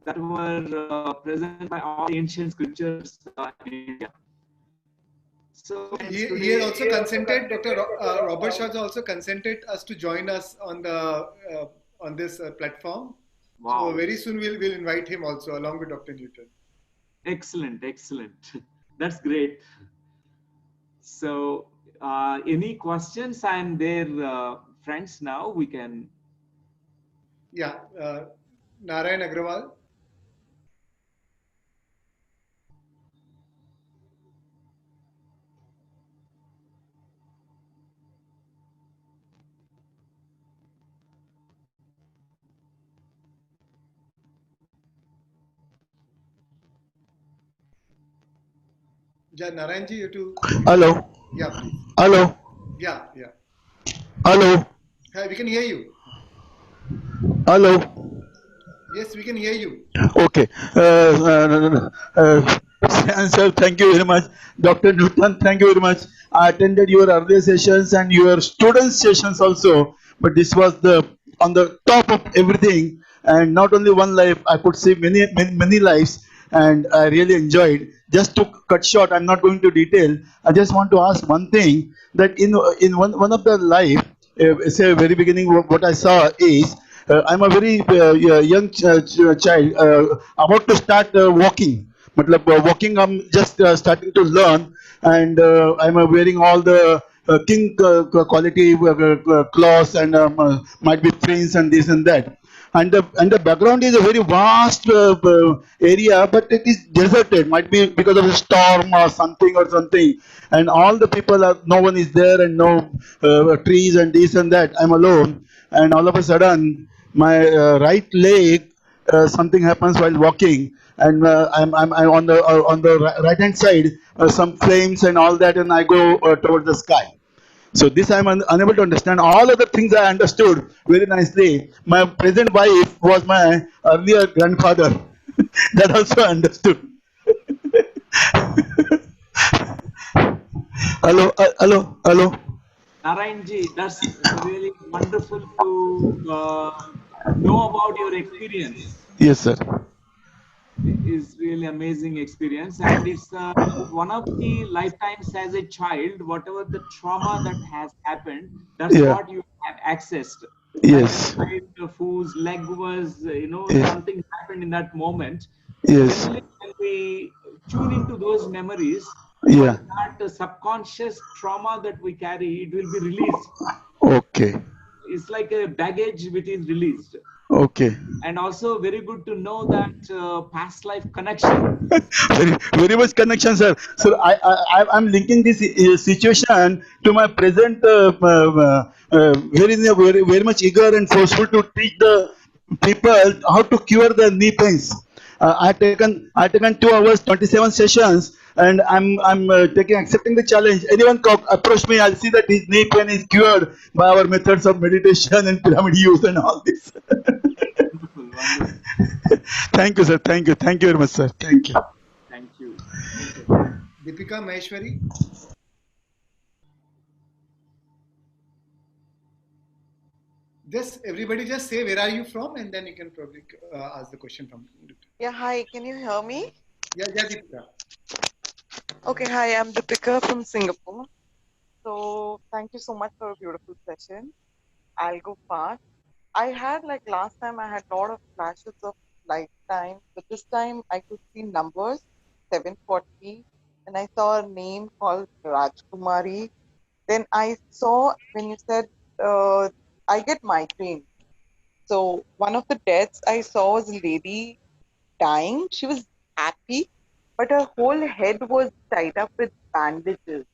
that were present by all the ancient scriptures in India. So He had also consented. Dr. Robert Shaw also consented us to join us on this platform. Wow. So very soon we'll invite him also along with Dr. Newton. Excellent, excellent. That's great. So any questions? I'm there, friends. Now we can. Yeah, Narayan Agrawal. Yeah, Narayan ji, you too. Hello. Yeah, please. Hello. Yeah, yeah. Hello. Hi, we can hear you. Hello. Yes, we can hear you. Okay. Sir, thank you very much. Dr. Newton, thank you very much. I attended your earlier sessions and your student sessions also, but this was the on the top of everything. And not only one life, I could see many lives, and I really enjoyed. Just to cut short, I'm not going to detail. I just want to ask one thing, that in one of the life, say very beginning, what I saw is, I'm a very young child, about to start walking. Matlab, walking, I'm just starting to learn, and I'm wearing all the king quality cloths, and might be prints and this and that. And the background is a very vast area, but it is deserted. Might be because of a storm or something. And all the people are, no one is there, and no trees and this and that. I'm alone, and all of a sudden, my right leg, something happens while walking, and I'm on the right hand side, some flames and all that, and I go towards the sky. So this I'm unable to understand. All other things I understood very nicely. My present wife was my earlier grandfather. That also I understood. Hello, hello. Narayanji, that's really wonderful to know about your experience. Yes, sir. Is really amazing experience, and it's one of the lifetimes as a child. Whatever the trauma that has happened, that's Yeah. what you have accessed. Like a Yes. child whose leg was, Yeah. something happened in that moment. Yes. Generally, when we tune into those memories, Yeah. that subconscious trauma that we carry, it will be released. Okay. It's like a baggage which is released. Okay. And also very good to know that past life connection. Very much connection, sir. So I'm linking this situation to my present. Very much eager and forceful to teach the people how to cure the knee pains. I taken 2 hours 27 sessions, and I'm taking accepting the challenge. Anyone approach me, I'll see that his knee pain is cured by our methods of meditation and pyramid use and all this. Wonderful, wonderful. Thank you, sir. Thank you very much, sir. Thank you. Thank you. Deepika Maheshwari. Just everybody just say where are you from, and then you can probably ask the question from. Yeah, hi, can you hear me? Yeah, yeah, Deepika. Okay, hi, I'm Deepika from Singapore. So, thank you so much for a beautiful session. I'll go fast. I had, like last time, I had a lot of flashes of lifetime, but this time I could see numbers 740, and I saw a name called Rajkumari. Then I saw when you said, I get migraine. So, one of the deaths I saw was a lady dying. She was happy, but her whole head was tied up with bandages.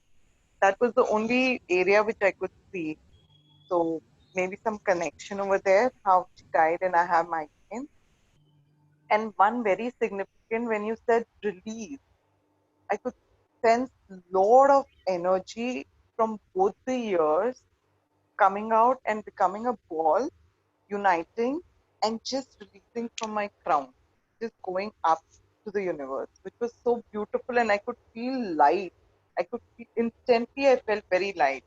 That was the only area which I could see. So maybe some connection over there, how she died, and I have migraine. And one very significant, when you said release, I could sense lot of energy from both the ears coming out and becoming a ball, uniting, and just releasing from my crown, just going up to the universe, which was so beautiful. And I could feel light. I could feel instantly, I felt very light.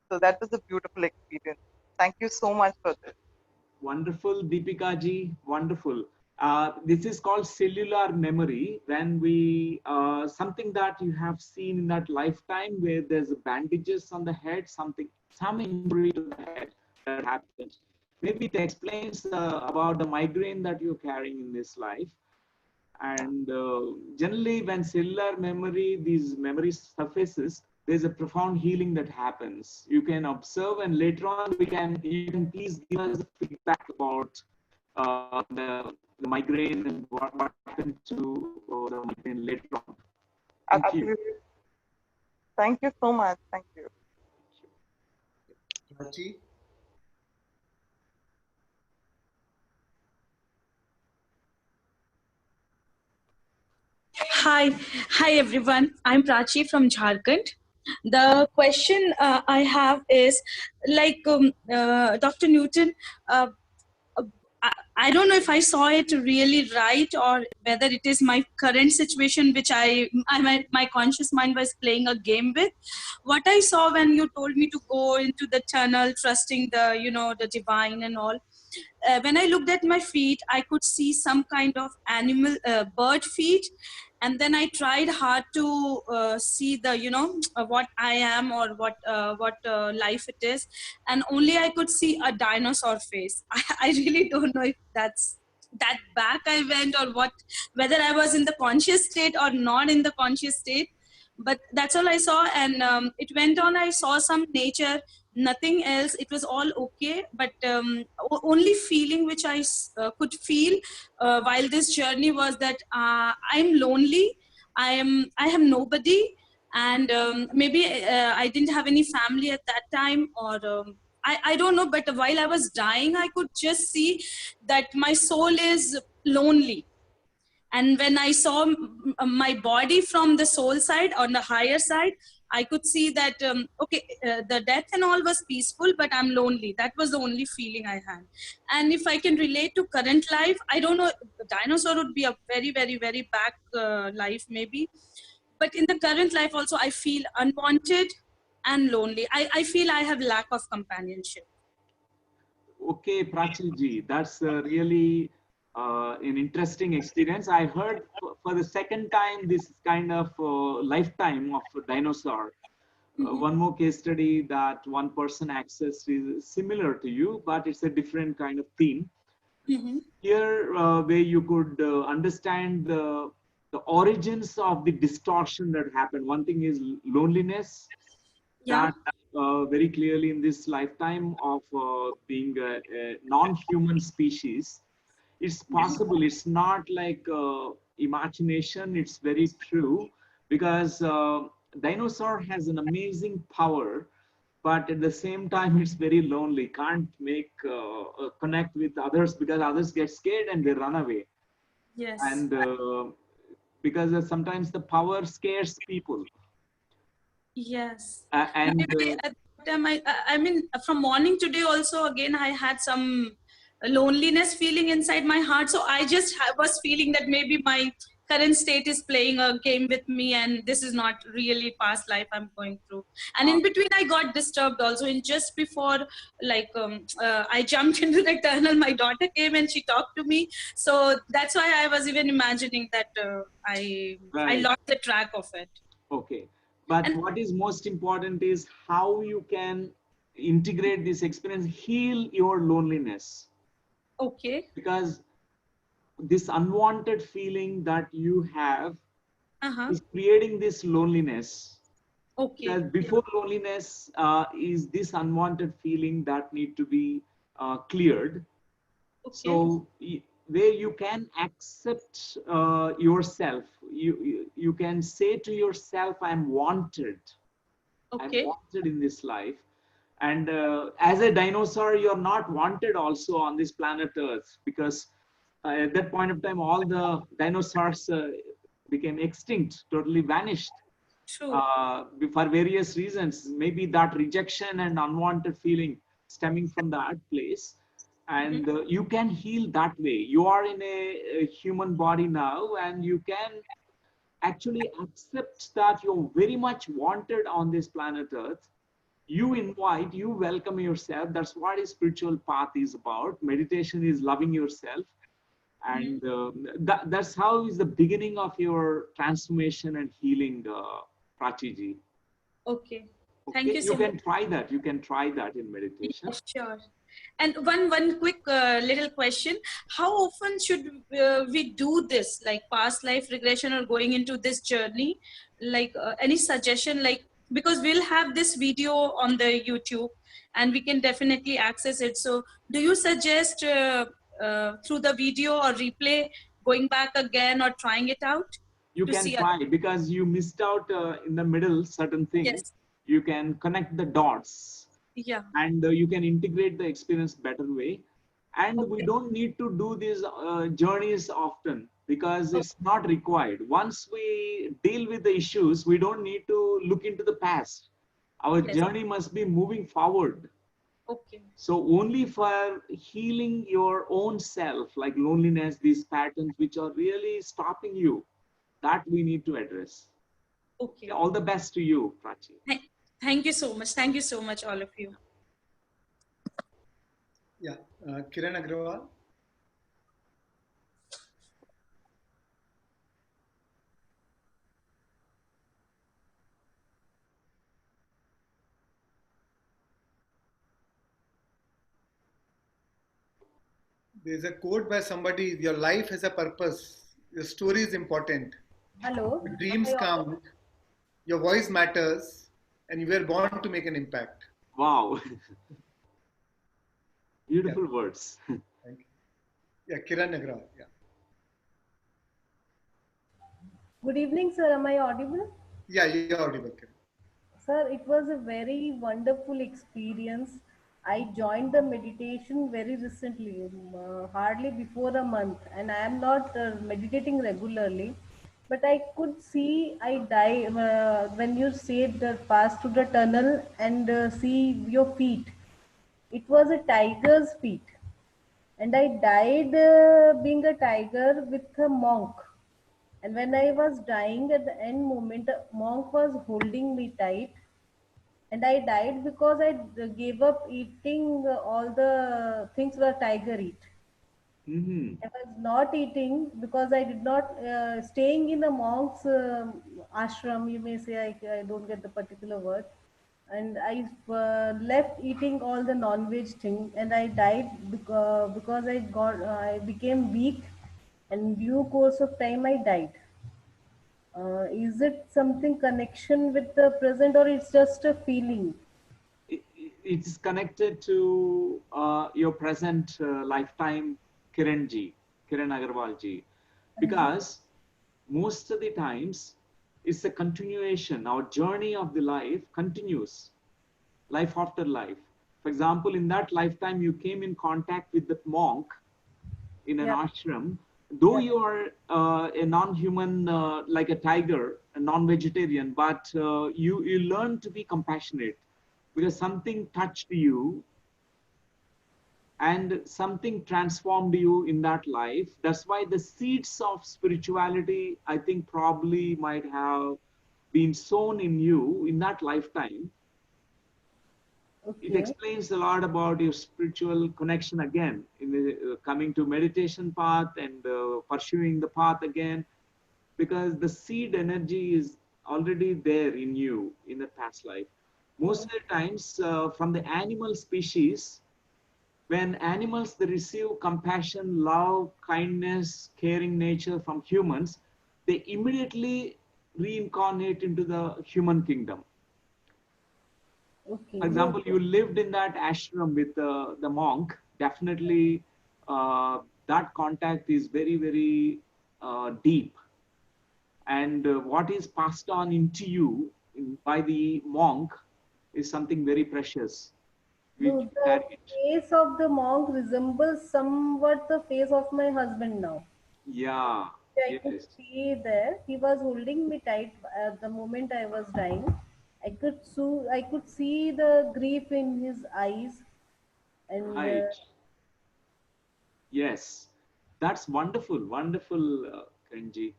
So that was a beautiful experience. Thank you so much for this. Wonderful, Deepika ji, wonderful. This is called cellular memory. When we, something that you have seen in that lifetime where there's bandages on the head, some injury to the head that happens. Maybe it explains about the migraine that you're carrying in this life. And generally, when cellular memory, these memories surfaces, there's a profound healing that happens. You can observe, and later on, you can please give us feedback about the migraine and what happened to the migraine later on. Thank you. Absolutely. Thank you so much. Thank you. Prachi? Hi everyone. I'm Prachi from Jharkhand. The question I have is like Dr. Newton. Uh, I don't know if I saw it really right or whether it is my current situation which my conscious mind was playing a game with. What I saw when you told me to go into the tunnel, trusting the divine and all. When I looked at my feet, I could see some kind of bird feet, and then I tried hard to see what I am or what life it is, and only I could see a dinosaur face. I really don't know if that's that back I went or what, whether I was in the conscious state or not in the conscious state. But that's all I saw, and it went on. I saw some nature, nothing else. It was all okay, but only feeling which I could feel while this journey was that I'm lonely. I have nobody, and maybe I didn't have any family at that time, or I don't know. But while I was dying, I could just see that my soul is lonely. And when I saw my body from the soul side, on the higher side, I could see that the death and all was peaceful, but I'm lonely. That was the only feeling I had. And if I can relate to current life, I don't know, the dinosaur would be a very, very, very back life maybe. But in the current life also, I feel unwanted and lonely. I feel I have lack of companionship. Okay, Prachi ji, that's really an interesting experience. I heard for the second time this kind of lifetime of a dinosaur. One more case study that one person accessed is similar to you, but it's a different kind of theme. Here, where you could understand the origins of the distortion that happened. One thing is loneliness. Yeah. That very clearly in this lifetime of being a non-human species, it's possible. It's not like imagination. It's very true, because dinosaur has an amazing power, but at the same time it's very lonely. Can't make connect with others because others get scared and they run away. Yes. And because sometimes the power scares people. Yes. And maybe at that time I mean, from morning today also, again I had some loneliness feeling inside my heart. So I just was feeling that maybe my current state is playing a game with me, and this is not really past life I'm going through. And in between I got disturbed also. In just before, like I jumped into the tunnel, my daughter came and she talked to me. So that's why I was even imagining that I Right. lost the track of it. Okay. But And what is most important is how you can integrate this experience, heal your loneliness. okay. Because this unwanted feeling that you have Uh-huh. is creating this loneliness. Okay. Because before loneliness is this unwanted feeling that need to be cleared. Okay. So where you can accept yourself, you can say to yourself, I'm wanted. I'm Okay. wanted in this life. And as a dinosaur, you're not wanted also on this planet Earth, because at that point of time, all the dinosaurs became extinct, totally vanished True. for various reasons. Maybe that rejection and unwanted feeling stemming from that place. Mhm. And you can heal that way. You are in a human body now, and you can actually accept that you're very much wanted on this planet Earth. You invite, you welcome yourself. That's what a spiritual path is about. Meditation is loving yourself. And that's how is the beginning of your transformation and healing, Prachiji. Okay. Thank Okay, you you so much. can try that. You can try that in meditation. Yeah, sure. And one quick little question: how often should we do this, like past life regression or going into this journey? Like any suggestion? Like, because we'll have this video on the YouTube, and we can definitely access it. So, do you suggest through the video or replay going back again or trying it out You to can see? try, because you missed out in the middle certain things. Yes. You can connect the dots, Yeah. and you can integrate the experience better way. And we Okay. don't need to do these journeys often, because Oh, it's not required. Once we deal with the issues, we don't need to look into the past. Our yes. journey must be moving forward. Okay. So only for healing your own self, like loneliness, these patterns which are really stopping you, that we need to address. Okay. All the best to you, Prachi. Thank you so much. Thank you so much, all of you. Yeah, Kiran Agrawal. There's a quote by somebody: "Your life has a purpose. Your story is important. Hello. Your dreams count. Your voice matters, and you were born to make an impact." Wow. Yeah, Beautiful words. thank you. Yeah, Kiran Agrawal. Yeah. Good evening, sir. Am I audible? Yeah, you're audible, Kiran. Sir, it was a very wonderful experience. I joined the meditation very recently, hardly before a month, and I am not meditating regularly. But I could see I die when you said pass through the tunnel and see your feet. It was a tiger's feet, and I died being a tiger with a monk. And when I was dying at the end moment, a monk was holding me tight, and I died because I gave up eating all the things that tiger eat. Mm-hmm. I was not eating because I did not staying in a monk's ashram. You may say I don't get the particular word, and I left eating all the non-veg thing, and I died because I became weak, and due course of time I died. Is it something connection with the present, or it's just a feeling? It's connected to your present lifetime, Kiran Agarwal ji, because most of the times it's a continuation. Our journey of the life continues, life after life. For example, in that lifetime, you came in contact with the monk in an Yeah, ashram. Though yeah. you are a non-human, like a tiger, a non-vegetarian, but you learn to be compassionate because something touched you and something transformed you in that life. That's why the seeds of spirituality, I think, probably might have been sown in you in that lifetime. It Okay. explains a lot about your spiritual connection again in the coming to meditation path and pursuing the path again, because the seed energy is already there in you in the past life. Most of the times, from the animal species, when animals they receive compassion, love, kindness, caring nature from humans, they immediately reincarnate into the human kingdom. Okay. For example, you lived in that ashram with the monk, definitely that contact is very, very deep. And what is passed on into you by the monk is something very precious, which No, you the carry it. face of the monk resembles somewhat the face of my husband now. Yeah, I could yes, see there. He was holding me tight at the moment I was dying. I could see the grief in his eyes, and right. Yes, that's wonderful, wonderful, Krenji.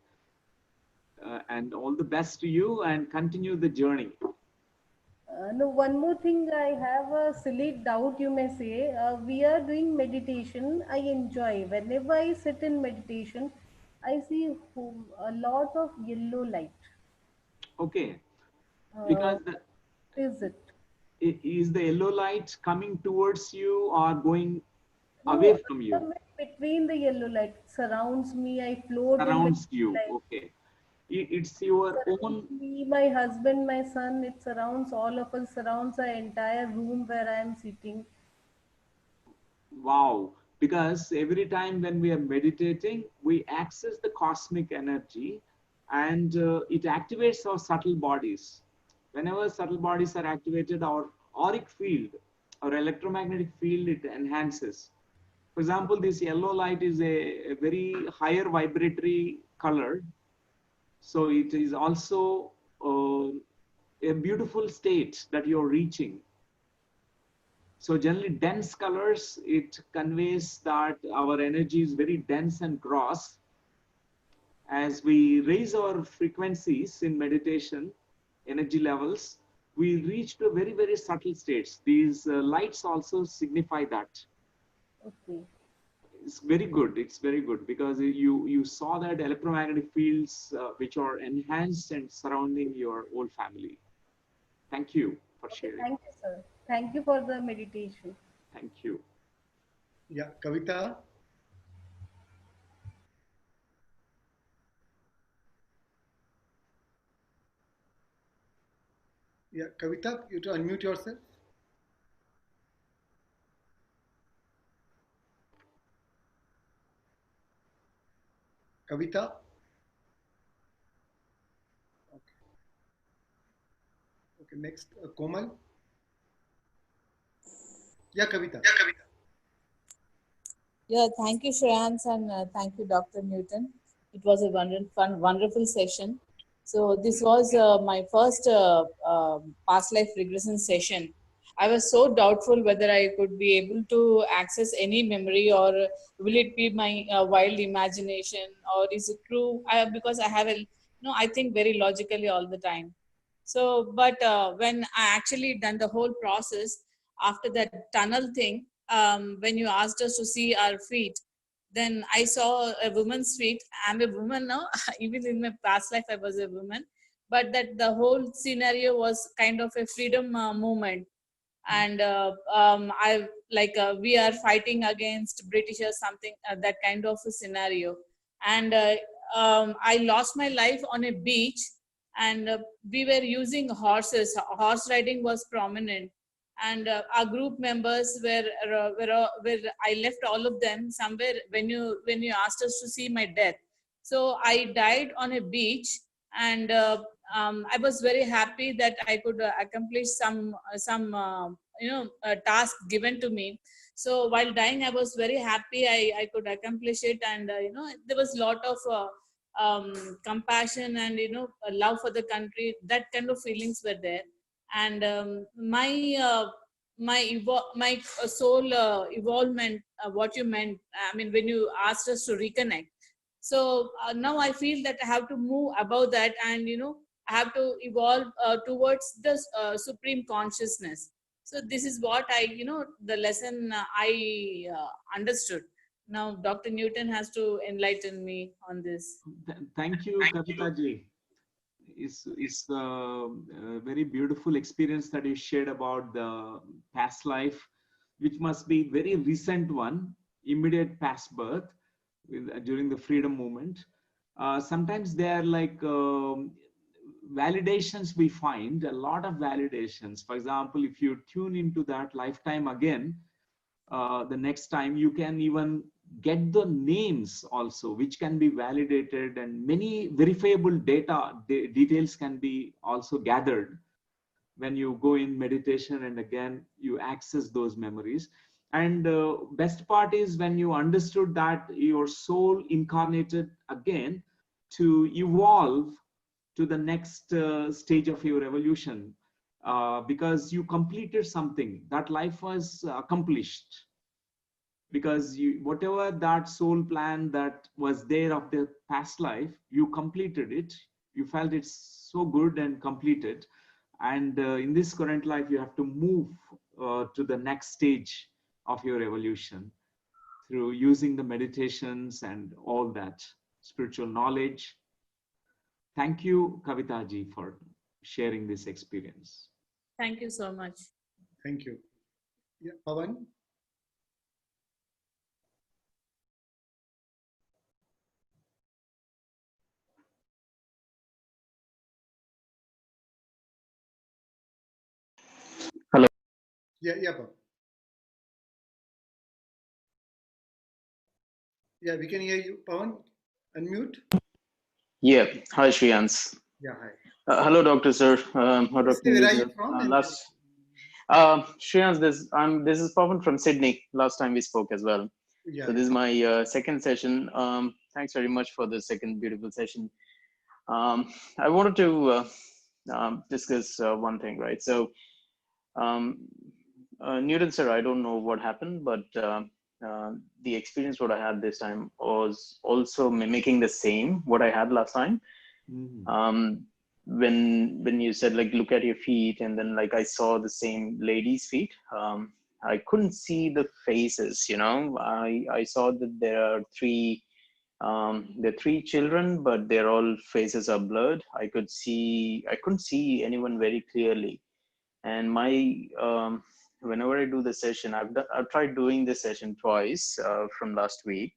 And all the best to you and continue the journey. no, one more thing, I have a silly doubt, you may say. We are doing meditation. I enjoy. Whenever I sit in meditation, I see a lot of yellow light. Okay, Uh, because is it? is the yellow light coming towards you or going No, away from I you? am between the yellow light. Surrounds me. I float in the Surrounds you. light. Okay, it's your Surrounds own. me, my husband, my son. It surrounds all of us. Surrounds our entire room where I am sitting. Wow, because every time when we are meditating, we access the cosmic energy and it activates our subtle bodies. Whenever subtle bodies are activated, our auric field, our electromagnetic field, it enhances. For example, this yellow light is a very higher vibratory color. So it is also a beautiful state that you're reaching. So generally dense colors, it conveys that our energy is very dense and gross. As we raise our frequencies in meditation, energy levels, we reach to very, very subtle states. These lights also signify that. Okay. It's very good. It's very good because you saw that electromagnetic fields which are enhanced and surrounding your whole family. Thank you for Okay. sharing. Thank you, sir. Thank you for the meditation. Thank you. Yeah, Kavita. Yeah, Kavita, you to unmute yourself. Kavita. Okay. Okay. Next, Komal. Yeah, Kavita. Yeah, thank you, Shreyans, and thank you, Dr. Newton. It was a wonderful session. So this was my first past life regression session. I was so doubtful whether I could be able to access any memory, or will it be my wild imagination, or is it true? Because I have I think very logically all the time. So, but when I actually done the whole process after that tunnel thing, when you asked us to see our feet, then I saw a woman's feet. I'm a woman now. Even in my past life, I was a woman. But that the whole scenario was kind of a freedom movement, and I like we are fighting against British or something, that kind of a scenario. And I lost my life on a beach, and we were using horses. Horse riding was prominent, and our group members were I left all of them somewhere when you asked us to see my death. So I died on a beach, and I was very happy that I could accomplish some task given to me. So while dying, I was very happy I could accomplish it, and there was a lot of compassion and a love for the country. That kind of feelings were there, and my my soul evolvement, what you meant, I mean, when you asked us to reconnect. So now I feel that I have to move above that, and I have to evolve towards the supreme consciousness. So this is what the lesson understood. Now Dr. Newton has to enlighten me on this. Thank you, Kavita ji. It's a very beautiful experience that you shared about the past life, which must be very recent one, immediate past birth during the freedom movement. Sometimes they are like validations. We find a lot of validations. For example, if you tune into that lifetime again, the next time, you can even get the names also, which can be validated, and many verifiable details can be also gathered when you go in meditation, and again you access those memories. And best part is when you understood that your soul incarnated again to evolve to the next stage of your evolution, because you completed something, that life was accomplished, because whatever that soul plan that was there of the past life, you completed it. You felt it's so good and completed. And in this current life, you have to move to the next stage of your evolution through using the meditations and all that spiritual knowledge. Thank you, Kavita ji, for sharing this experience. Thank you so much. Thank you. Yeah, Pawan? Hello. Yeah, Pawan. Yeah, we can hear you, Pawan. Unmute. Yeah. Hi, Shreans. Yeah, hi. Hello, Doctor Sir. Or Dr. Where are you Sir. from? Shreans, this is Pawan from Sydney. Last time we spoke as well. Yeah, so this is my second session. Thanks very much for the second beautiful session. I wanted to discuss one thing, right? So, Newton sir, I don't know what happened, but the experience what I had this time was also mimicking the same what I had last time. When you said like look at your feet, and then like I saw the same lady's feet. I couldn't see the faces. I saw that there are three children, but their all faces are blurred. I couldn't see anyone very clearly. And whenever I do the session, I've tried doing this session twice from last week,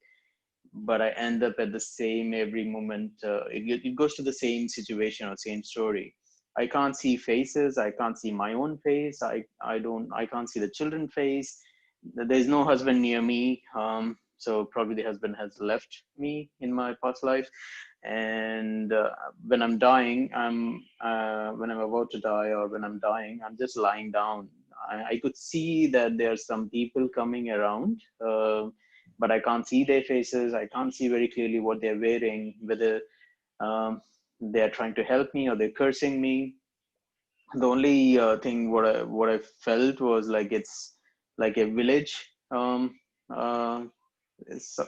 but I end up at the same every moment. It goes to the same situation or same story. I can't see faces. I can't see my own face. I can't see the children's face. There's no husband near me. So probably the husband has left me in my past life. And when I'm dying, when I'm about to die, or when I'm dying, I'm just lying down. I could see that there are some people coming around, but I can't see their faces. I can't see very clearly what they're wearing, whether they're trying to help me or they're cursing me. The only thing what I felt was like it's like a village,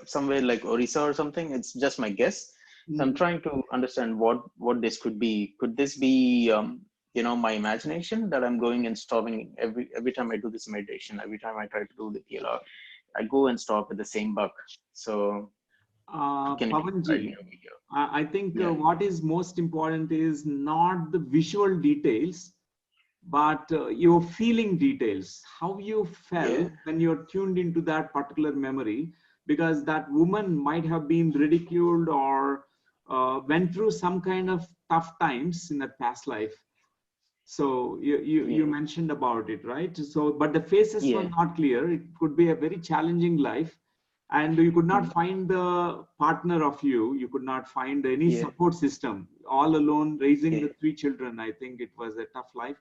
somewhere like Orissa or something. It's just my guess. So I'm trying to understand what this could be. Could this be my imagination that I'm going and stopping every time I do this meditation, every time I try to do the PLR, I go and stop at the same buck. So Pavanji, I think what is most important is not the visual details, but your feeling details, how you felt when you're tuned into that particular memory, because that woman might have been ridiculed or went through some kind of tough times in that past life. So you mentioned about it, right? So, but the faces were not clear. It could be a very challenging life, and you could not find the partner of you. You could not find any support system. All alone raising the three children. I think it was a tough life.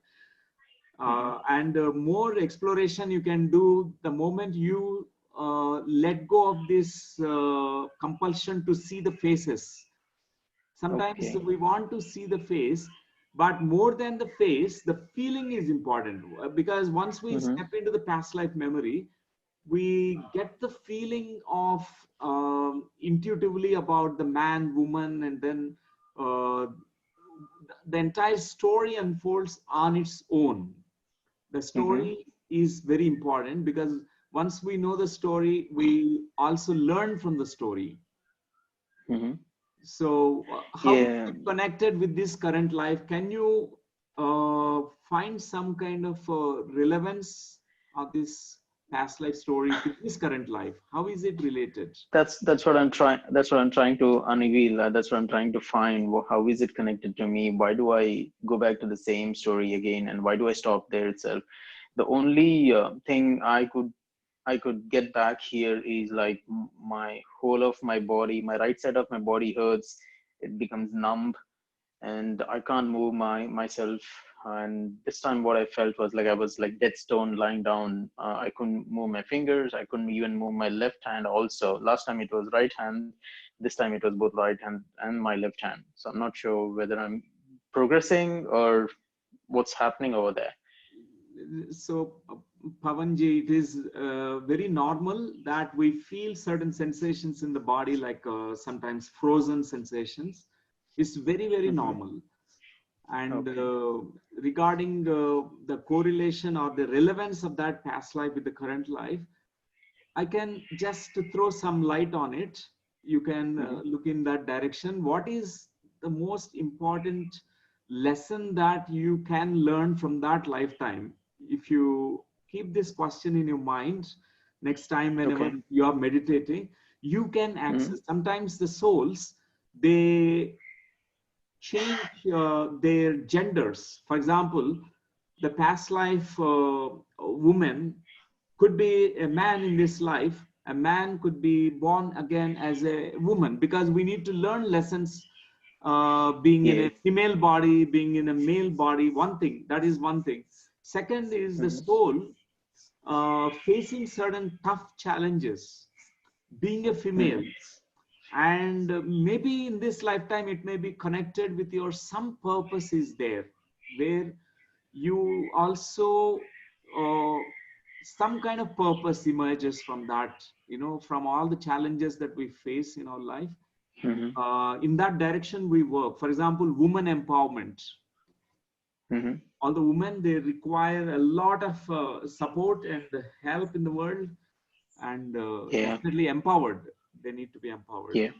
And more exploration you can do the moment you let go of this compulsion to see the faces. Sometimes we want to see the face, But more than the face, the feeling is important, because once we Mm-hmm. step into the past life memory, we get the feeling of intuitively about the man, woman, and then the entire story unfolds on its own. The Mm-hmm. story is very important, because once we know the story, we also learn from the story. Mm-hmm. So how is Yeah, it connected with this current life? Can you find some kind of relevance of this past life story to this current life? How is it related? that's what I'm trying. That's what I'm trying to unveil. That's what I'm trying to find. How is it connected to me? Why do I go back to the same story again? And why do I stop there itself? The only thing I could get back here is like my whole of my body, my right side of my body hurts. It becomes numb, and I can't move myself. And this time, what I felt was like I was like dead stone lying down. I couldn't move my fingers. I couldn't even move my left hand. Also, last time it was right hand. This time it was both right hand and my left hand. So I'm not sure whether I'm progressing or what's happening over there. So, Pavanji, it is very normal that we feel certain sensations in the body, like sometimes frozen sensations. It's very, very Mm-hmm. normal. And Okay. regarding the correlation or the relevance of that past life with the current life, I can just throw some light on it. You can Mm-hmm. look in that direction. What is the most important lesson that you can learn from that lifetime? If you keep this question in your mind, next time whenever Okay. you are meditating, you can Mm-hmm. access. Sometimes the souls, they change their genders. For example, the past life woman could be a man in this life. A man could be born again as a woman, because we need to learn lessons being in Yeah. a female body, being in a male body. One thing, that is one thing. Second is the Mm-hmm. soul facing certain tough challenges, being a Mm-hmm. female. And maybe in this lifetime it may be connected with your some purpose is there, where you also some kind of purpose emerges from that, from all the challenges that we face in our life. Mm-hmm. In that direction we work. For example, woman empowerment. Mm-hmm. All the women, they require a lot of support and help in the world, and Yeah. definitely empowered. They need to be empowered. Yeah.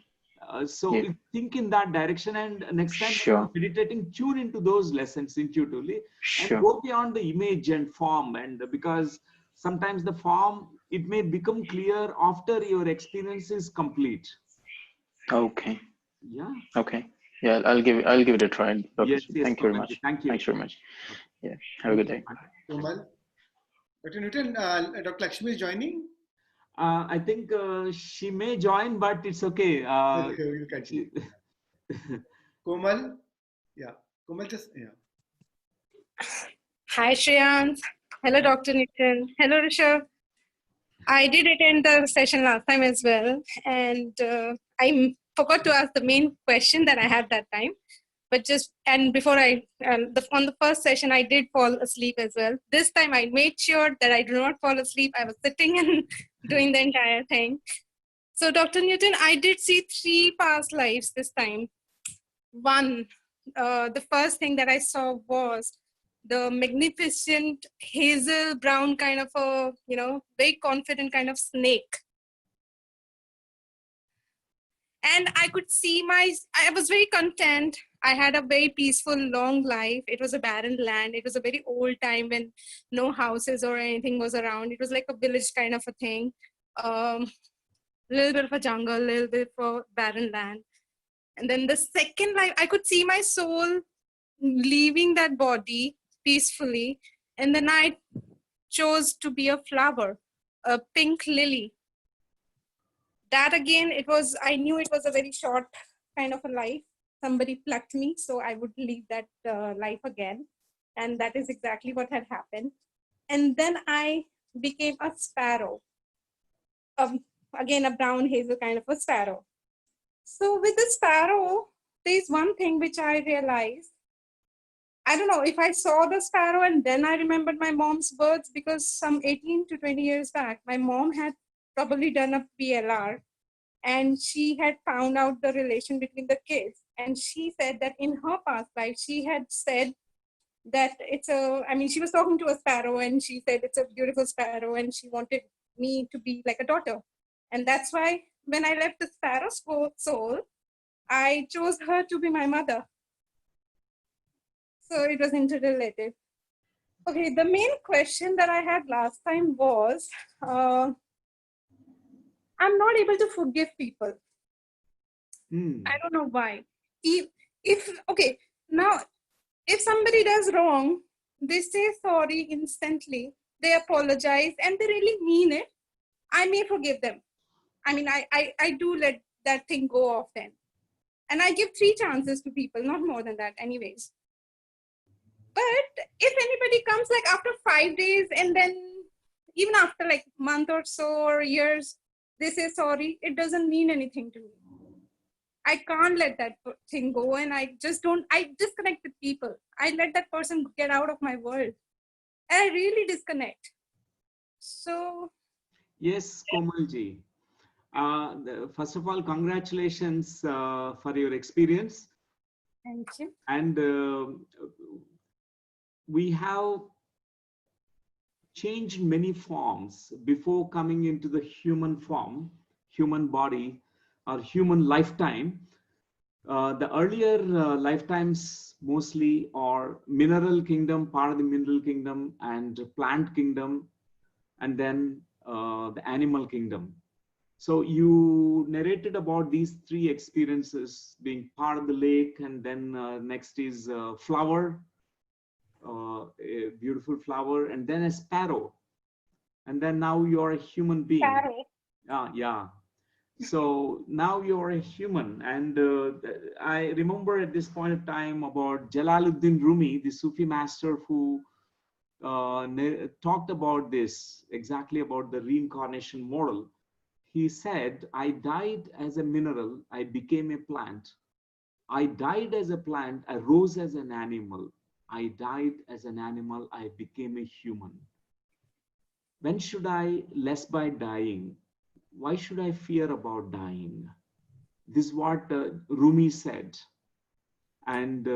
So Yeah. think in that direction, and next time when you're Sure. meditating, tune into those lessons intuitively, and Sure. go beyond the image and form. And because sometimes the form, it may become clear after your experience is complete. Okay. Yeah. Okay. Yeah, I'll give it a try, Dr. Yes, Sri. yes, Thank you very Papanji. much. Thank you. Thanks very much. Okay. Yeah. Have a Thank good you. day. Komal. Dr. Newton, Dr. Lakshmi is joining. I think she may join, but it's okay. Okay, we'll continue. Komal, yeah. Komal, just yeah. Hi, Shreans. Hello, Dr. Newton. Hello, Rishabh. I did attend the session last time as well, and I forgot to ask the main question that I had that time. But before on the first session, I did fall asleep as well. This time, I made sure that I do not fall asleep. I was sitting and doing the entire thing. So, Dr. Newton, I did see 3 past lives this time. One, the first thing that I saw was the magnificent hazel brown kind of a, very confident kind of snake. And I could see I was very content. I had a very peaceful, long life. It was a barren land. It was a very old time when no houses or anything was around. It was like a village kind of a thing. Little bit of a jungle, little bit of a barren land. And then the second life, I could see my soul leaving that body peacefully. And then I chose to be a flower, a pink lily. That again, I knew it was a very short kind of a life. Somebody plucked me, so I would leave that life again. And that is exactly what had happened. And then I became a sparrow. Again, a brown hazel kind of a sparrow. So with the sparrow, there's one thing which I realized. I don't know if I saw the sparrow and then I remembered my mom's words, because some 18 to 20 years back, my mom had probably done a PLR and she had found out the relation between the kids. And she said that in her past life, she had said that she was talking to a sparrow and she said it's a beautiful sparrow and she wanted me to be like a daughter. And that's why when I left the sparrow's soul, I chose her to be my mother. So it was interrelated. Okay, the main question that I had last time was, I'm not able to forgive people. I don't know why. Now, if somebody does wrong, they say sorry instantly, they apologize, and they really mean it, I may forgive them. I do let that thing go often. And I give 3 chances to people, not more than that anyways. But if anybody comes like after 5 days and then even after like month or so or years, they say sorry, it doesn't mean anything to me. I can't let that thing go, and I disconnect with people. I let that person get out of my world. And I really disconnect. So. Yes, Komalji. First of all, congratulations for your experience. Thank you. And we have changed many forms before coming into the human form, human body, or human lifetime. The earlier lifetimes mostly are mineral kingdom, part of the mineral kingdom, and plant kingdom, and then the animal kingdom. So you narrated about these 3 experiences, being part of the lake, and then next is flower, a beautiful flower, and then a sparrow, and then now you're a human being. Sparrow. Yeah. So now you're a human, and I remember at this point of time about Jalaluddin Rumi, the Sufi master, who talked about this, exactly about the reincarnation model. He said, I died as a mineral, I became a plant. I died as a plant, I rose as an animal. I died as an animal, I became a human. When should I less by dying? Why should I fear about dying? This is what Rumi said. And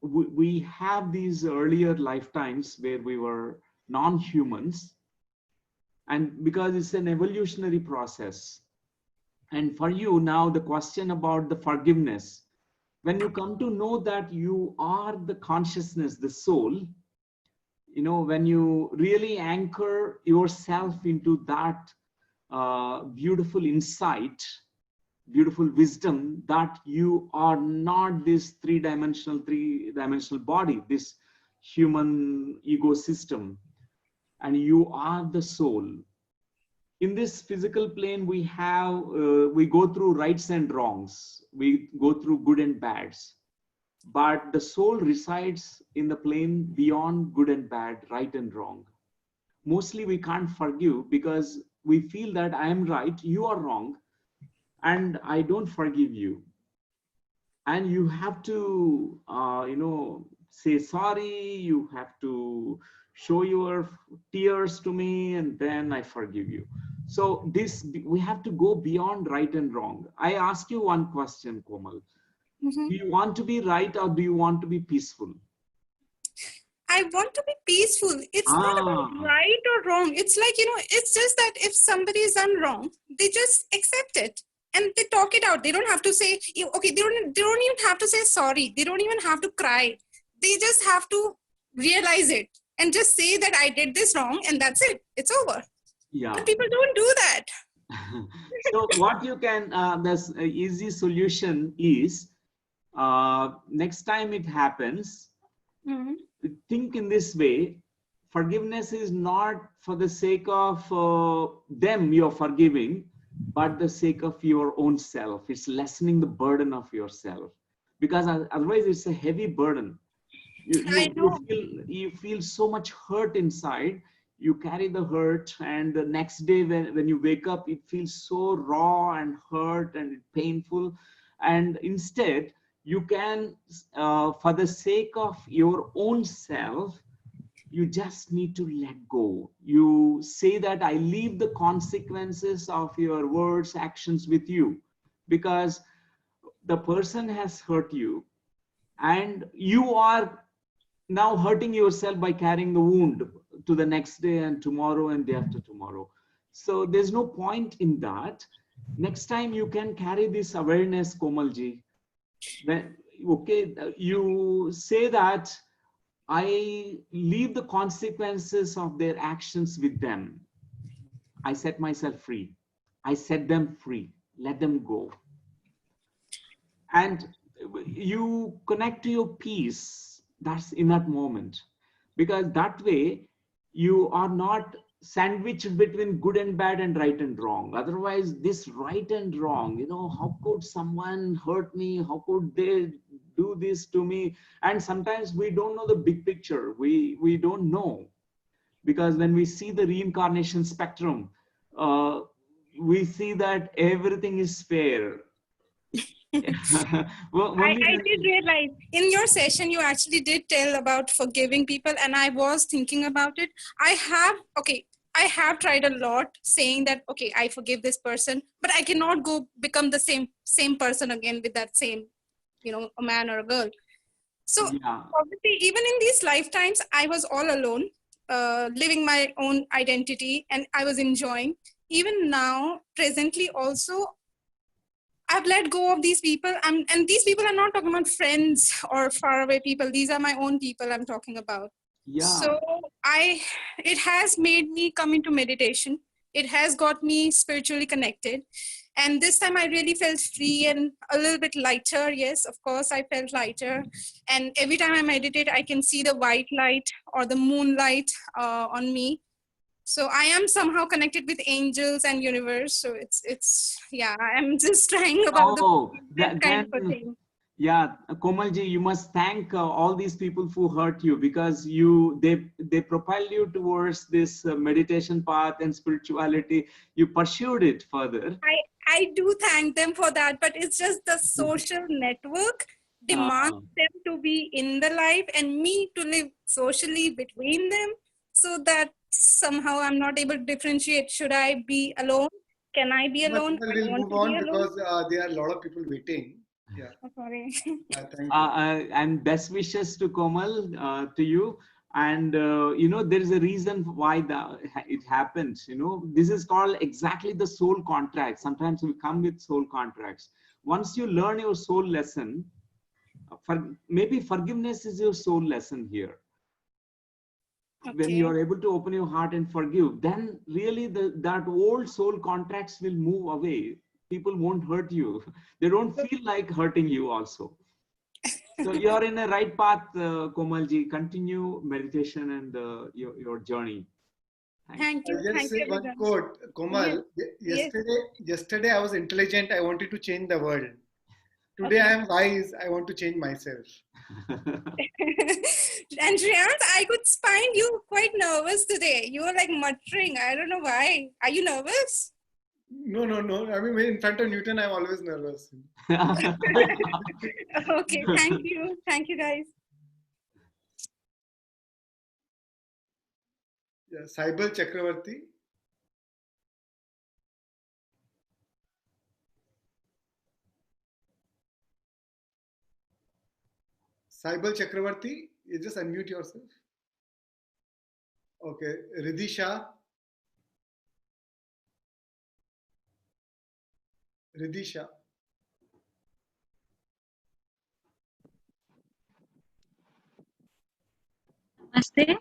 we have these earlier lifetimes where we were non-humans, and because it's an evolutionary process. And for you now, the question about the forgiveness, when you come to know that you are the consciousness, the soul, when you really anchor yourself into that beautiful insight, beautiful wisdom, that you are not this three-dimensional body, this human ecosystem, and you are the soul. In this physical plane, we go through rights and wrongs, we go through good and bads, but the soul resides in the plane beyond good and bad, right and wrong. Mostly we can't forgive because we feel that I am right, you are wrong, and I don't forgive you. And you have to, say sorry, you have to show your tears to me, and then I forgive you. So we have to go beyond right and wrong. I ask you one question, Komal. Mm-hmm. Do you want to be right or do you want to be peaceful? I want to be peaceful. It's not about right or wrong. It's like, it's just that if somebody is done wrong, they just accept it and they talk it out. They don't have to say, okay, they don't even have to say sorry. They don't even have to cry. They just have to realize it and just say that I did this wrong and that's it. It's over. Yeah. But people don't do that. So what you can, this easy solution is, next time it happens, think in this way. Forgiveness is not for the sake of them you're forgiving, but the sake of your own self. It's lessening the burden of yourself, because otherwise it's a heavy burden. You feel so much hurt inside. You carry the hurt, and the next day when you wake up, it feels so raw and hurt and painful. And instead, You can, for the sake of your own self, you just need to let go. You say that I leave the consequences of your words, actions with you, because the person has hurt you and you are now hurting yourself by carrying the wound to the next day and tomorrow and day after tomorrow. So there's no point in that. Next time you can carry this awareness, Komalji. When, okay, you say that I leave the consequences of their actions with them. I set myself free. I set them free. Let them go. And you connect to your peace. That's in that moment. Because that way you are not sandwiched between good and bad and right and wrong. Otherwise, this right and wrong, you know, how could someone hurt me? How could they do this to me? And sometimes we don't know the big picture. We don't know, because when we see the reincarnation spectrum, we see that everything is fair. Well, I did realize in your session you actually did tell about forgiving people, and I was thinking about it. I have tried a lot saying that okay, I forgive this person, but I cannot go become the same person again with that same, a man or a girl. So yeah. obviously, even in these lifetimes, I was all alone, living my own identity, and I was enjoying. Even now, presently, also, I've let go of these people. And these people are not talking about friends or faraway people. These are my own people I'm talking about. Yeah. So it has made me come into meditation. It has got me spiritually connected. And this time I really felt free and a little bit lighter. Yes, of course, I felt lighter. And every time I meditate, I can see the white light or the moonlight on me. So I am somehow connected with angels and universe. So it's yeah, I'm just trying about that kind of a thing. Yeah, Komalji, you must thank all these people who hurt you, because they propelled you towards this meditation path and spirituality. You pursued it further. I do thank them for that, but it's just the social network demands them to be in the life and me to live socially between them, so that somehow I'm not able to differentiate. Should I be alone? Can I be alone? I We'll want move to be on alone. because there are a lot of people waiting. Yeah. Oh, sorry. Thank you. And best wishes to Komal, to you. And there is a reason why it happens. This is called exactly the soul contract. Sometimes we come with soul contracts. Once you learn your soul lesson, maybe forgiveness is your soul lesson here. Okay. When you are able to open your heart and forgive, then really that old soul contracts will move away. People won't hurt you. They don't feel like hurting you also. So you are in a right path, Komalji. Continue meditation and your journey. Thank you. Just say one quote, Komal. Yes. Yesterday I was intelligent. I wanted to change the world. Today I am wise. I want to change myself. And Shreans, I could find you quite nervous today. You were like muttering. I don't know why. Are you nervous? No. I mean, in front of Newton, I'm always nervous. Okay, thank you. Thank you, guys. Yeah, Saibal Chakravarti. Saibal Chakravarti, you just unmute yourself. Okay, Ridisha. Ridisha. Namaste.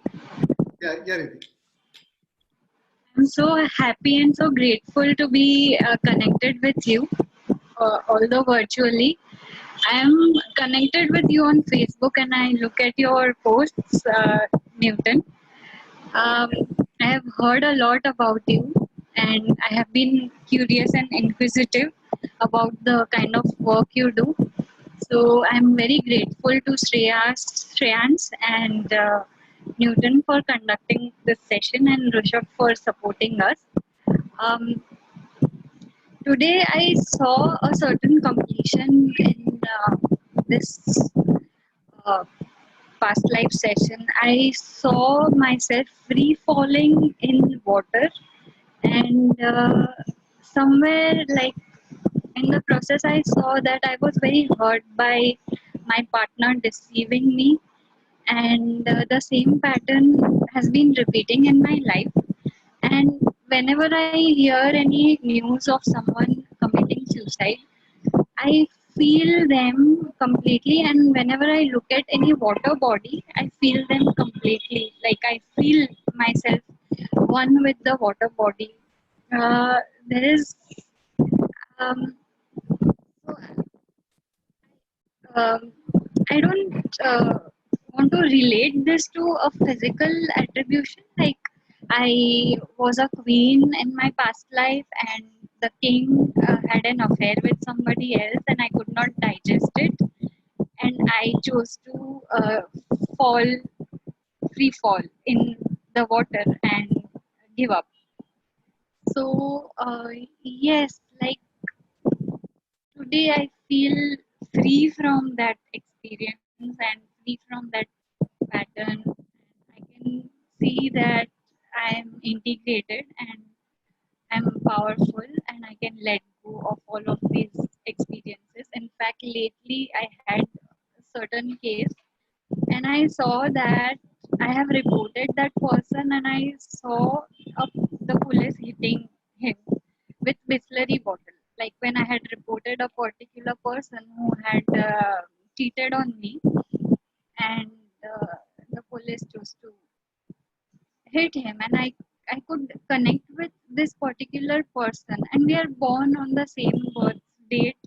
Yeah, Ridhi. I'm so happy and so grateful to be connected with you, although virtually. I am connected with you on Facebook and I look at your posts, Newton. I have heard a lot about you and I have been curious and inquisitive about the kind of work you do. So I'm very grateful to Shreans and Newton for conducting this session and Rishabh for supporting us. Today I saw a certain completion in this uh, past life session, I saw myself free falling in water, and somewhere like in the process, I saw that I was very hurt by my partner deceiving me, and the same pattern has been repeating in my life. And whenever I hear any news of someone committing suicide, I feel them completely, and whenever I look at any water body, I feel them completely. Like I feel myself one with the water body. There is um, um, I don't want to relate this to a physical attribution. Like I was a queen in my past life, and the king had an affair with somebody else, and I could not digest it, and I chose to fall, free fall in the water and give up. So yes, like today I feel free from that experience and free from that pattern. I can see that I am integrated and I'm powerful, and I can let go of all of these experiences. In fact, lately I had a certain case, and I saw that I have reported that person, and I saw the police hitting him with Bisleri bottle. Like when I had reported a particular person who had cheated on me, and the police chose to hit him, and I could connect with this particular person, and we are born on the same birth date,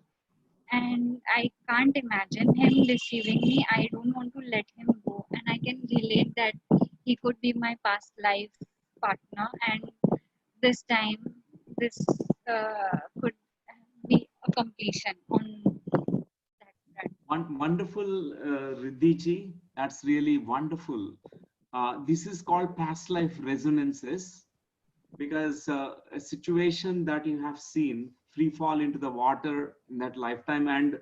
and I can't imagine him deceiving me. I don't want to let him go, and I can relate that he could be my past life partner, and this time this could be a completion on that. Wonderful, Riddhi ji. That's really wonderful. This is called past life resonances, because a situation that you have seen free fall into the water in that lifetime, and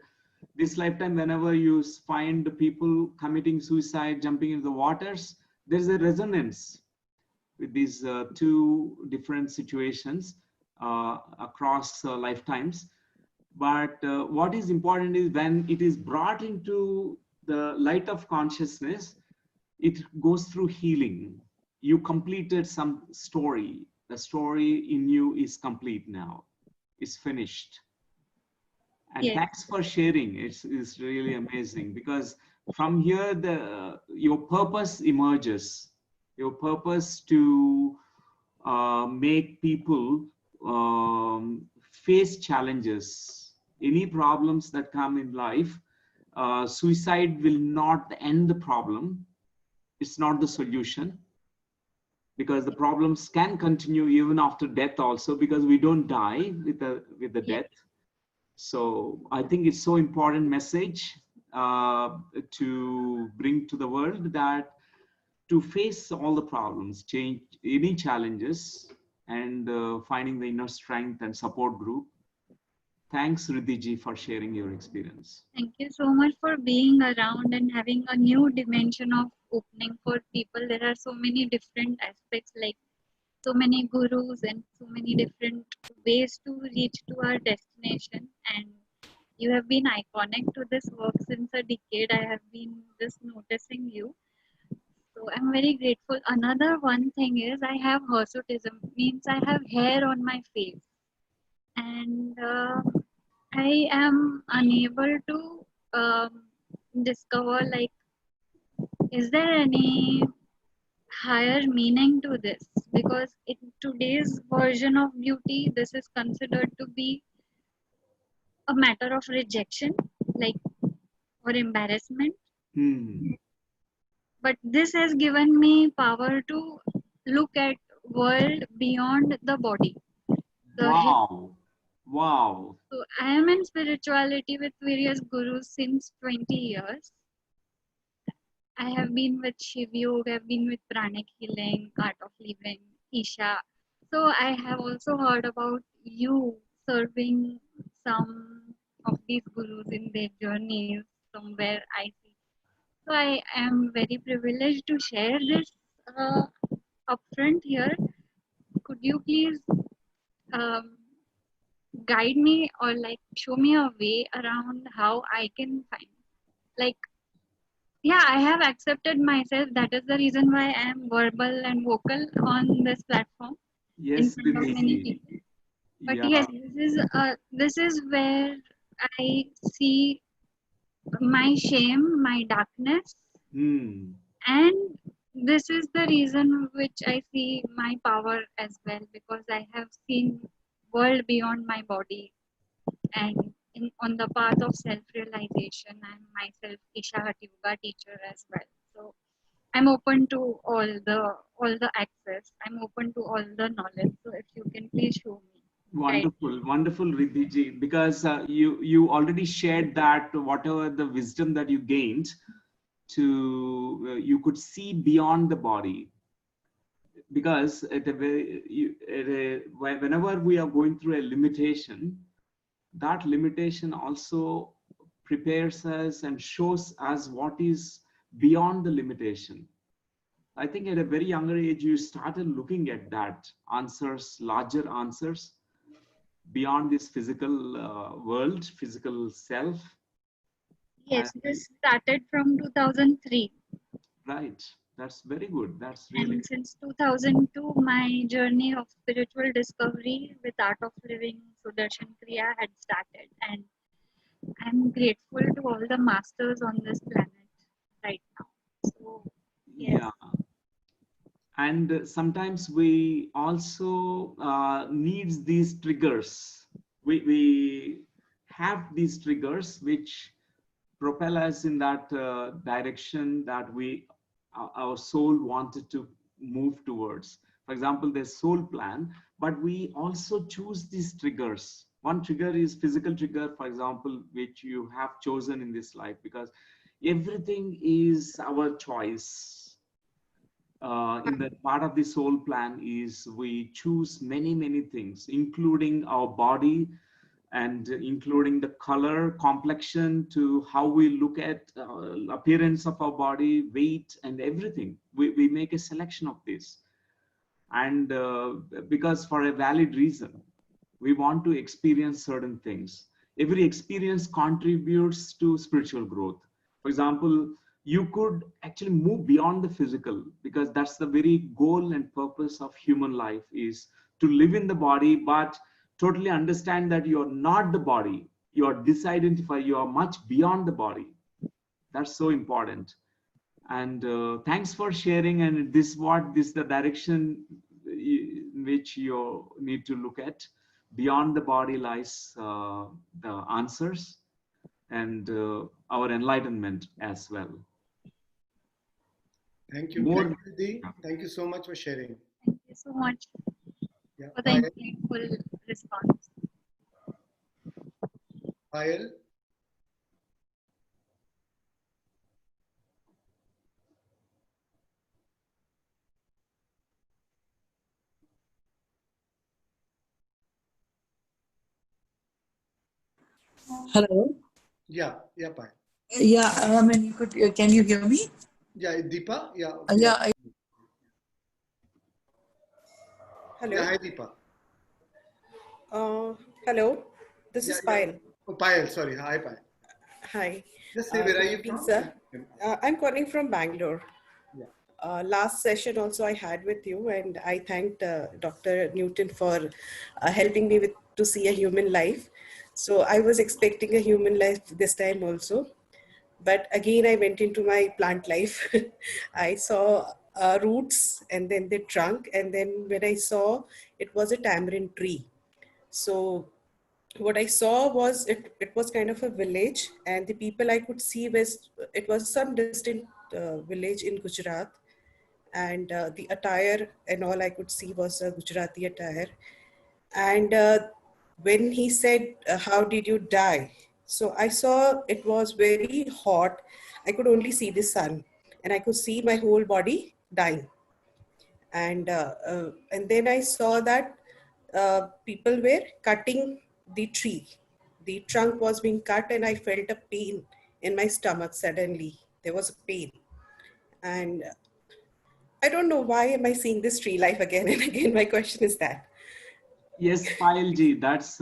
this lifetime, whenever you find people committing suicide, jumping into the waters, there's a resonance with these two different situations across lifetimes. But what is important is when it is brought into the light of consciousness, it goes through healing. You completed some story. The story in you is complete now. It's finished. And Yes. thanks for sharing. It's really amazing, because from here your purpose emerges. Your purpose to make people face challenges, any problems that come in life. Suicide will not end the problem. It's not the solution, because the problems can continue even after death also, because we don't die with the death. So I think it's so important message to bring to the world, that to face all the problems, change any challenges, and finding the inner strength and support group. Thanks, Riddhi ji, for sharing your experience. Thank you so much for being around and having a new dimension of opening for people. There are so many different aspects, like so many gurus and so many different ways to reach to our destination. And you have been iconic to this work since a decade. I have been just noticing you. So I'm very grateful. Another one thing is I have hirsutism, means I have hair on my face. And I am unable to discover, like, is there any higher meaning to this? Because in today's version of beauty, this is considered to be a matter of rejection, like, or embarrassment. But this has given me power to look at world beyond the body. Wow. Wow. So I am in spirituality with various gurus since 20 years. I have been with Shiv Yoga, I have been with Pranic Healing, Art of Living, Isha. So I have also heard about you serving some of these gurus in their journeys. somewhere I see. So I am very privileged to share this upfront here. Could you please um, guide me or like show me a way around how I can find, like, yeah, I have accepted myself. That is the reason why I am verbal and vocal on this platform in Yes, front of many Ridhiji. people. But Yeah. yes, this is where I see my shame, my darkness, Hmm. and this is the reason which I see my power as well, because I have seen world beyond my body, and on the path of self-realization. I'm myself Isha Hati Yoga teacher as well. So I'm open to all the access. I'm open to all the knowledge. So if you can please show me. Guide. Wonderful, wonderful, Riddhiji, because you already shared that whatever the wisdom that you gained, to you could see beyond the body. Because whenever we are going through a limitation, that limitation also prepares us and shows us what is beyond the limitation. I think at a very younger age, you started looking at that answers, larger answers beyond this physical world, physical self. Yes, And, this started from 2003. right, that's very good. That's really And since 2002, my journey of spiritual discovery with Art of Living Sudarshan Kriya had started. And I'm grateful to all the masters on this planet right now. So, yes. yeah. And sometimes we also needs these triggers. We have these triggers which propel us in that direction that our soul wanted to move towards. For example, there's soul plan, but we also choose these triggers. One trigger is physical trigger, for example, which you have chosen in this life, because everything is our choice. In the part of the soul plan is we choose many things, including our body, and including the color, complexion, to how we look at appearance of our body, weight, and everything. We make a selection of this. And because for a valid reason, we want to experience certain things. Every experience contributes to spiritual growth. For example, you could actually move beyond the physical, because that's the very goal and purpose of human life, is to live in the body, but totally understand that you're not the body. You are disidentified. You are much beyond the body. That's so important. And thanks for sharing. And this the direction which you need to look at. Beyond the body lies the answers and our enlightenment as well. Thank you. More, Thank you, Dee. Thank you so much for sharing. Thank you so much Yeah. for the insightful response. Payal. Hello. Yeah, Payal. Yeah, I mean, can you hear me? Yeah, Deepa. Yeah. Yeah. Hello. Yeah, hi, Deepa. Hello. This is Payal. Oh, Payal. Sorry. Hi, Payal. Hi. Just say where are Good you evening, from? sir. I'm calling from Bangalore. Yeah. Last session also I had with you, and I thanked Dr. Newton for helping me to see a human life. So I was expecting a human life this time also. But again, I went into my plant life. I saw roots and then the trunk. And then when I saw, it was a tamarind tree. So what I saw was it was kind of a village, and the people I could see it was some distant village in Gujarat, and the attire and all I could see was a Gujarati attire. And when he said, "How did you die?" So I saw it was very hot. I could only see the sun, and I could see my whole body dying. And then I saw that people were cutting the tree. The trunk was being cut, and I felt a pain in my stomach suddenly. There was a pain. And I don't know why am I seeing this tree life again and again. My question is that. Yes, Payalji, that's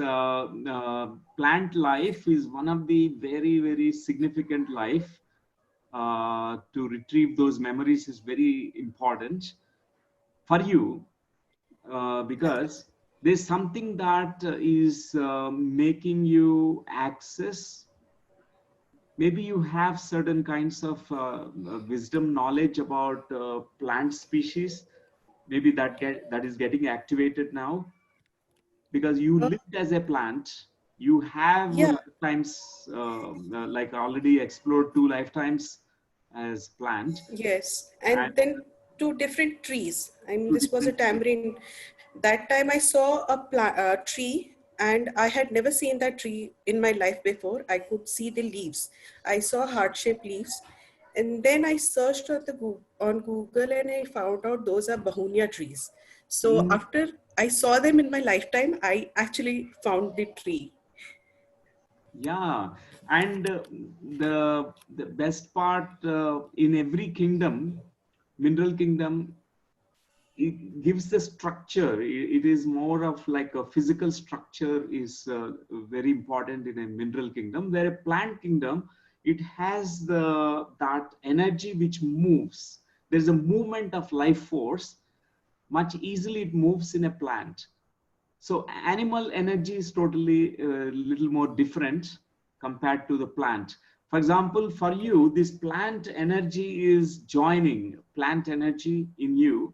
plant life is one of the very, very significant life. To retrieve those memories is very important for you because there's something that is making you access. Maybe you have certain kinds of wisdom knowledge about plant species. Maybe that is getting activated now because you lived as a plant. You have Yeah. lifetimes, like already explored 2 lifetimes as plant. Yes, And and then two different trees. I mean, two this was a different trees. tamarind. That time I saw a tree, and I had never seen that tree in my life before. I could see the leaves. I saw heart-shaped leaves, and then I searched on Google, and I found out those are Bahunia trees. So Mm. after I saw them in my lifetime, I actually found the tree. Yeah, and the best part in every kingdom, mineral kingdom, it gives the structure. It is more of like a physical structure is very important in a mineral kingdom. Where a plant kingdom, it has that energy which moves. There's a movement of life force. Much easily it moves in a plant. So animal energy is totally a little more different compared to the plant. For example, for you, this plant energy is joining plant energy in you,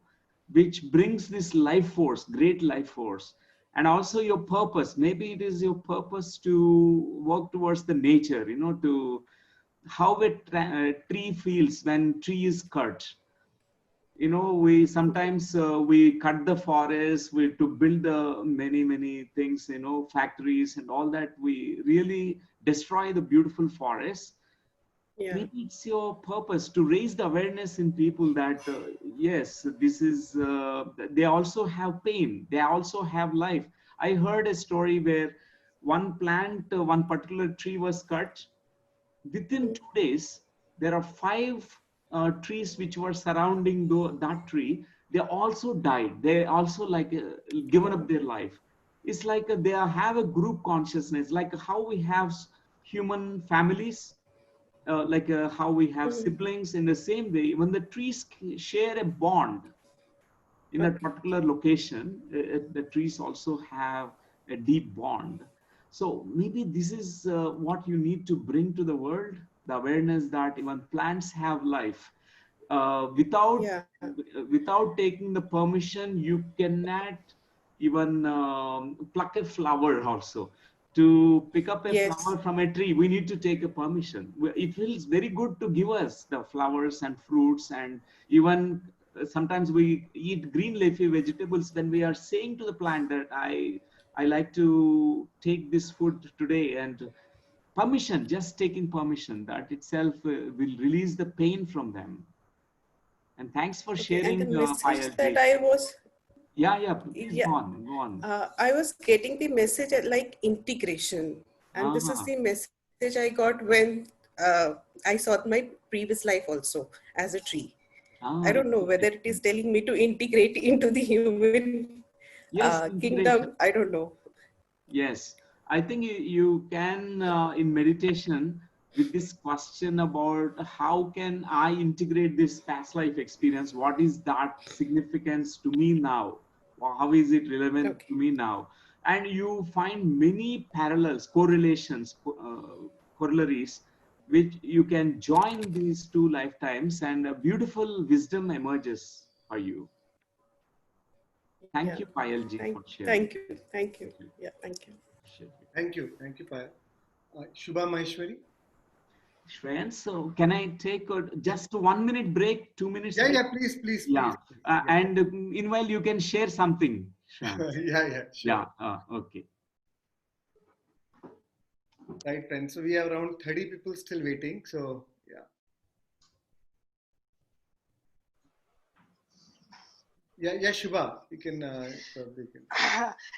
which brings this life force, great life force. And also your purpose. Maybe it is your purpose to work towards the nature, to how a tree feels when tree is cut. We sometimes we cut the forest to build the many things, factories and all that. We really destroy the beautiful forest. Yeah. Maybe it's your purpose to raise the awareness in people that yes, this is they also have pain, they also have life. I heard a story where one particular tree was cut. Within 2 days, there are five trees which were surrounding that tree. They also died. They also like given up their life. It's like they have a group consciousness, like how we have human families, like how we have siblings. In the same way, when the trees share a bond in that particular location, the trees also have a deep bond. So maybe this is what you need to bring to the world, the awareness that even plants have life. Without Yeah. without taking the permission, you cannot even pluck a flower also. To pick up a Yes. flower from a tree, we need to take a permission. It feels very good to give us the flowers and fruits, and even sometimes we eat green leafy vegetables when we are saying to the plant that I like to take this food today. And permission, just taking permission, that itself will release the pain from them. And thanks for Okay. And the sharing, message that Payalji. I was, Yeah, please yeah, go on, go on. I was getting the message at like integration, and this is Uh-huh. the message I got when I saw my previous life also as a tree. I don't know whether it is Integration. telling me to integrate into the human Yes, integration. kingdom. I don't know. Yes, I think you can in meditation with this question about how can I integrate this past life experience? What is that significance to me now? Or how is it relevant Okay. to me now? And you find many parallels, correlations, corollaries, which you can join these 2 lifetimes, and a beautiful wisdom emerges for you. Thank Yeah. you, Payalji, for sharing. Thank you. Thank you. Yeah. Thank you. Thank you, Payal. Shubha Maheshwari. Shreans, so can I take just 1 minute break, 2 minutes break? Yeah, please. Yeah, Yeah. and meanwhile you can share something, Shreans. Yeah, sure. Yeah, okay. Right, friends. So we have around 30 people still waiting. So yeah, Shubha, you can probably can.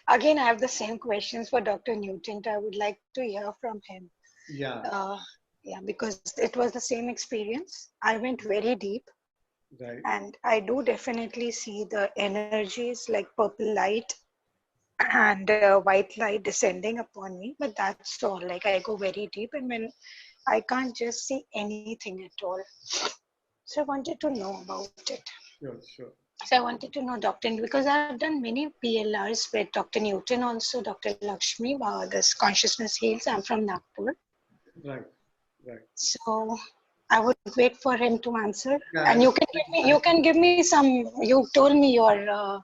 Again, I have the same questions for Dr. Newton. I would like to hear from him. Yeah. Yeah, because it was the same experience. I went very deep, Right. and I do definitely see the energies like purple light and white light descending upon me. But that's all. Like I go very deep, and when I can't just see anything at all. So I wanted to know about it. Sure, sure. So I wanted to know Dr. Because I've done many PLRs with Dr. Newton also, Dr. Lakshmi, this Consciousness Heals. I'm from Nagpur. Right, right. So I would wait for him to answer. Yeah, And you can give me some, you told me your,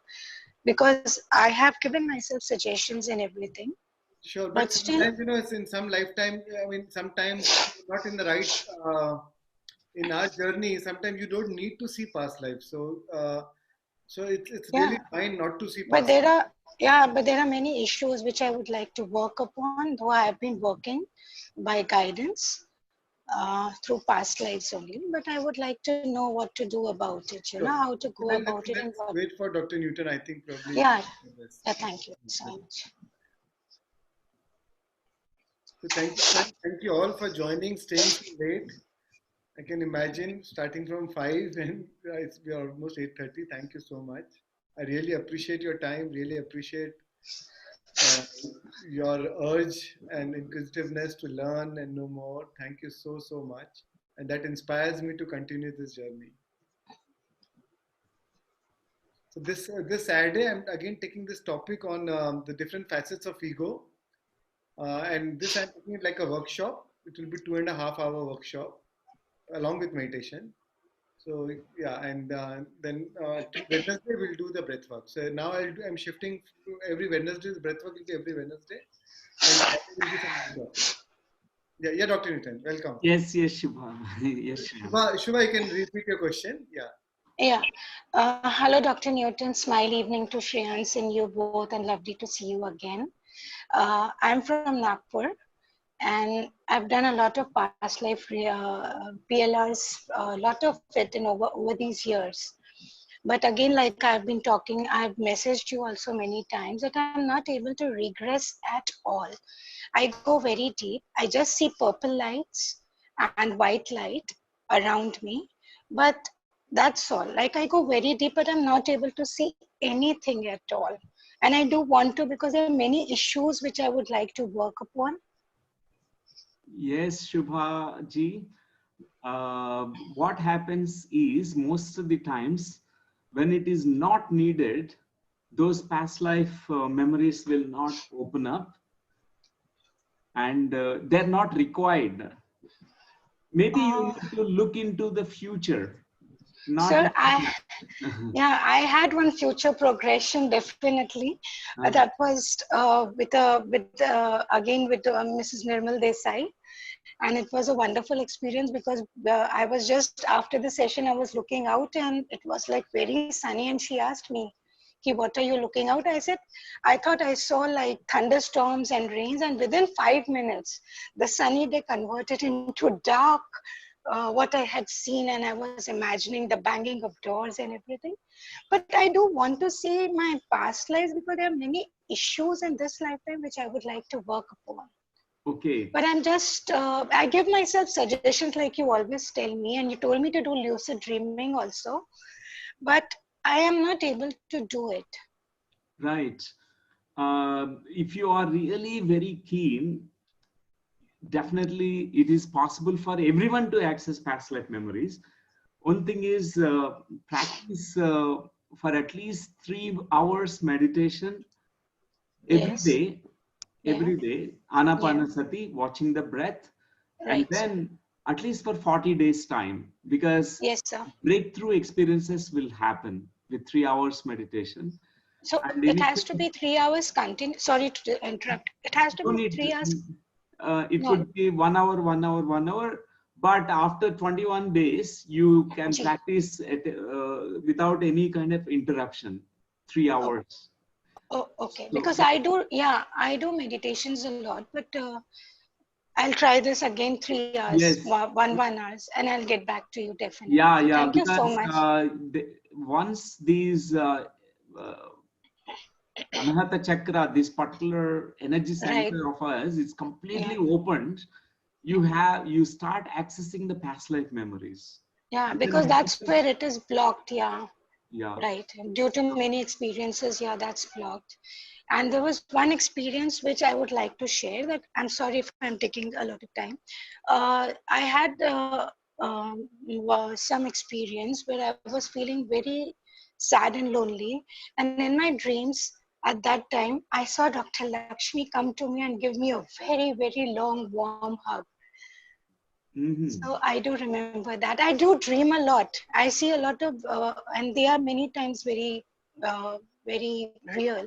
because I have given myself suggestions and everything. sure, But but still, sometimes, it's in some lifetime, I mean, sometimes not in the right, in our journey, sometimes you don't need to see past life. So it's yeah, really fine not to see but past life. there are many issues which I would like to work upon, though I have been working by guidance through past lives only. But I would like to know what to do about it, Sure. how to So go then about it and let's what. wait for Dr. Newton. I think probably. Yeah, Yes. yeah, thank you so much. So thank you, friends. Thank you all for joining, staying so late. I can imagine starting from 5 and we are almost 8:30. Thank you so much. I really appreciate your time, really appreciate uh, your urge and inquisitiveness to learn and know more. Thank you so, so much. And that inspires me to continue this journey. So this Saturday, I'm again taking this topic on the different facets of ego. And this I'm taking it like a workshop. It will be 2.5 hour workshop along with meditation. So yeah, and then Wednesday we'll do the breath work. So now I'm shifting to every Wednesday. The breath work will be every Wednesday, and Saturday will be some other topic. Yeah, yeah, Dr. Newton, welcome. Yes, yes, Shubha. Yes, Shubha. Shubha, you can repeat your question. Yeah. Yeah. Hello, Dr. Newton. Smile evening to Shreans and you both, and lovely to see you again. I'm from Nagpur, and I've done a lot of past life PLRs, a lot of it in over these years. But again, like I've been talking, I've messaged you also many times that I'm not able to regress at all. I go very deep. I just see purple lights and white light around me. But that's all. Like I go very deep, but I'm not able to see anything at all. And I do want to because there are many issues which I would like to work upon. Yes, Shubha ji. What happens is most of the times when it is not needed, those past life memories will not open up and they're not required. Maybe you need to look into the future, not. Sir, yeah, I had one future progression definitely. That was again with Mrs. Nirmal Desai, and it was a wonderful experience because I was just after the session I was looking out and it was like very sunny, and she asked me, "Ki, what are you looking out?" I said, "I thought I saw like thunderstorms and rains," and within 5 minutes, the sunny day converted into dark. What I had seen, and I was imagining the banging of doors and everything. But I do want to see my past lives because there are many issues in this lifetime which I would like to work upon. Okay. But I'm just, I give myself suggestions like you always tell me, and you told me to do lucid dreaming also, but I am not able to do it. Right. If you are really very keen, definitely it is possible for everyone to access past life memories. One thing is practice for at least 3 hours meditation every day, Anapanasati, watching the breath, and then at least for 40 days time, because yes, sir. breakthrough experiences will happen with 3 hours meditation. So And it has to be 3 hours continuous. Sorry to interrupt. It has to be 3 hours. It could be 1 hour, 1 hour, 1 hour. But after 21 days, you can practice it, without any kind of interruption, 3 hours. Oh, okay. Because I do meditations a lot, but I'll try this again 3 hours, Yes. one hours, and I'll get back to you definitely. Yeah, Thank you so because much. once these Anahata Chakra, this particular energy center of us, is completely opened, you start accessing the past life memories. Yeah, And because that's where it is blocked. Yeah. yeah. Right. Due to many experiences, yeah, that's blocked. And there was one experience which I would like to share that I'm sorry if I'm taking a lot of time. I had some experience where I was feeling very sad and lonely. And in my dreams at that time, I saw Dr. Lakshmi come to me and give me a very, very long, warm hug. So I do remember that. I do dream a lot. I see a lot of, and they are many times very real.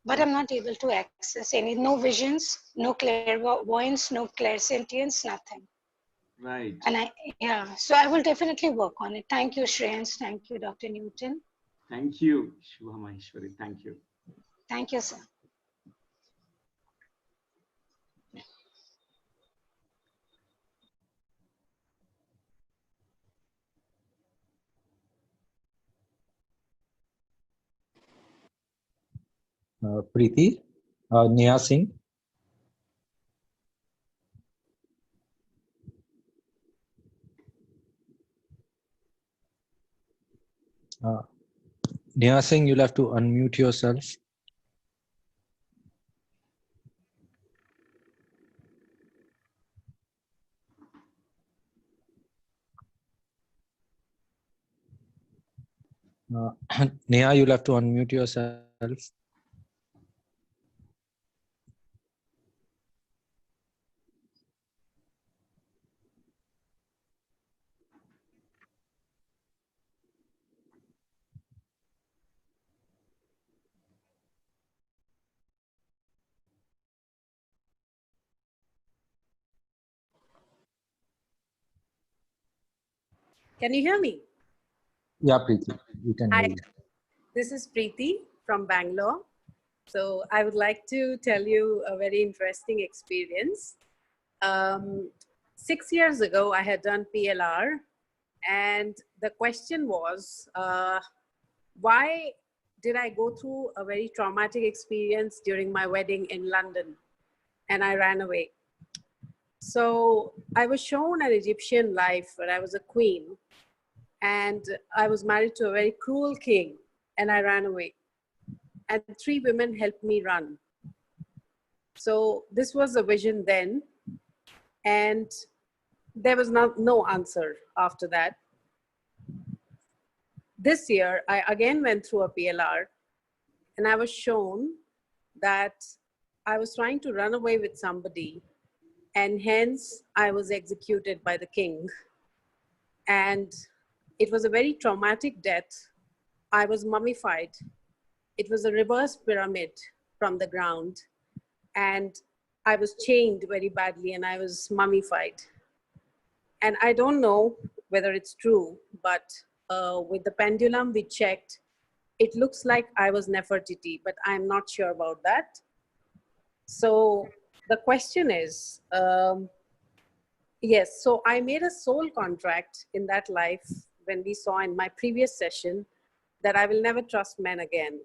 But I'm not able to access any, no visions, no clairvoyance, no clairsentience, nothing. Right. And yeah, so I will definitely work on it. Thank you, Shreans. Thank you, Dr. Newton. Thank you, Shiva Maheshwari. Thank you. Thank you, sir. Preeti, Neha Singh. Neha Singh, you'll have to unmute yourself. Neha, you'll have to unmute yourself. Can you hear me? Yeah, Preeti, we can hear Hi, you. this is Preeti from Bangalore. So I would like to tell you a very interesting experience. 6 years ago, I had done PLR, and the question was, why did I go through a very traumatic experience during my wedding in London, and I ran away. So I was shown an Egyptian life where I was a queen, and I was married to a very cruel king, and I ran away. And 3 women helped me run. So this was a vision then, and there was no answer after that. This year, I again went through a PLR, and I was shown that I was trying to run away with somebody, and hence I was executed by the king. And it was a very traumatic death. I was mummified. It was a reverse pyramid from the ground, and I was chained very badly, and I was mummified. And I don't know whether it's true, but with the pendulum we checked, it looks like I was Nefertiti, but I'm not sure about that. So the question is, yes, so I made a soul contract in that life when we saw in my previous session that I will never trust men again.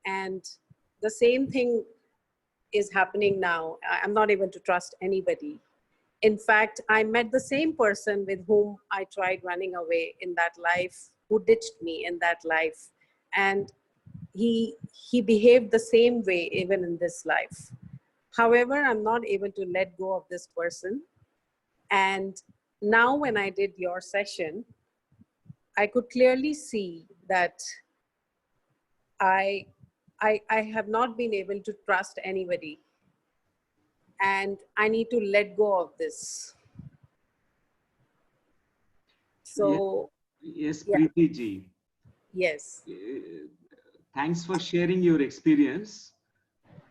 And the same thing is happening now. I'm not able to trust anybody. In fact, I met the same person with whom I tried running away in that life, who ditched me in that life. And he behaved the same way even in this life. However, I'm not able to let go of this person. And now when I did your session, I could clearly see that I have not been able to trust anybody. And I need to let go of this. So, yes, yeah. Preeti ji. Yes. Thanks for sharing your experience.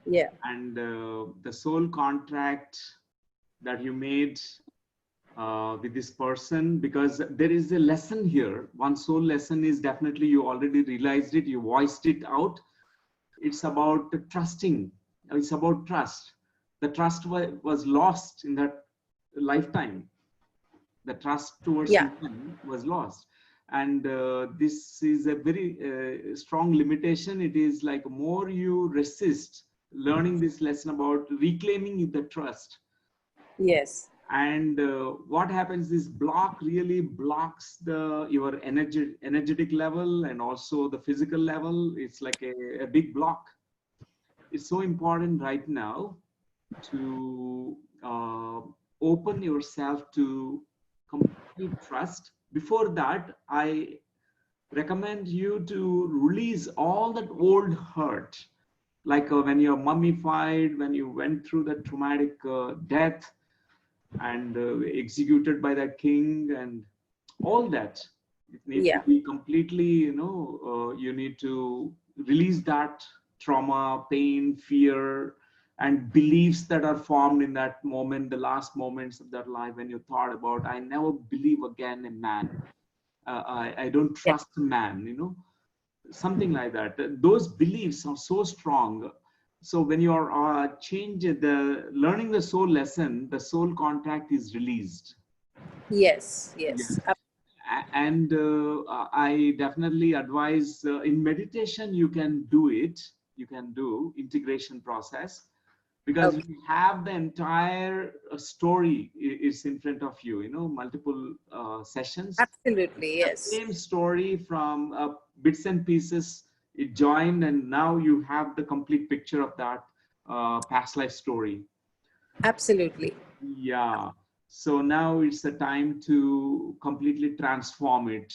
Yeah. And the soul contract that you made with this person, because there is a lesson here. One soul lesson is definitely, you already realized it, you voiced it out. It's about trusting. It's about trust. The trust was lost in that lifetime. The trust towards women was lost. And this is a very strong limitation. It is like more you resist learning this lesson about reclaiming the trust, Yes. And what happens is block really blocks your energetic level and also the physical level. It's like a big block. It's so important right now to open yourself to complete trust. Before that, I recommend you to release all that old hurt, like when you're mummified, when you went through the traumatic death and executed by that king and all that. It needs to be completely, you need to release that trauma, pain, fear, and beliefs that are formed in that moment, the last moments of their life when you thought about, I never believe again in man. I don't trust man, something like that. Those beliefs are so strong. So when you are learning the soul lesson, the soul contract is released. Yes. And I definitely advise in meditation, you can do it. You can do integration process because you have the entire story is in front of you, multiple sessions. Absolutely, yes. The same story from bits and pieces, it joined, and now you have the complete picture of that past life story. Absolutely. Yeah. So now it's the time to completely transform it.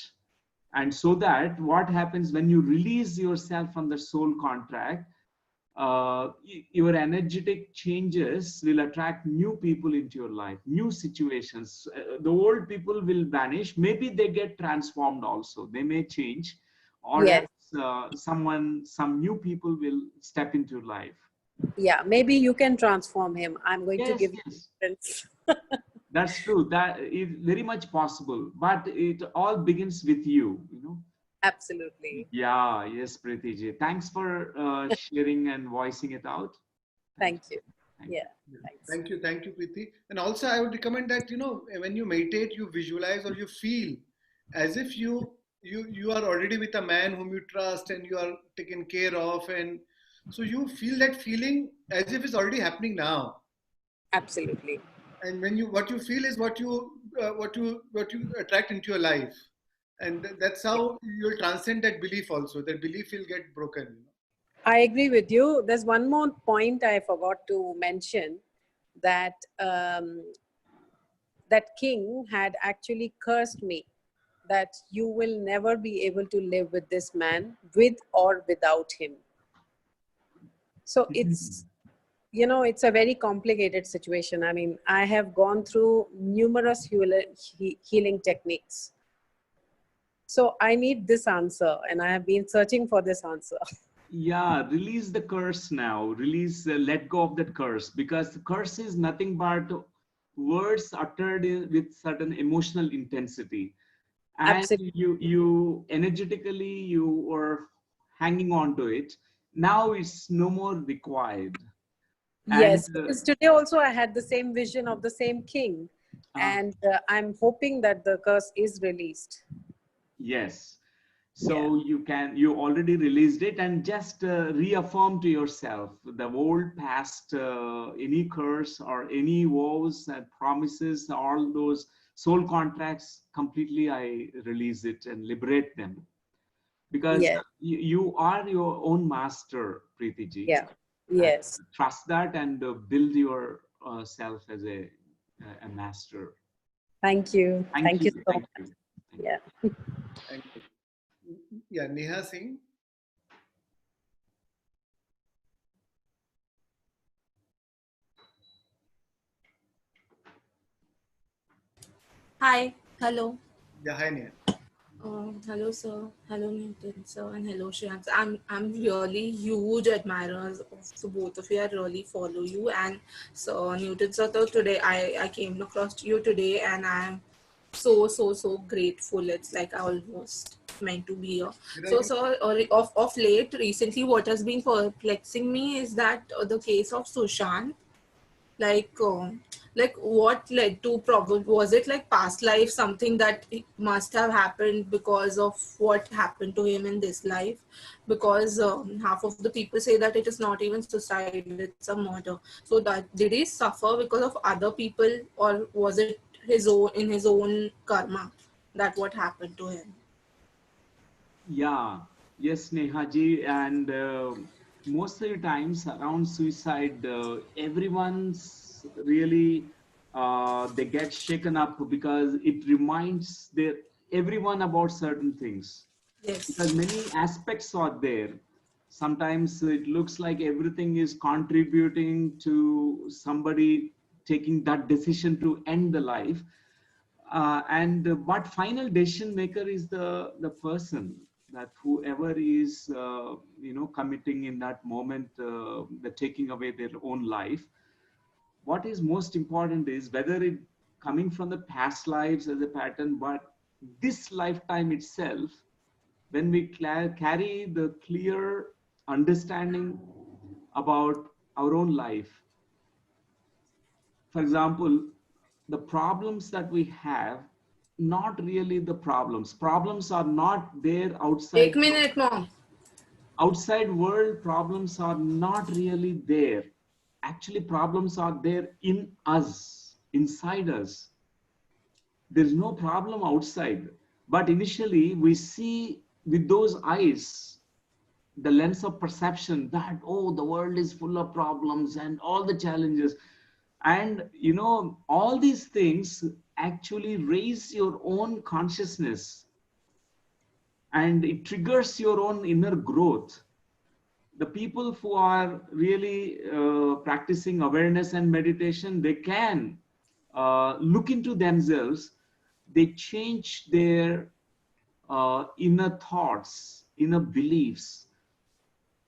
And so that what happens when you release yourself from the soul contract, your energetic changes will attract new people into your life, new situations. The old people will vanish. Maybe they get transformed also. They may change, or else some new people will step into your life. Yeah, maybe you can transform him. I'm going to give you reference. That's true. That is very much possible, but it all begins with you, Absolutely. Yeah, yes, Preeti ji. Thanks for sharing and voicing it out. Thank you. Yeah. Thank you, Preeti. And also, I would recommend that when you meditate, you visualize or you feel as if you are already with a man whom you trust and you are taken care of, and so you feel that feeling as if it's already happening now. Absolutely. And when what you feel is what you attract into your life, and that's how you'll transcend that belief. Also, that belief will get broken. I agree with you. There's one more point I forgot to mention, that that king had actually cursed me that you will never be able to live with this man, with or without him. So it's, it's a very complicated situation. I mean, I have gone through numerous healing techniques. So I need this answer, and I have been searching for this answer. Yeah, release the curse now. Let go of that curse, because the curse is nothing but words uttered with certain emotional intensity. And Absolutely. you energetically, you were hanging on to it. Now it's no more required. Yes, because today also I had the same vision of the same king, and I'm hoping that the curse is released. Yes. So you already released it, and just reaffirm to yourself the old past, any curse or any vows and promises, all those soul contracts, completely I release it and liberate them. Because you are your own master, Preeti ji. Yeah. Yes. Trust that and build your self as a master. Thank you. Thank you so much. Yeah. Thank you. Yeah, Neha Singh. Hi. Hello. Yeah, hi Neha. Hello, sir. Hello, Newton, sir, and hello, Shreans. I'm really huge admirers of both of you. I really follow you, and so Newton, sir. So today I came across you today, and I'm so grateful. It's like I almost meant to be here. So of late, recently, what has been perplexing me is that the case of Sushant, like like what led to problem? Was it like past life, something that it must have happened because of what happened to him in this life? Because half of the people say that it is not even suicide, it's a murder. So that did he suffer because of other people, or was it his own, in his own karma, that what happened to him? Yeah, yes, Nehaji, and most of the times around suicide, everyone's really they get shaken up because it reminds everyone about certain things. Because Yes. many aspects are there. Sometimes it looks like everything is contributing to somebody taking that decision to end the life, and but final decision maker is the person, that whoever is committing in that moment, the taking away their own life. What is most important is whether it coming from the past lives as a pattern, but this lifetime itself, when we carry the clear understanding about our own life. For example, the problems that we have, not really the problems are not there Ek outside. minute, mom. Outside world problems are not really there. Actually, problems are there in us, inside us. There's no problem outside, but initially we see with those eyes, the lens of perception, that oh, the world is full of problems and all the challenges. And all these things actually raise your own consciousness, and it triggers your own inner growth. The people who are really practicing awareness and meditation, they can look into themselves. They change their inner thoughts, inner beliefs,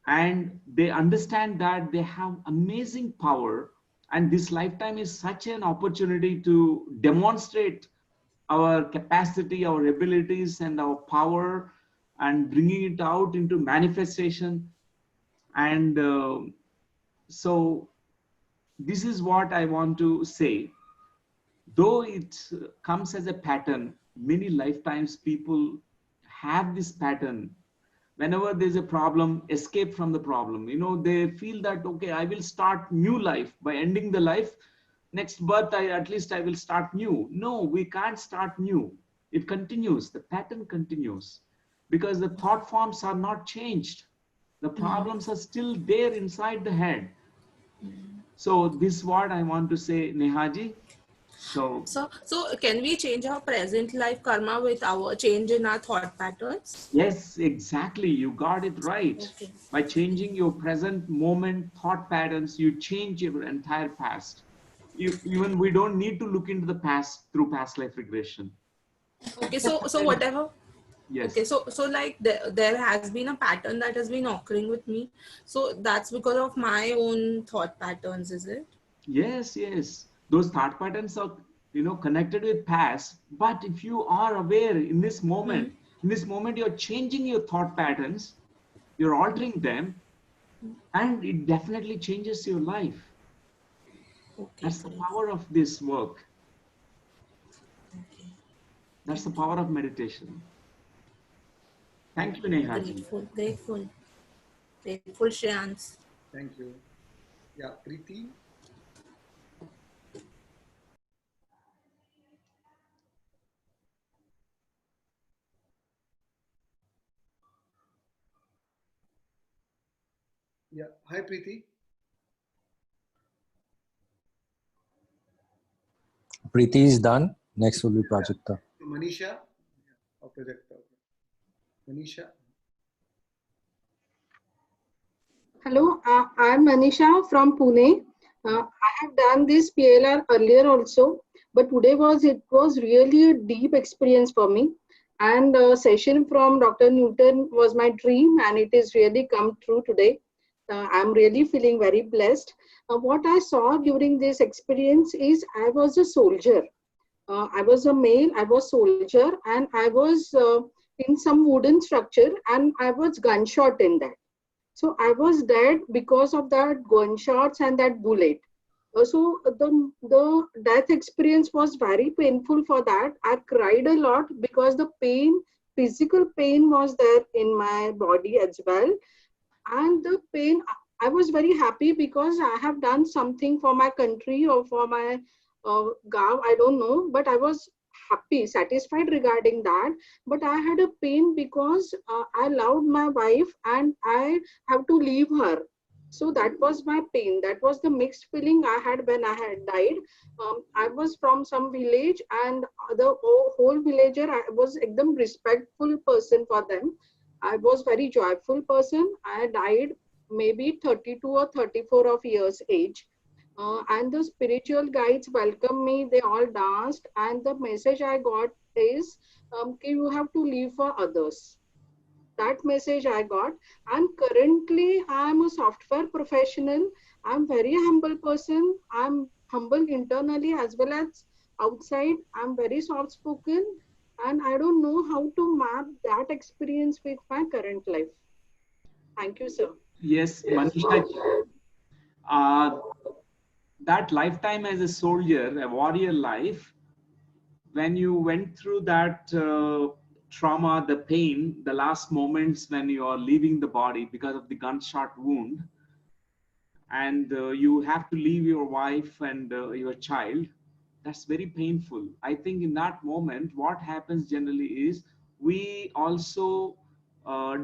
and they understand that they have amazing power, and this lifetime is such an opportunity to demonstrate our capacity, our abilities, and our power, and bringing it out into manifestation. And so this is what I want to say. Though it comes as a pattern, many lifetimes people have this pattern. Whenever there's a problem, escape from the problem. They feel that, okay, I will start new life by ending the life. Next birth, at least I will start new. No, we can't start new. It continues. The pattern continues because the thought forms are not changed. The problems are still there inside the head. So this is what I want to say, Nehaji. So can we change our present life karma with our change in our thought patterns? Yes, exactly. You got it right. Okay. By changing your present moment thought patterns, you change your entire past. Even we don't need to look into the past through past life regression. Okay, so whatever. Yes. Okay, so like there has been a pattern that has been occurring with me. So that's because of my own thought patterns, is it? Yes, yes. Those thought patterns are, connected with past. But if you are aware in this moment, you're changing your thought patterns, you're altering them, and it definitely changes your life. Okay, That's the power of this work. Okay. That's the power of meditation. Thank you, Nehaji. Grateful, Shreans. Thank you. Yeah, Preeti. Yeah, hi Preeti. Preeti is done. Next will be Prajakta. Manisha or Prajakta. Manisha. Hello, I'm Manisha from Pune. I have done this PLR earlier also, but today was really a deep experience for me. And session from Dr. Newton was my dream, and it is really come true today. I'm really feeling very blessed. What I saw during this experience is I was a soldier. I was a male, I was soldier, and I was in some wooden structure, and I was gunshot in that. So I was dead because of that gunshots and that bullet. So the death experience was very painful for that. I cried a lot because the pain, physical pain was there in my body as well. And the pain, I was very happy because I have done something for my country or for my gav, I don't know, but I was happy, satisfied regarding that. But I had a pain because I loved my wife and I have to leave her. So that was my pain. That was the mixed feeling I had when I had died. I was from some village, and the whole villager, I was एकदम respectful person for them. I was very joyful person. I died maybe 32 or 34 of years age. And the spiritual guides welcomed me. They all danced, and the message I got is, you have to live for others. That message I got. And currently I'm a software professional. I'm very humble person. I'm humble internally as well as outside. I'm very soft spoken, and I don't know how to map that experience with my current life. Thank you, sir. Yes, Manisha, uh, that lifetime as a soldier, a warrior life, when you went through that trauma, the pain, the last moments when you are leaving the body because of the gunshot wound, and you have to leave your wife and your child, that's very painful. I think in that moment, what happens generally is we also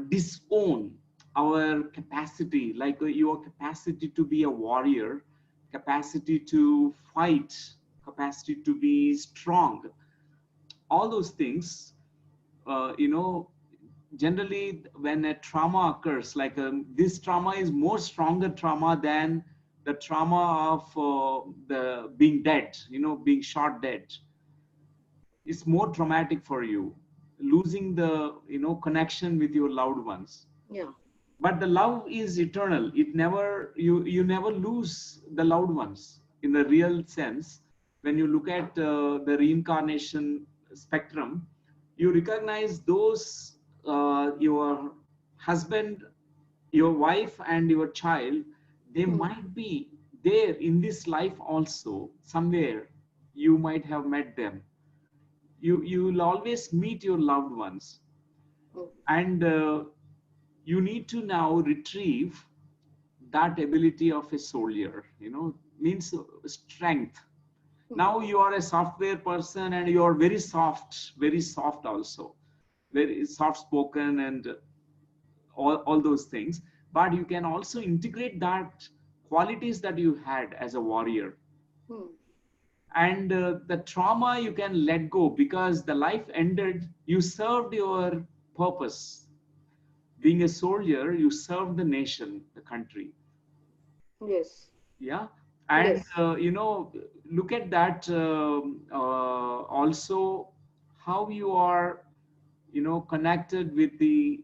disown our capacity, like your capacity to be a warrior, capacity to fight, capacity to be strong. All those things, generally when a trauma occurs, like this trauma is more stronger trauma than the trauma of the being dead, being shot dead. It's more traumatic for you, losing the connection with your loved ones. Yeah. But the love is eternal. It never, you never lose the loved ones in the real sense. When you look at the reincarnation spectrum, you recognize those, your husband, your wife and your child, they might be there in this life also. Somewhere you might have met them. You will always meet your loved ones. And you need to now retrieve that ability of a soldier, means strength. Now you are a software person and you are very soft also, very soft spoken and all those things. But you can also integrate that qualities that you had as a warrior. And the trauma you can let go because the life ended. You served your purpose. Being a soldier, you serve the nation, the country. Yes. Yeah. And Yes. look at that, also how you are connected with the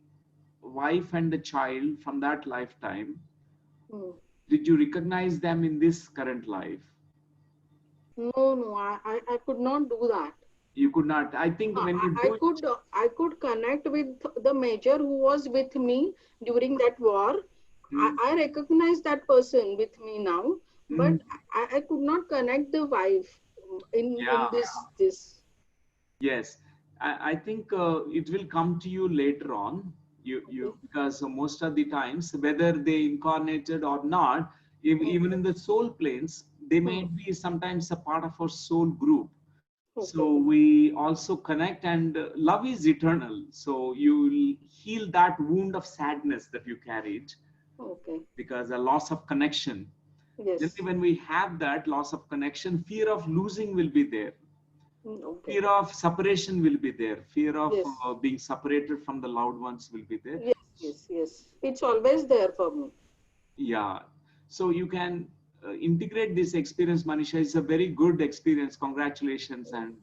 wife and the child from that lifetime. Did you recognize them in this current life? No, I could not do that. You could not. I think when you do it, I could connect with the major who was with me during that war. I recognize that person with me now, but I could not connect the wife in yeah, this. yes. I think it will come to you later on. You because most of the times, whether they incarnated or not, even in the soul planes, they may be sometimes a part of our soul group. So we also connect, and love is eternal. So you will heal that wound of sadness that you carried Okay. because a loss of connection. Yes. Generally, when we have that loss of connection, fear of losing will be there. Okay. Fear of separation will be there. Fear of Yes. being separated from the loved ones will be there. Yes. It's always there for me. Yeah. So you can integrate this experience, Manisha. It's a very good experience. Congratulations. And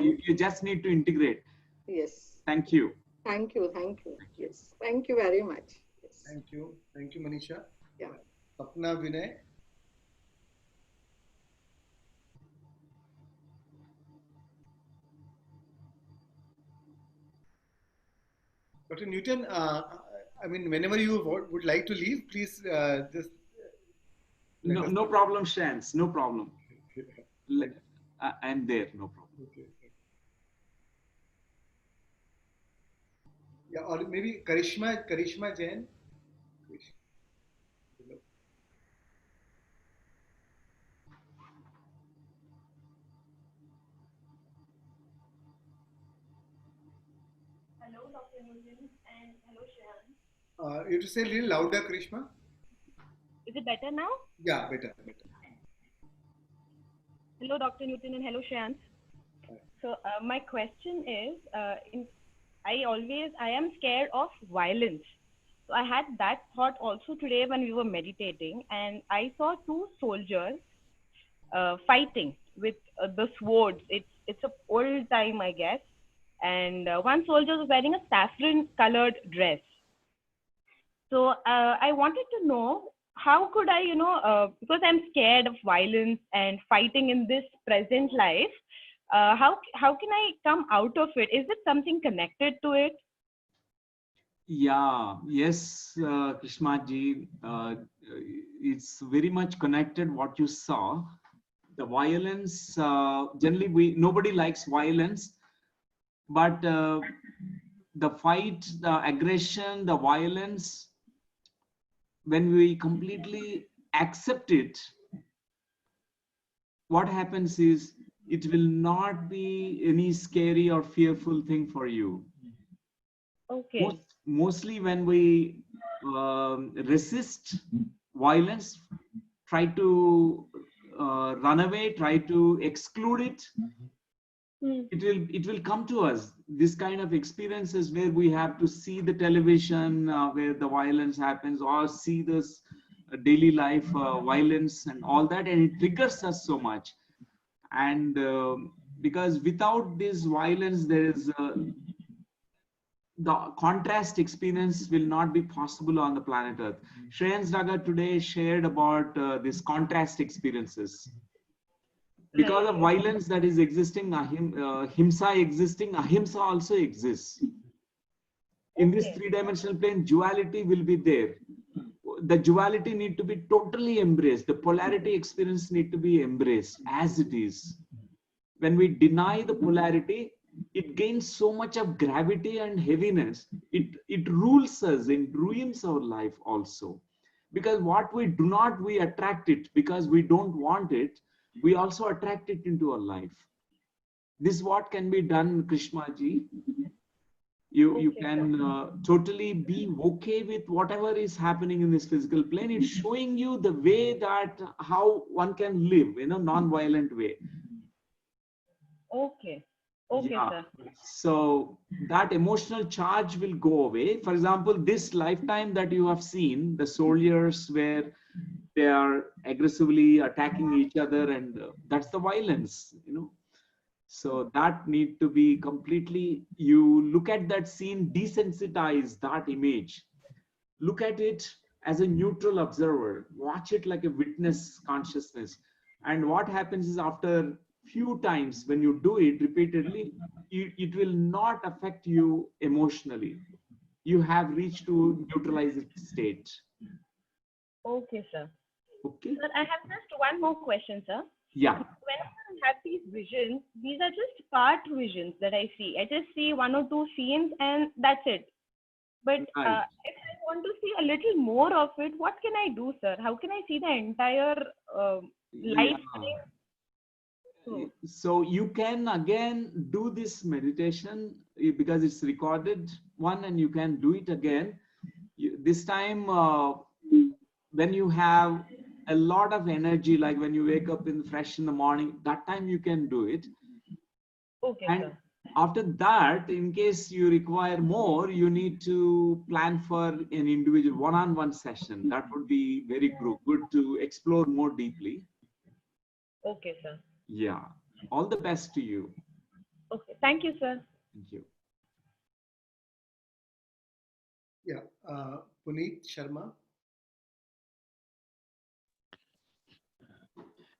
you just need to integrate. Yes. Thank you. Thank you. Yes. Thank you very much. Yes. Thank you, Manisha. Yeah. Sapna, Vinay. Dr. Newton, I mean, whenever you would like to leave, please just Let No, us no know. problem, Shreans. No problem. I'm there. No problem. Okay. Yeah, or maybe Karishma Jain. Hello, Dr. Newton, and hello, Shreans. You have to say a little louder, Karishma. Is it better now? Yeah, better. Hello, Dr. Newton, and hello, Shreans. So my question is, I am scared of violence. So I had that thought also today when we were meditating, and I saw two soldiers fighting with the swords. It's a old time, I guess, and one soldier was wearing a saffron-colored dress. So I wanted to know how could I, because I'm scared of violence and fighting in this present life. How can I come out of it? Is it something connected to it? Yeah, yes, Krishna ji, it's very much connected what you saw. The violence, generally nobody likes violence, but the fight, the aggression, the violence, when we completely accept it, what happens is it will not be any scary or fearful thing for you. Okay. Mostly when we resist violence, try to run away, try to exclude it, it will come to us. This kind of experiences where we have to see the television where the violence happens, or see this daily life violence and all that, and it triggers us so much. And because without this violence, there is the contrast experience will not be possible on the planet Earth. Shreans Daga today shared about this contrast experiences. Because of violence that is existing, himsa existing, ahimsa also exists. In this three-dimensional plane, duality will be there. The duality need to be totally embraced. The polarity experience need to be embraced as it is. When we deny the polarity, it gains so much of gravity and heaviness. It rules us, it ruins our life also. Because what we do not, we attract it. Because we don't want it, we also attract it into our life. This what can be done, Krishna ji. You can totally be okay with whatever is happening in this physical plane. It's showing you the way that how one can live in a non-violent way. Okay, Yeah. sir. So that emotional charge will go away. For example, this lifetime that you have seen, the soldiers where they are aggressively attacking each other, and that's the violence, So that need to be completely, you look at that scene, desensitize that image. Look at it as a neutral observer. Watch it like a witness consciousness. And what happens is after few times when you do it repeatedly, it will not affect you emotionally. You have reached to neutralized state. Okay, sir. Okay. Sir, I have just one more question, sir. Yeah. Whenever I have these visions, these are just part visions that I see. I just see one or two scenes and that's it. But if I want to see a little more of it, what can I do, sir? How can I see the entire life? So you can again do this meditation because it's recorded one, and you can do it again. This time when you have a lot of energy, like when you wake up fresh in the morning, that time you can do it. Okay, and sir. After that, in case you require more, you need to plan for an individual one-on-one session. That would be very good to explore more deeply. Okay, sir. Yeah. All the best to you. Okay. Thank you, sir. Thank you. Yeah. Puneet Sharma.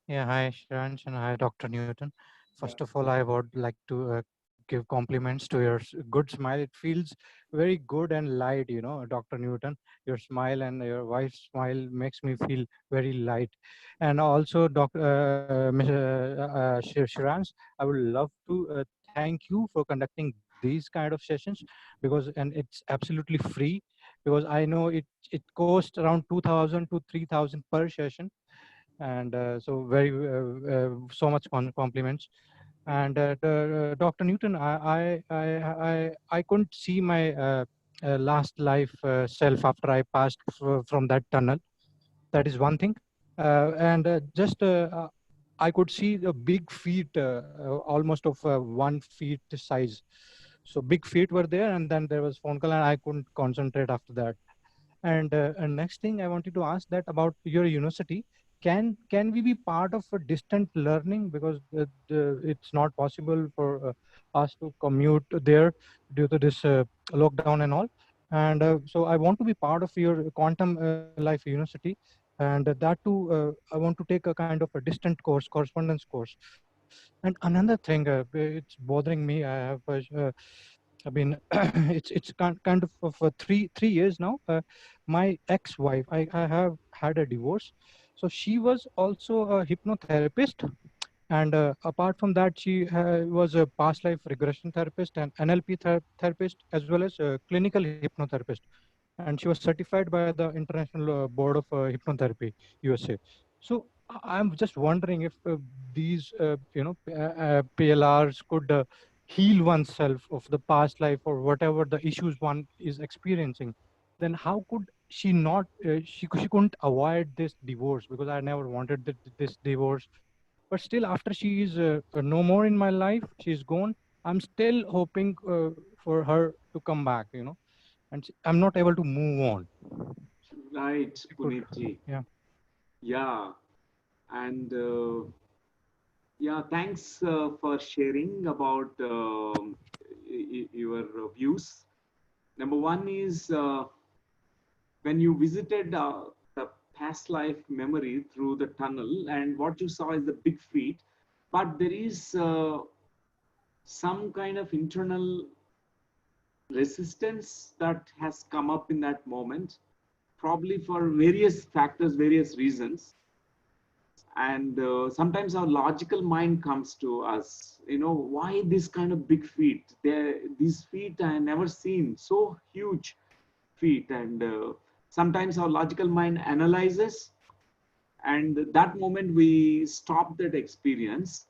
Yeah, hi, Shreans, and hi, Dr. Newton. First of all, I would like to give compliments to your good smile. It feels very good and light, Dr. Newton. Your smile and your wife's smile makes me feel very light. And also, Shrans, I would love to thank you for conducting these kind of sessions, and it's absolutely free, because I know it costs around 2,000 to 3,000 per session. And so very so much compliments. And Dr. Newton, I couldn't see my last life self after I passed from that tunnel. That is one thing. And just I could see the big feet, almost of 1 feet size. So big feet were there, and then there was phone call, and I couldn't concentrate after that. And next thing I wanted to ask that about your university. Can we be part of a distant learning, because it's not possible for us to commute there due to this lockdown and all. And so I want to be part of your quantum life university, and that too I want to take a kind of a distant course, correspondence course. And another thing, it's bothering me. I mean, it's kind of three years now. My ex-wife, I have had a divorce, so she was also a hypnotherapist, and apart from that, she was a past life regression therapist and NLP therapist, as well as a clinical hypnotherapist, and she was certified by the International Board of Hypnotherapy, USA. So I'm just wondering if these PLRs could heal oneself of the past life or whatever the issues one is experiencing. Then how could she not? She couldn't avoid this divorce, because I never wanted this divorce. But still, after she is no more in my life, she's gone. I'm still hoping for her to come back. And I'm not able to move on. Right, Punitji. Yeah. Yeah. And yeah, thanks for sharing about your views. Number one is when you visited the past life memory through the tunnel, and what you saw is the big feet, but there is some kind of internal resistance that has come up in that moment, probably for various factors, various reasons. And sometimes our logical mind comes to us, why this kind of big feet? These feet I never seen, so huge feet. And sometimes our logical mind analyzes, and that moment we stop that experience.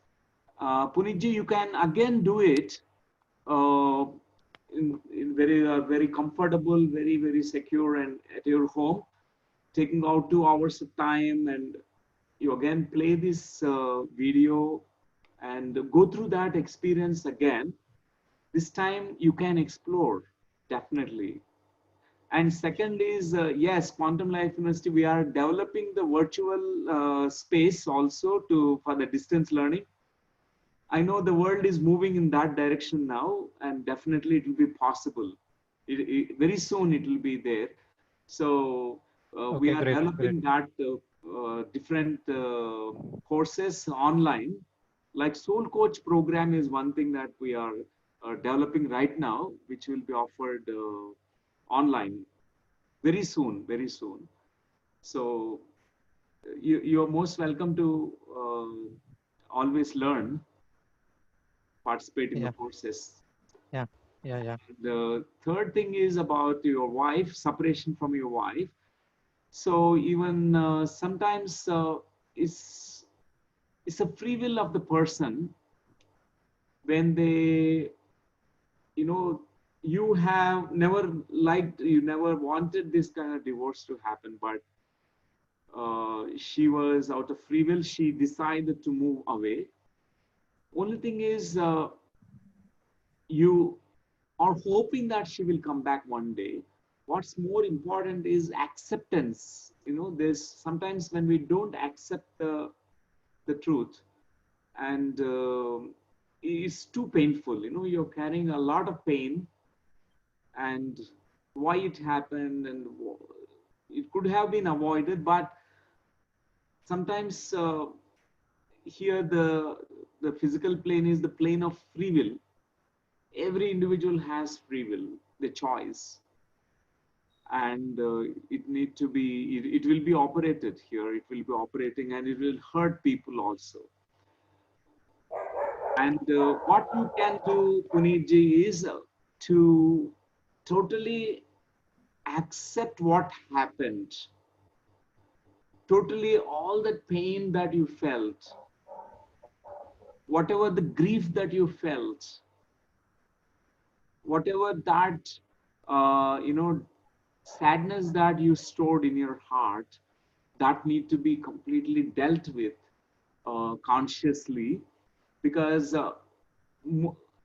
Punitji, you can again do it uh, in very comfortable, very secure, and at your home, taking out 2 hours of time, and you again play this video and go through that experience again. This time you can explore, definitely. And second is, yes, Quantum Life University, we are developing the virtual space also for the distance learning. I know the world is moving in that direction now, and definitely it will be possible. Very soon it will be there. So we Okay, are great. developing that different courses online. Like Soul Coach program is one thing that we are developing right now, which will be offered online very soon, very soon. So you are most welcome to always learn, participate in the Yeah. courses. Yeah. The third thing is about your wife, separation from your wife. So even sometimes it's a free will of the person when they, you have never liked, you never wanted this kind of divorce to happen, but she was out of free will, she decided to move away. Only thing is, you are hoping that she will come back one day. What's more important is acceptance. There's sometimes when we don't accept the truth, and it's too painful. You're carrying a lot of pain, and why it happened, and it could have been avoided, but sometimes here the physical plane is the plane of free will. every individual has free will, the choice, and it need to be, it will be operated here, it will be operating, and it will hurt people also. And what you can do, Punitji, is to totally accept what happened, totally all the pain that you felt, whatever the grief that you felt, whatever that sadness that you stored in your heart, that need to be completely dealt with consciously, because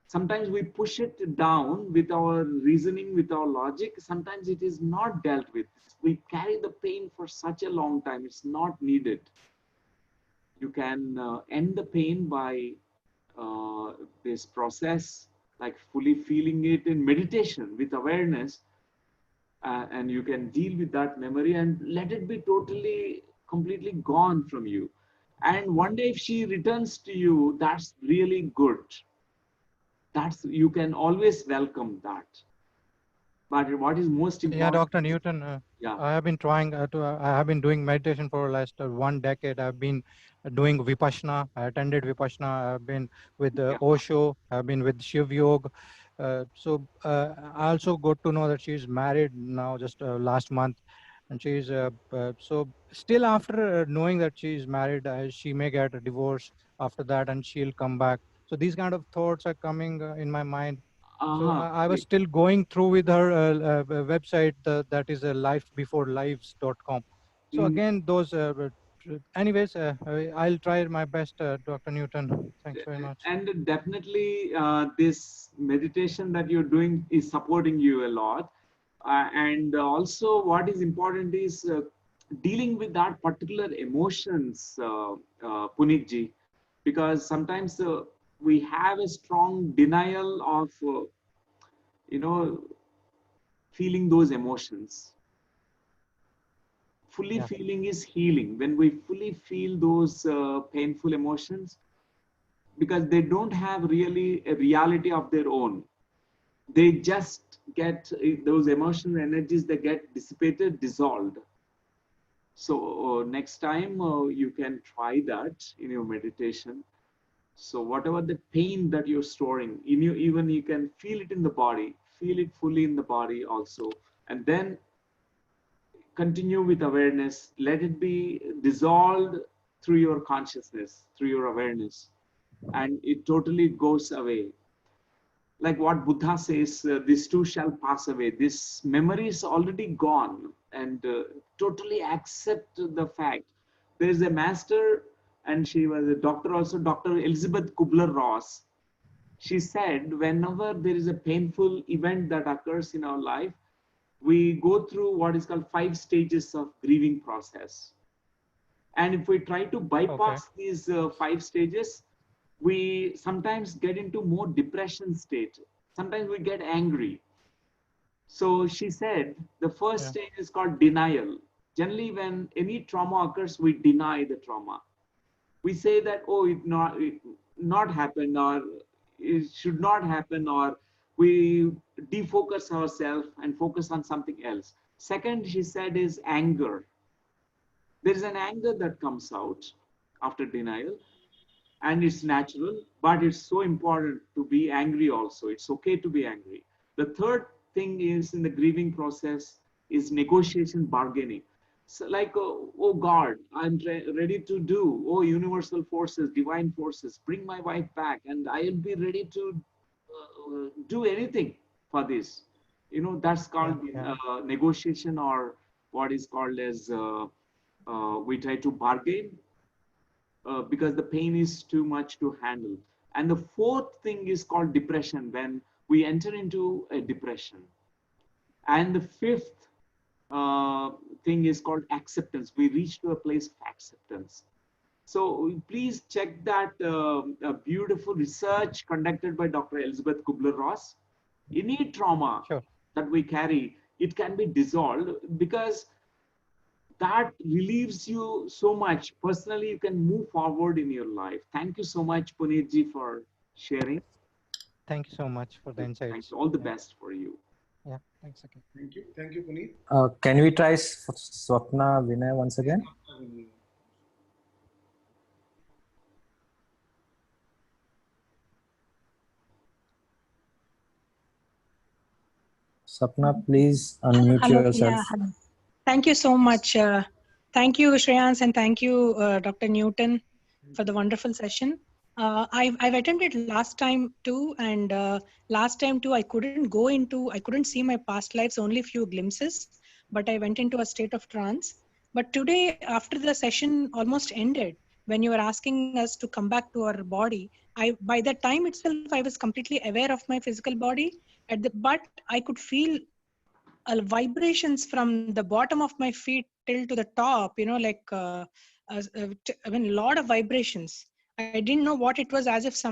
sometimes we push it down with our reasoning, with our logic. Sometimes it is not dealt with. We carry the pain for such a long time. It's not needed. You can end the pain by this process, like fully feeling it in meditation with awareness, and you can deal with that memory and let it be totally, completely gone from you. And one day if she returns to you, that's really good. That's, you can always welcome that. But what is most Yeah, important? Dr. Newton, Yeah. I have been trying I have been doing meditation for the last 1 decade. I've been doing Vipassana. I attended Vipassana. I've been with Osho. I've been with Shiv Yoga. I also got to know that she's married now just last month. And she's so still after knowing that she's married, she may get a divorce after that and she'll come back. So these kind of thoughts are coming in my mind. So I was still going through with her website that is lifebeforelives.com. So again, those anyways, I'll try my best, Dr. Newton. Thanks very much. And definitely this meditation that you're doing is supporting you a lot. And also what is important is dealing with that particular emotions, Punitji, because sometimes we have a strong denial of, you know, feeling those emotions. Fully feeling is healing. When we fully feel those painful emotions, because they don't have really a reality of their own. They just get those emotional energies, they get dissipated, dissolved. So next time you can try that in your meditation. So whatever the pain that you're storing in you, even you can feel it in the body, feel it fully in the body also. And then continue with awareness. Let it be dissolved through your consciousness, through your awareness. And it totally goes away. Like what Buddha says, this too shall pass away. This memory is already gone, and totally accept the fact. There is a master, and she was a doctor also, Dr. Elizabeth Kubler-Ross. She said, whenever there is a painful event that occurs in our life, we go through what is called 5 stages of grieving process. And if we try to bypass these 5 stages, we sometimes get into more depression state. Sometimes we get angry. So she said, the first stage is called denial. Generally, when any trauma occurs, we deny the trauma. We say that, oh, it not happened, or it should not happen, or we defocus ourselves and focus on something else. Second, she said, is anger. There is an anger that comes out after denial, and it's natural, but it's so important to be angry also. It's okay to be angry. The third thing is in the grieving process is negotiation, bargaining. So like, oh God, I'm ready to do, oh universal forces, divine forces, bring my wife back, and I'll be ready to do anything for this. You know, that's called negotiation, or what is called as we try to bargain because the pain is too much to handle. And the fourth thing is called depression, when we enter into a depression. And the fifth thing is called acceptance. We reach to a place of acceptance. So please check that beautiful research conducted by Dr. Elizabeth Kubler-Ross. Any trauma that we carry, it can be dissolved, because that relieves you so much. Personally, you can move forward in your life. Thank you so much, Puneetji, for sharing. Thank you so much for the Thanks. insights. All the best for you. Yeah, thanks again. Thank you, Puneet. Can we try Swapna Vinay once again? Swapna, please unmute Hello. yourself. Yeah. Hello. Thank you so much. Thank you, Shreans, and thank you, Dr. Newton, for the wonderful session. I've attended last time too, and last time too, I couldn't see my past lives, only few glimpses, but I went into a state of trance. But today, after the session almost ended, when you were asking us to come back to our body, by that time itself, I was completely aware of my physical body, but I could feel vibrations from the bottom of my feet till to the top, like I mean, a lot of vibrations. I didn't know what it was, as if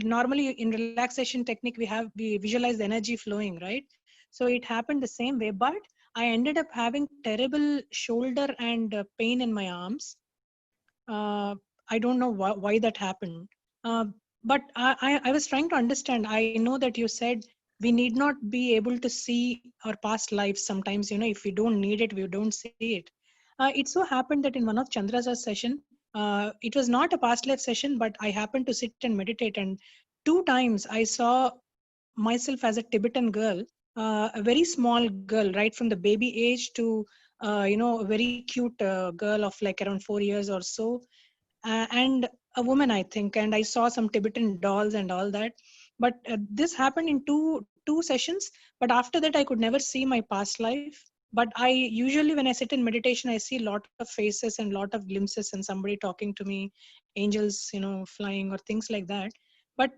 normally in relaxation technique we visualize the energy flowing, right? So it happened the same way, but I ended up having terrible shoulder and pain in my arms. I don't know why that happened. Uh, but I was trying to understand. I know that you said we need not be able to see our past lives sometimes, if we don't need it, we don't see it. It so happened that in one of Chandra's session, it was not a past life session, but I happened to sit and meditate. And 2 times I saw myself as a Tibetan girl, a very small girl, right from the baby age to, a very cute girl of like around 4 years or so, and a woman, I think. And I saw some Tibetan dolls and all that. But this happened in two sessions. But after that, I could never see my past life. But I usually, when I sit in meditation, I see a lot of faces and a lot of glimpses and somebody talking to me, angels, flying or things like that. But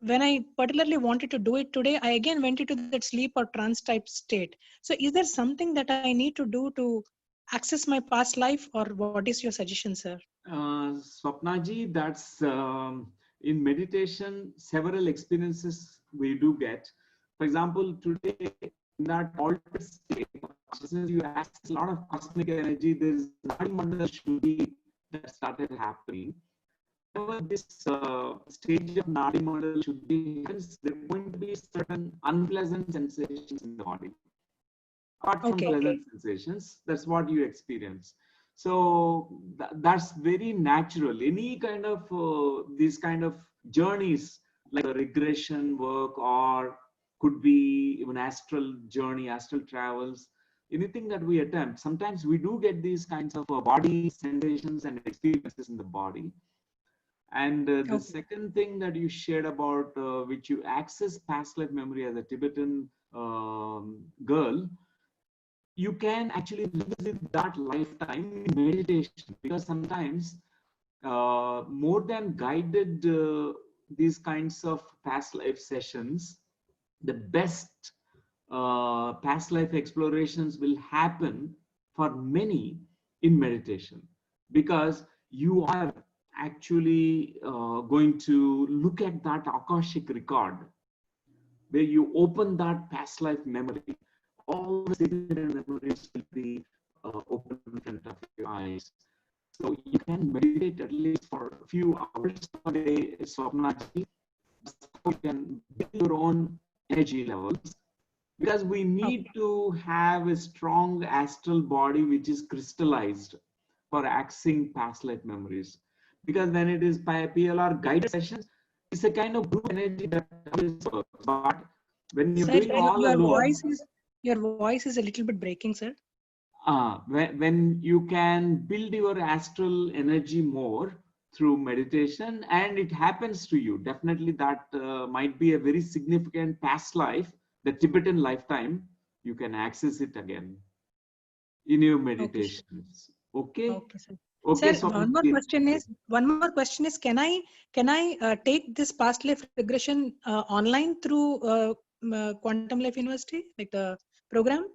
when I particularly wanted to do it today, I again went into that sleep or trance type state. So is there something that I need to do to access my past life, or what is your suggestion, sir? Swapnaji, that's in meditation, several experiences we do get. For example, today in that altered state of consciousness, you access a lot of cosmic energy. There is Nadi Mandala Shuddhi that started happening. Whenever this stage of Nadi Mandala Shuddhi happens, there are going to be certain unpleasant sensations in the body. Apart from pleasant sensations, that's what you experience. So that's very natural. Any kind of these kind of journeys, like a regression work, or could be even astral journey, astral travels, anything that we attempt, sometimes we do get these kinds of body sensations and experiences in the body. And the second thing that you shared about which you access past life memory as a Tibetan girl, you can actually revisit that lifetime in meditation, because sometimes more than guided these kinds of past life sessions, the best past life explorations will happen for many in meditation, because you are actually going to look at that Akashic record where you open that past life memory. All the significant memories will be open in front of your eyes. So you can meditate at least for a few hours per day, Swapnaji. That's how you can build your own energy levels, because we need to have a strong astral body which is crystallized for accessing past life memories. Because when it is by PLR guided sessions, it's a kind of group energy that always works. But when you're doing all alone, your voice is a little bit breaking, sir. When you can build your astral energy more through meditation, and it happens to you, definitely that might be a very significant past life, the Tibetan lifetime, you can access it again in your meditations. Okay. Okay, sir, one more question is, can I take this past life regression online through Quantum Life University, like the program?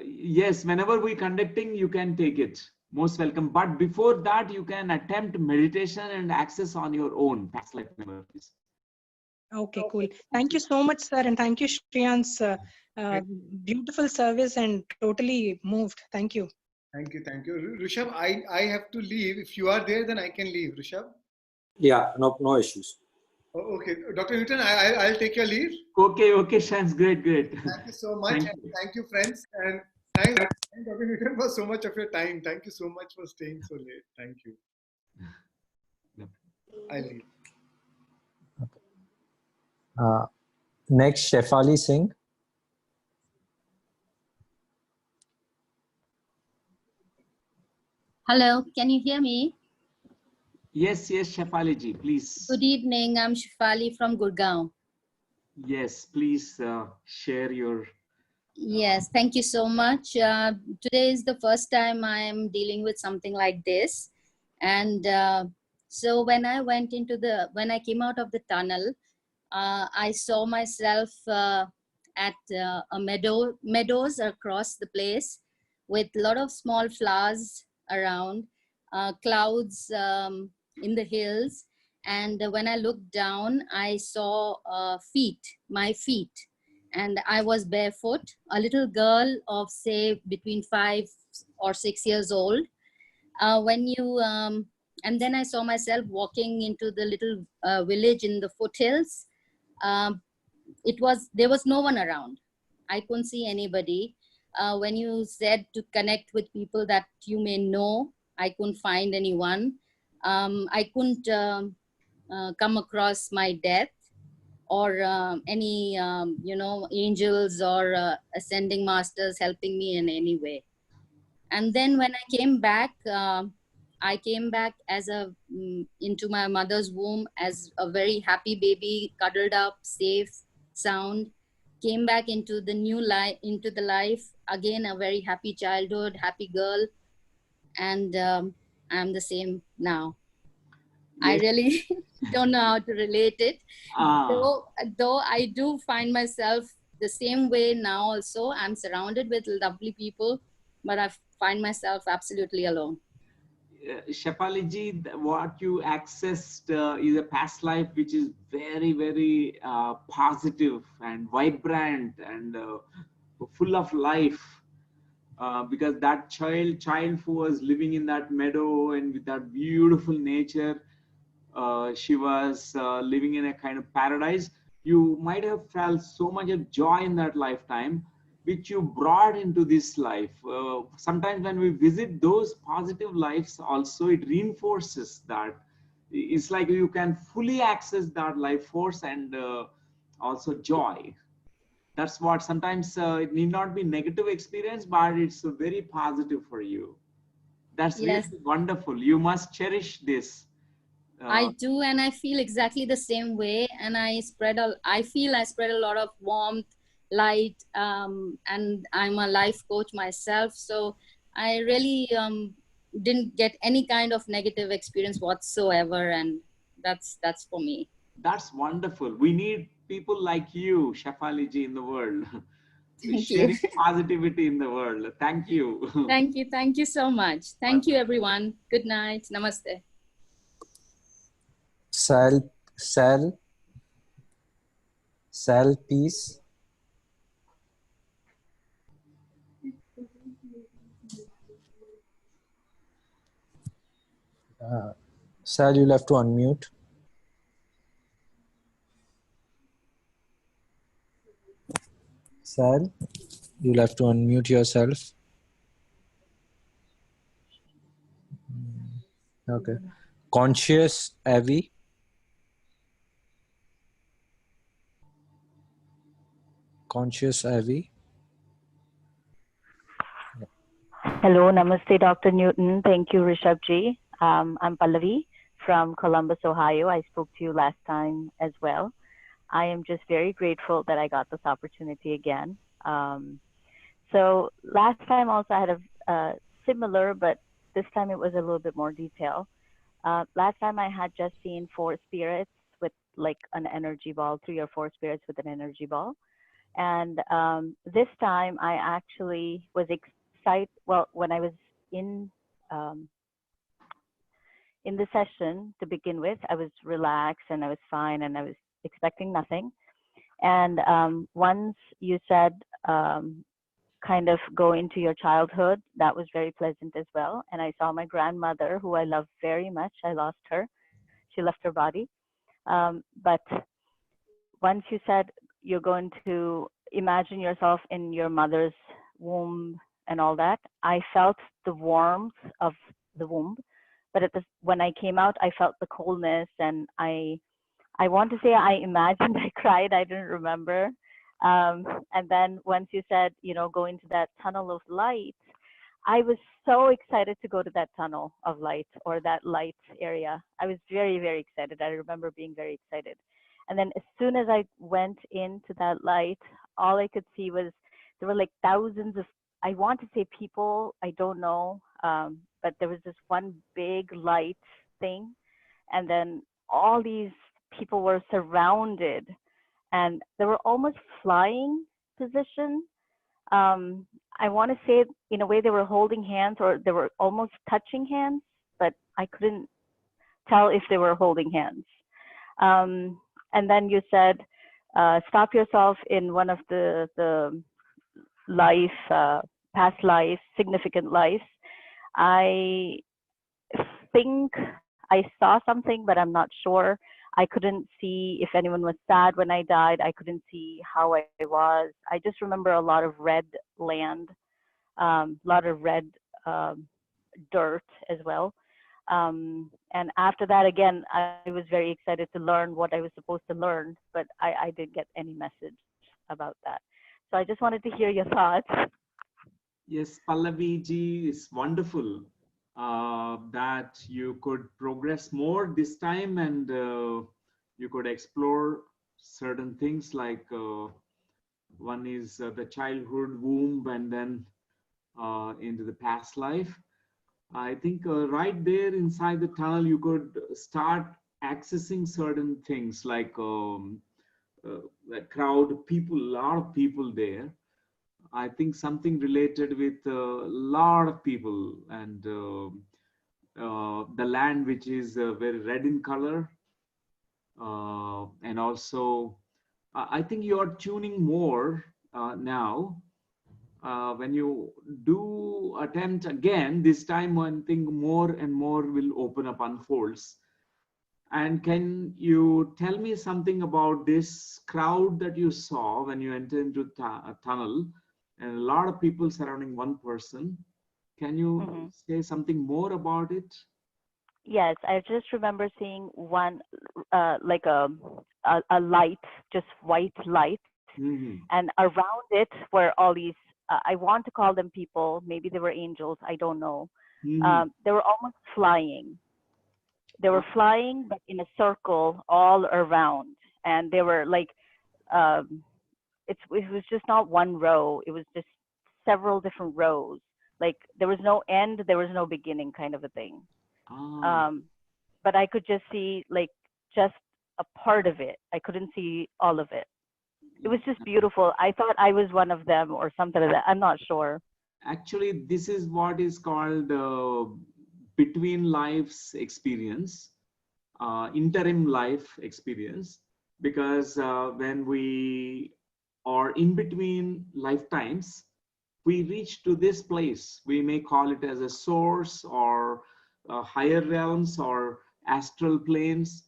Yes, whenever we're conducting, you can take it. Most welcome. But before that, you can attempt meditation and access on your own past life memories. Okay, cool. Thank you so much, sir, and thank you, Shreans. Beautiful service and totally moved. Thank you. Thank you. Rishabh, I have to leave. If you are there, then I can leave. Rishabh? Yeah, no issues. Okay, Dr. Newton, I'll take your leave. Okay, Shreans, great. Thank you so much, Thank and you. thank you, friends, and thanks, Dr. Newton, for so much of your time. Thank you so much for staying so late. Thank you. I'll leave. Next, Shefali Singh. Hello, can you hear me? Yes, Shefali ji, please. Good evening, I'm Shefali from Gurgaon. Yes, please share your... Yes, thank you so much. Today is the first time I am dealing with something like this. And so when I came out of the tunnel, I saw myself at a meadows across the place with a lot of small flowers around, clouds in the hills. And when I looked down, I saw my feet, and I was barefoot, a little girl of say between 5 or 6 years old. And then I saw myself walking into the little village in the foothills. There was no one around. I couldn't see anybody. When you said to connect with people that you may know, I couldn't find anyone. I couldn't come across my death or any angels or ascending masters helping me in any way. And then when I came back as into my mother's womb as a very happy baby, cuddled up, safe, sound. Came back into the new life, into the life again, a very happy childhood, happy girl, and I'm the same now. I really don't know how to relate it. Though I do find myself the same way now also. I'm surrounded with lovely people, but I find myself absolutely alone. Shefali ji, what you accessed is a past life which is very positive and vibrant and full of life. Because that child who was living in that meadow and with that beautiful nature, she was living in a kind of paradise. You might have felt so much of joy in that lifetime, which you brought into this life. Sometimes when we visit those positive lives also, it reinforces that. It's like you can fully access that life force and also joy. That's what sometimes it need not be negative experience, but it's very positive for you. That's Yes. really wonderful. You must cherish this. I do, and I feel exactly the same way. And I feel I spread a lot of warmth, light, and I'm a life coach myself. So I really didn't get any kind of negative experience whatsoever, and that's for me. That's wonderful. We need people like you, Shefali ji, in the world. Thank you. Sharing positivity in the world. Thank you. Thank you so much. Thank you, everyone. Good night. Namaste. Sal, peace. Sal, you'll have to unmute. Sal, you'll have to unmute yourself. Okay. Conscious Avi. Conscious Avi. Hello, Namaste, Dr. Newton. Thank you, Rishabh ji. I'm Pallavi from Columbus, Ohio. I spoke to you last time as well. I am just very grateful that I got this opportunity again. So last time also I had a similar, but this time it was a little bit more detail. Last time I had just seen 4 spirits with like an energy ball, 3 or 4 spirits with an energy ball. And this time I actually was excited. Well, when I was in the session to begin with, I was relaxed and I was fine and I was expecting nothing. And once you said kind of go into your childhood, that was very pleasant as well. And I saw my grandmother, who I love very much. I lost her. She left her body. But once you said you're going to imagine yourself in your mother's womb and all that, I felt the warmth of the womb. But when I came out, I felt the coldness, and I want to say I imagined I cried. I didn't remember. And then once you said, go into that tunnel of light, I was so excited to go to that tunnel of light or that light area. I was very, very excited. I remember being very excited. And then as soon as I went into that light, all I could see was there were like thousands of, I want to say people, I don't know, but there was this one big light thing. And then all these people were surrounded, and they were almost flying position. I want to say in a way they were holding hands, or they were almost touching hands, but I couldn't tell if they were holding hands. And then you said, stop yourself in one of the past life, significant lives. I think I saw something, but I'm not sure. I couldn't see if anyone was sad when I died. I couldn't see how I was. I just remember a lot of red land, a lot of red dirt as well. And after that, again, I was very excited to learn what I was supposed to learn, but I didn't get any message about that. So I just wanted to hear your thoughts. Yes, Pallavi ji, is wonderful that you could progress more this time, and you could explore certain things like one is the childhood womb, and then into the past life. I think right there inside the tunnel, you could start accessing certain things like the crowd, people, a lot of people there. I think something related with a lot of people, and the land, which is very red in color. And also, I think you are tuning more now. When you do attempt again, this time I think more and more will open up, unfolds. And can you tell me something about this crowd that you saw when you entered into a tunnel, and a lot of people surrounding one person? Can you say something more about it? Yes, I just remember seeing one, like a light, just white light, and around it were all these. I want to call them people. Maybe they were angels. I don't know. They were almost flying. They were flying, but in a circle all around, and they were like, it was just not one row. It was just several different rows. Like there was no end, there was no beginning, kind of a thing. But I could just see like just a part of it. I couldn't see all of it. It was just beautiful. I thought I was one of them or something like that. I'm not sure. Actually, this is what is called between lives experience, interim life experience, because when we are in between lifetimes, we reach to this place. We may call it as a source or higher realms or astral planes,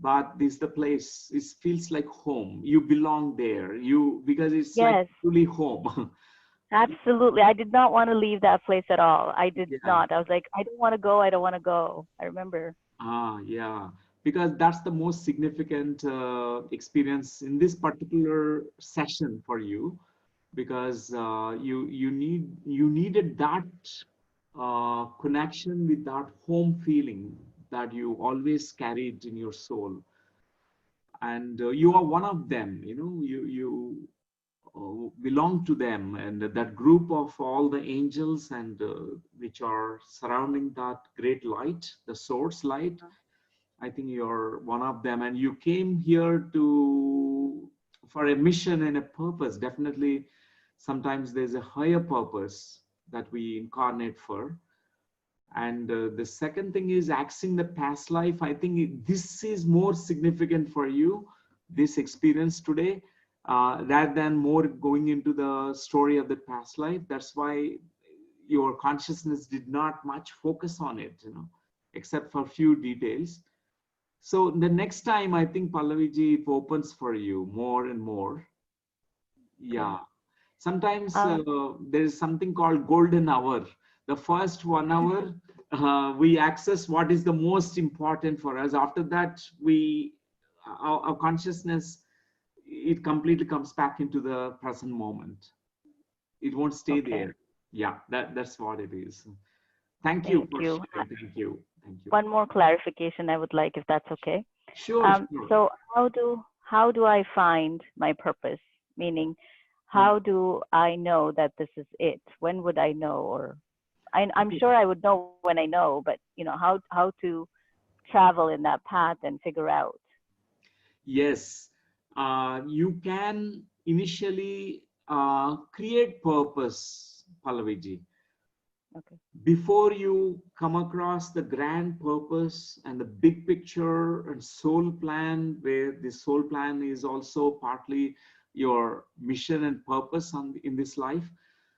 but this is the place. It feels like home. You belong there. Because it's like truly home. Absolutely. I did not want to leave that place at all. I did not. I was like, I don't want to go. I don't want to go. I remember. Yeah. Because that's the most significant experience in this particular session for you, because you needed that connection with that home feeling that you always carried in your soul, and you are one of them. You belong to them, and that group of all the angels and which are surrounding that great light, the source light. I think you're one of them, and you came here for a mission and a purpose. Definitely, sometimes there's a higher purpose that we incarnate for. And the second thing is accessing the past life. I think this is more significant for you, this experience today, rather than more going into the story of the past life. That's why your consciousness did not much focus on it, except for a few details. So the next time, I think Pallaviji, it opens for you more and more. Yeah. Sometimes there is something called golden hour. The first 1 hour, we access what is the most important for us. After that, our consciousness, it completely comes back into the present moment. It won't stay there. Yeah, that's what it is. Thank you for sharing. Thank you. Thank you. One more clarification I would like, if that's okay. Sure. So how do I find my purpose? Meaning, how do I know that this is it? When would I know? Or I'm sure I would know when I know, but you know, how to travel in that path and figure out. Yes, you can initially create purpose, Pallaviji. Okay. Before you come across the grand purpose and the big picture and soul plan, where the soul plan is also partly your mission and purpose in this life.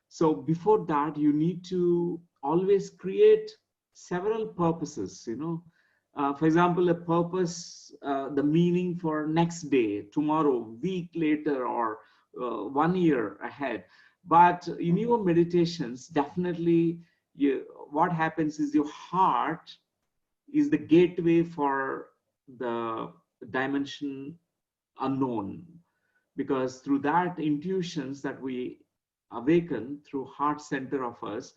So before that, you need to always create several purposes, you know. For example, a purpose, the meaning for next day, tomorrow, week later, or 1 year ahead. But in your meditations, definitely what happens is your heart is the gateway for the dimension unknown, because through that intuitions that we awaken through heart center of us,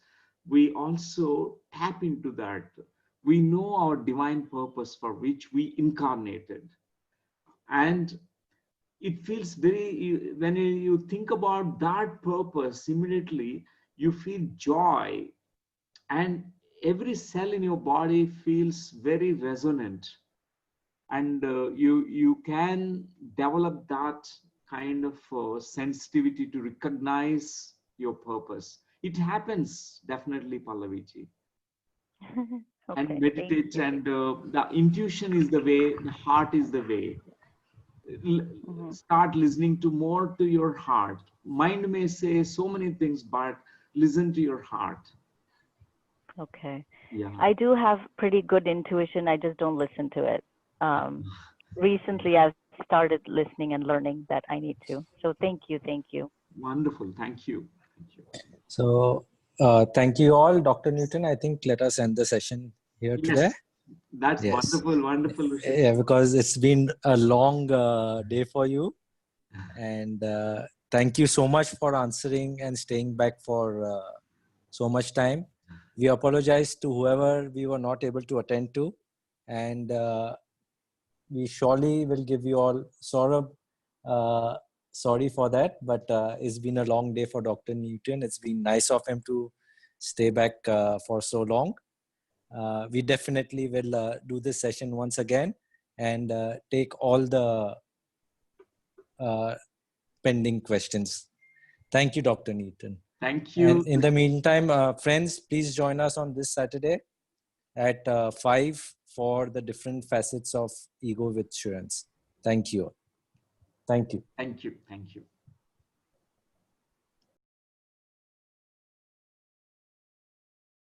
we also tap into that. We know our divine purpose for which we incarnated. And it feels very, when you think about that purpose, immediately you feel joy, and every cell in your body feels very resonant, and you can develop that kind of sensitivity to recognize your purpose. It happens definitely, Pallaviji. And meditate, and the intuition is the way, the heart is the way. Start listening to more to your heart. Mind may say so many things, but listen to your heart. Okay. Yeah. I do have pretty good intuition. I just don't listen to it. Recently, I've started listening and learning that I need to. So thank you. Thank you. Wonderful. Thank you. Thank you. So thank you all, Dr. Newton. I think let us end the session here today. That's wonderful. Wonderful. Yeah, because it's been a long day for you. And thank you so much for answering and staying back for so much time. We apologize to whoever we were not able to attend to. And we surely will give you all Saurabh, sorry for that, but it's been a long day for Dr. Newton. It's been nice of him to stay back for so long. We definitely will do this session once again and take all the pending questions. Thank you, Dr. Newton. Thank you. And in the meantime, friends, please join us on this Saturday at 5 for the different facets of Ego with Shreans. Thank you. Thank you. Thank you. Thank you.